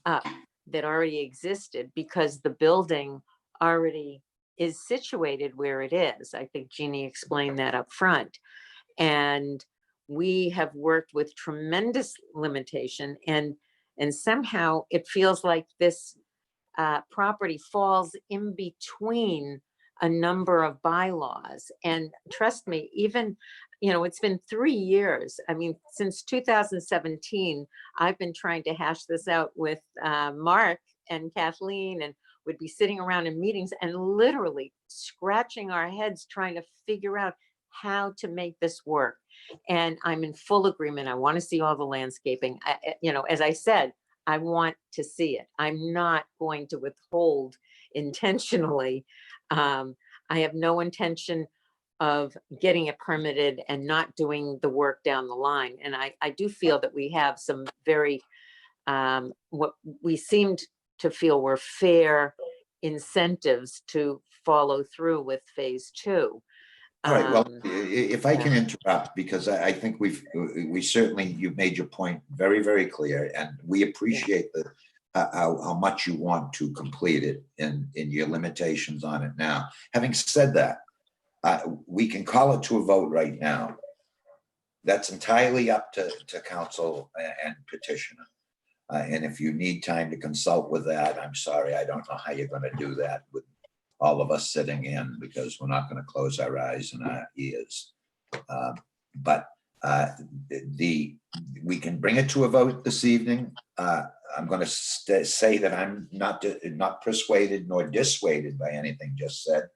up that already existed because the building already is situated where it is. I think Jeannie explained that up front. And we have worked with tremendous limitation, and somehow it feels like this property falls in between a number of bylaws. And trust me, even, you know, it's been 3 years. I mean, since 2017, I've been trying to hash this out with Mark and Kathleen, and would be sitting around in meetings and literally scratching our heads trying to figure out how to make this work. And I'm in full agreement. I want to see all the landscaping. You know, as I said, I want to see it. I'm not going to withhold intentionally. I have no intention of getting it permitted and not doing the work down the line. And I do feel that we have some very, what we seemed to feel were fair incentives to follow through with phase 2. All right, well, if I can interrupt, because I think we certainly, you've made your point very, very clear, and we appreciate how much you want to complete it and your limitations on it now. Having said that, we can call it to a vote right now. That's entirely up to council and petitioner. And if you need time to consult with that, I'm sorry, I don't know how you're going to do that with all of us sitting in, because we're not going to close our eyes and our ears. But we can bring it to a vote this evening. I'm going to say that I'm not persuaded nor dissuaded by anything just said.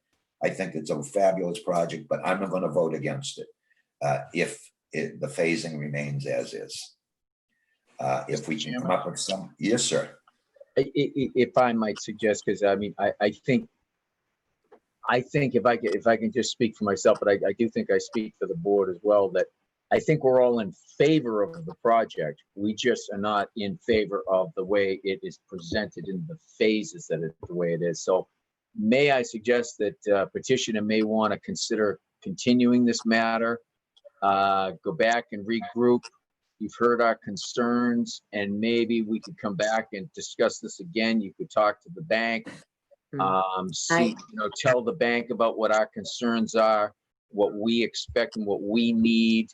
I think it's a fabulous project, but I'm not going to vote against it if the phasing remains as is. If we can come up with some, yes, sir. If I might suggest, because I mean, I think if I can just speak for myself, but I do think I speak for the board as well, that I think we're all in favor of the project. We just are not in favor of the way it is presented in the phases that it's the way it is. So may I suggest that petitioner may want to consider continuing this matter, go back and regroup. You've heard our concerns, and maybe we could come back and discuss this again. You could talk to the bank, tell the bank about what our concerns are, what we expect and what we need.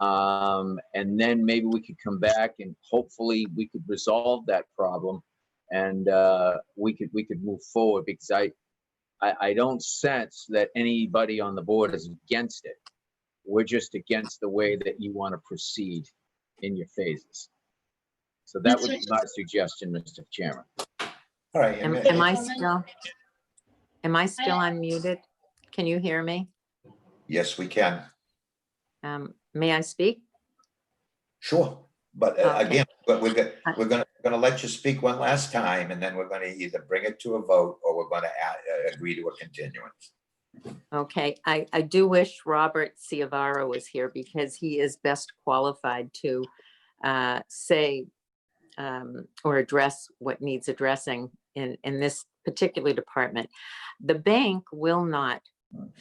And then maybe we could come back and hopefully we could resolve that problem, and we could move forward, because I don't sense that anybody on the board is against it. We're just against the way that you want to proceed in your phases. So that would be my suggestion, Mr. Chairman. All right. Am I still unmuted? Can you hear me? Yes, we can. May I speak? Sure. But Okay. again, but we're gonna let you speak one last time, and then we're gonna either bring it to a vote or we're gonna agree to a continuance. Okay, I do wish Robert Ciavaro was here, because he is best qualified to say or address what needs addressing in this particular department. The bank will not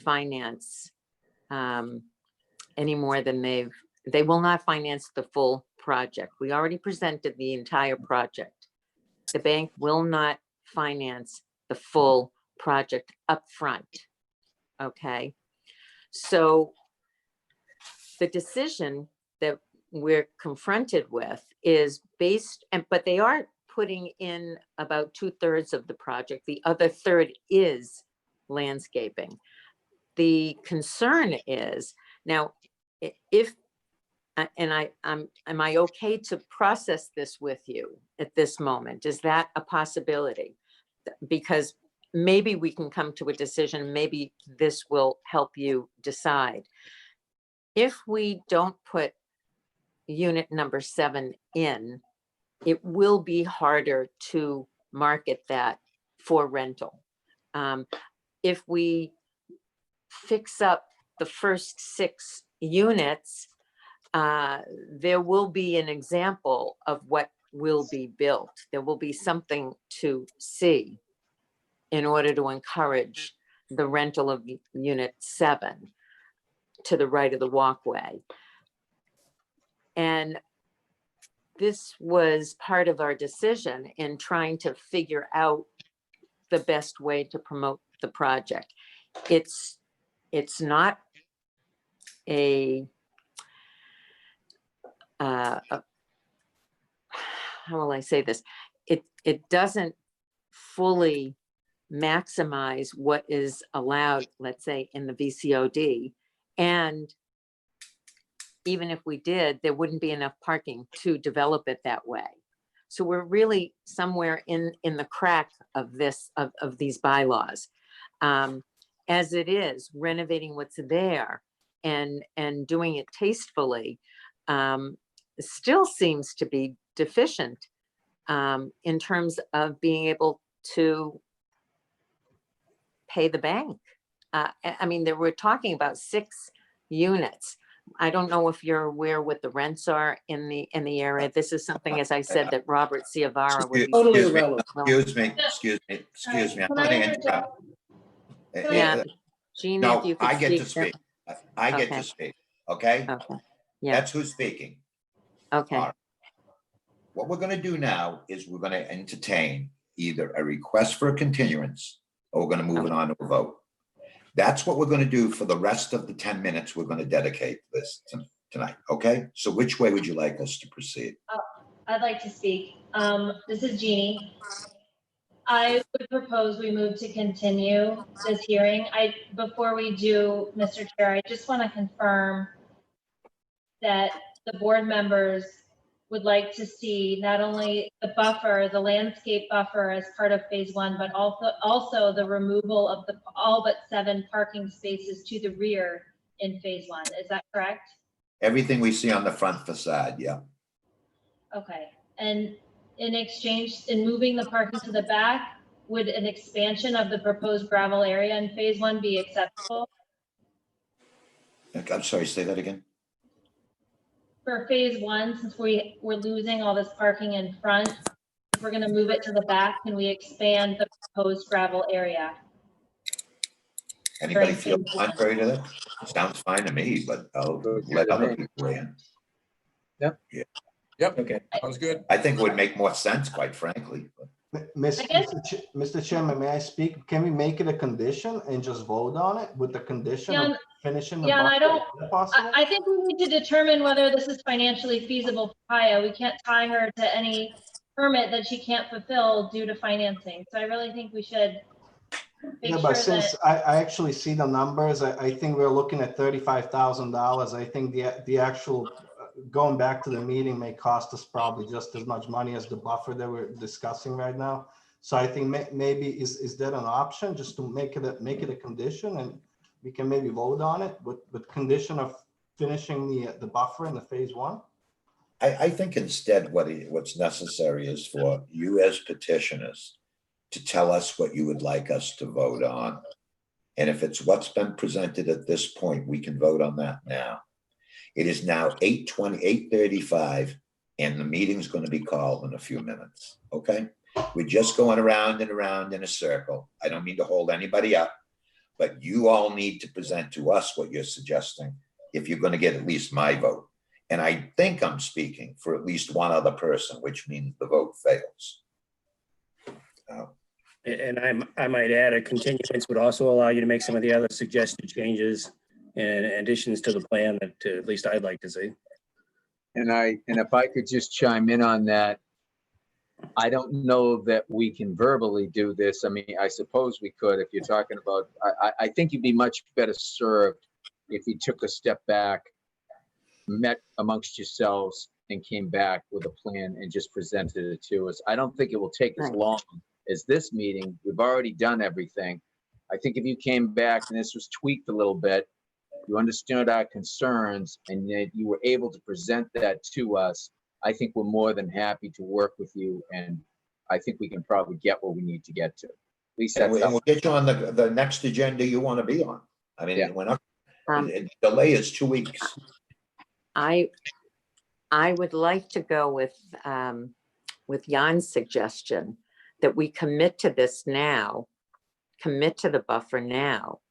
finance any more than they will not finance the full project. We already presented the entire project. The bank will not finance the full project up front. Okay, so the decision that we're confronted with is based, but they are putting in about 2/3 of the project. The other third is landscaping. The concern is now, am I okay to process this with you at this moment? Is that a possibility? Because maybe we can come to a decision. Maybe this will help you decide. If we don't put unit number 7 in, it will be harder to market that for rental. If we fix up the first 6 units, there will be an example of what will be built. There will be something to see in order to encourage the rental of unit 7 to the right of the walkway. And this was part of our decision in trying to figure out the best way to promote the project. It's not how will I say this? It doesn't fully maximize what is allowed, let's say, in the VCOD. And even if we did, there wouldn't be enough parking to develop it that way. So we're really somewhere in the crack of these bylaws. As it is, renovating what's there and doing it tastefully still seems to be deficient in terms of being able to pay the bank. I mean, we're talking about 6 units. I don't know if you're aware what the rents are in the area. This is something, as I said, that Robert Ciavaro would be. Totally irrelevant. Excuse me. I'm gonna interrupt. Yeah, Gina, if No, you could I get to speak. speak. I get to speak, okay? Okay, yeah, That's who's speaking. okay. All right. What we're gonna do now is we're gonna entertain either a request for a continuance or we're gonna move it on to a vote. That's what we're gonna do for the rest of the 10 minutes we're gonna dedicate this tonight, okay? So which way would you like us to proceed? I'd like to speak. This is Jeannie. I would propose we move to continue this hearing. Before we do, Mr. Chair, I just want to confirm that the board members would like to see not only the buffer, the landscape buffer as part of phase 1, but also the removal of the all but 7 parking spaces to the rear in phase 1. Is that correct? Everything we see on the front facade, yeah. Okay, and in exchange, in moving the parking to the back, would an expansion of the proposed gravel area in phase 1 be acceptable? I'm sorry, say that again. For phase 1, since we're losing all this parking in front, if we're gonna move it to the back, can we expand the proposed gravel area? Anybody During feel phase 1? contrary to that? Sounds fine to me, but I'll let other people weigh in. Yep, Okay. sounds good. I think it would make more sense, quite frankly. but- Mr. Chairman, may I speak? Can we make it a condition and just vote on it with the condition of Jan, finishing the Jan, I buffer don't, if possible? I think we need to determine whether this is financially feasible for Kaya. We can't tie her to any permit that she can't fulfill due to financing. So I really think we should make Yeah, sure but that, since I actually see the numbers, I think we're looking at $35,000. I think the actual, going back to the meeting may cost us probably just as much money as the buffer that we're discussing right now. So I think maybe is that an option, just to make it a condition, and we can maybe vote on it with condition of finishing the buffer in the phase 1? I think instead what's necessary is for you as petitioners to tell us what you would like us to vote on. And if it's what's been presented at this point, we can vote on that now. It is now 8:35, and the meeting's going to be called in a few minutes, okay? We're just going around and around in a circle. I don't mean to hold anybody up, but you all need to present to us what you're suggesting if you're going to get at least my vote. And I think I'm speaking for at least one other person, which means the vote fails. And I might add, a continuance would also allow you to make some of the other suggested changes and additions to the plan that at least I'd like to see. And if I could just chime in on that, I don't know that we can verbally do this. I mean, I suppose we could if you're talking about, I think you'd be much better served if you took a step back, met amongst yourselves, and came back with a plan and just presented it to us. I don't think it will take as long as this meeting. We've already done everything. I think if you came back and this was tweaked a little bit, you understood our concerns, and that you were able to present that to us, I think we're more than happy to work with you, and I think we can probably get what we need to get to. At least And that's we'll get you on the next agenda you want to be on. I mean, Yeah. we're not, delay is 2 weeks. I would like to go with Jan's suggestion that we commit to this now, commit to the buffer now.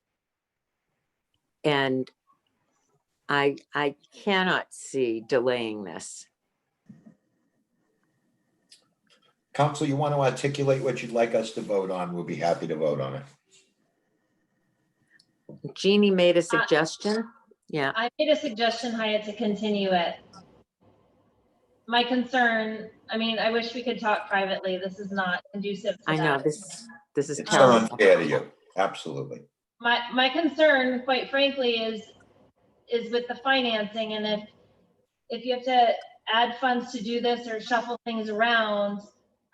And I cannot see delaying this. Council, you want to articulate what you'd like us to vote on? We'll be happy to vote on it. Jeannie made a suggestion. Yeah. I made a suggestion, Hyatt, to continue it. My concern, I mean, I wish we could talk privately. This is not conducive to I know that. this is It's terrible. unfair to you. Absolutely. My concern, quite frankly, is with the financing, and if you have to add funds to do this or shuffle things around,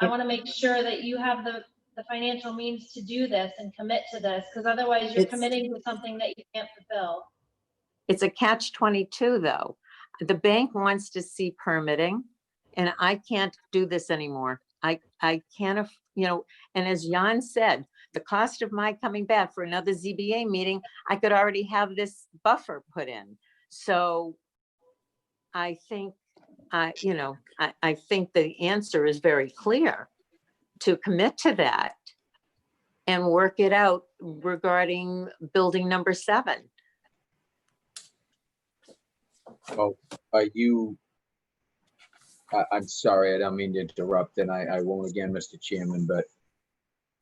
I want to make sure that you have the financial means to do this and commit to this, because otherwise you're committing to something that you can't fulfill. It's a catch-22 though. The bank wants to see permitting, and I can't do this anymore. I can't, and as Jan said, the cost of my coming back for another ZBA meeting, I could already have this buffer put in. So I think, I think the answer is very clear, to commit to that and work it out regarding building number 7. Oh, I'm sorry, I don't mean to interrupt, and I won't again, Mr. Chairman, but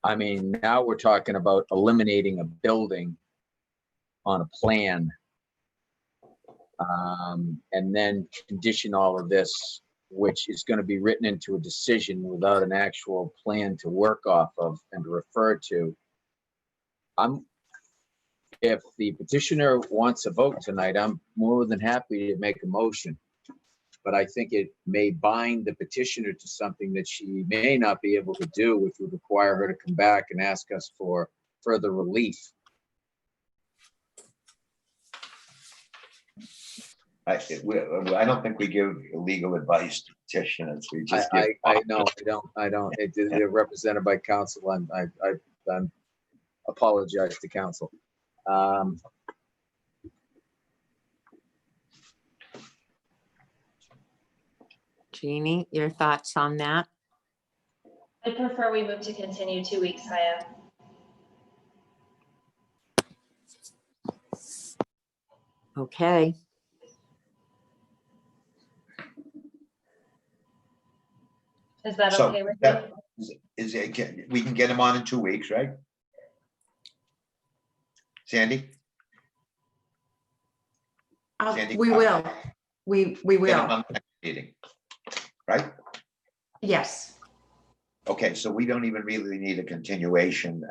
I mean, now we're talking about eliminating a building on a plan. And then condition all of this, which is going to be written into a decision without an actual plan to work off of and to refer to. If the petitioner wants a vote tonight, I'm more than happy to make a motion. But I think it may bind the petitioner to something that she may not be able to do, which would require her to come back and ask us for further relief. I don't think we give legal advice to petitioners. We just give. I know, I don't. They're represented by counsel. I'm apologize to counsel. Jeannie, your thoughts on that? I prefer we move to continue 2 weeks, Haya. Okay. Is that So okay with that- you? Is it, we can get him on in 2 weeks, right? Sandy? Sandy, We will. We Get him will. on the next meeting, right? Yes. Okay, so we don't even really need a continuation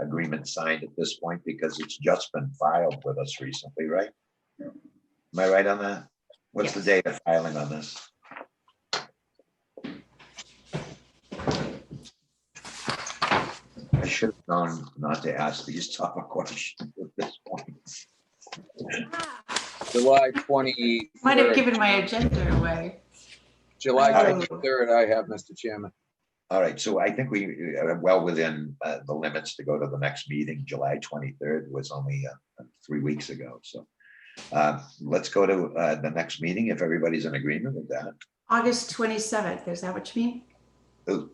agreement signed at this point because it's just been filed with us recently, right? Am I right on that? What's the date of filing on this? I should have known not to ask these tough questions at this point. July 23rd. Might have given my agenda away. July Oh. 23rd, I have, Mr. Chairman. All right, so I think we are well within the limits to go to the next meeting. July 23rd was only 3 weeks ago, so let's go to the next meeting if everybody's in agreement with that. August 27th, is that what you mean?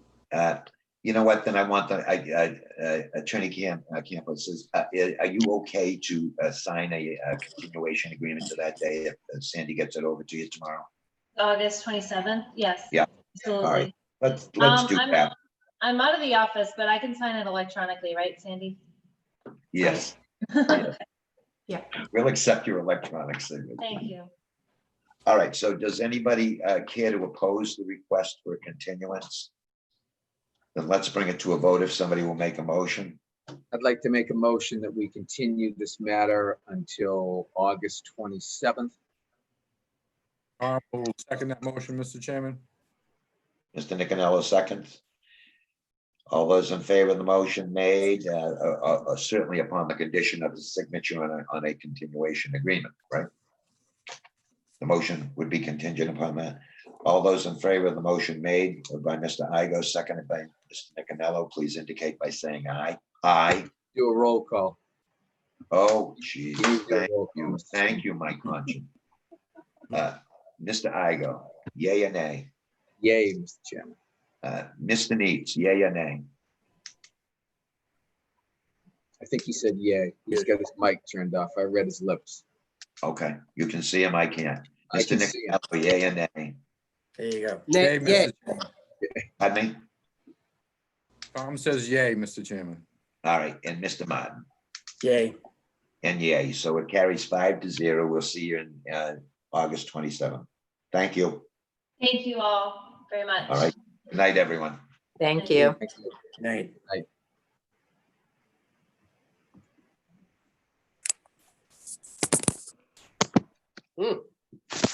You know what, then I want the Attorney Campbell says, are you okay to sign a continuation agreement to that day if Sandy gets it over to you tomorrow? August 27th? Yes. Yeah. Absolutely. All right, let's do that. I'm out of the office, but I can sign it electronically, right, Sandy? Yes. Yeah. We'll accept your electronic signature. Thank you. All right, so does anybody care to oppose the request for continuance? Then let's bring it to a vote if somebody will make a motion. I'd like to make a motion that we continue this matter until August 27th. I will second that motion, Mr. Chairman. Mr. Nicanello seconds. All those in favor of the motion made, certainly upon the condition of the signature on a continuation agreement, right? The motion would be contingent upon that. All those in favor of the motion made by Mr. Igo, seconded by Mr. Nicanello, please indicate by saying aye. Aye. Do a roll call. Oh, geez, Do a thank roll call, you, Mr. thank you, my conscience. Mr. Igo, yay or nay? Yay, Mr. Chairman. Mr. Needs, yay or nay? I think he said yay. He's got his mic turned off. I read his lips. Okay, you can see him, I can't. I Mr. can see him. Nicanello, yay or nay? There you go. Yay, Yeah. Mr. Chairman. Pardon me? Tom says yay, Mr. Chairman. All right, and Mr. Martin? Yay. And yay, so it carries 5-0. We'll see you in August 27th. Thank you. Thank you all very much. All right, good night, everyone. Thank you. Night. Hmm.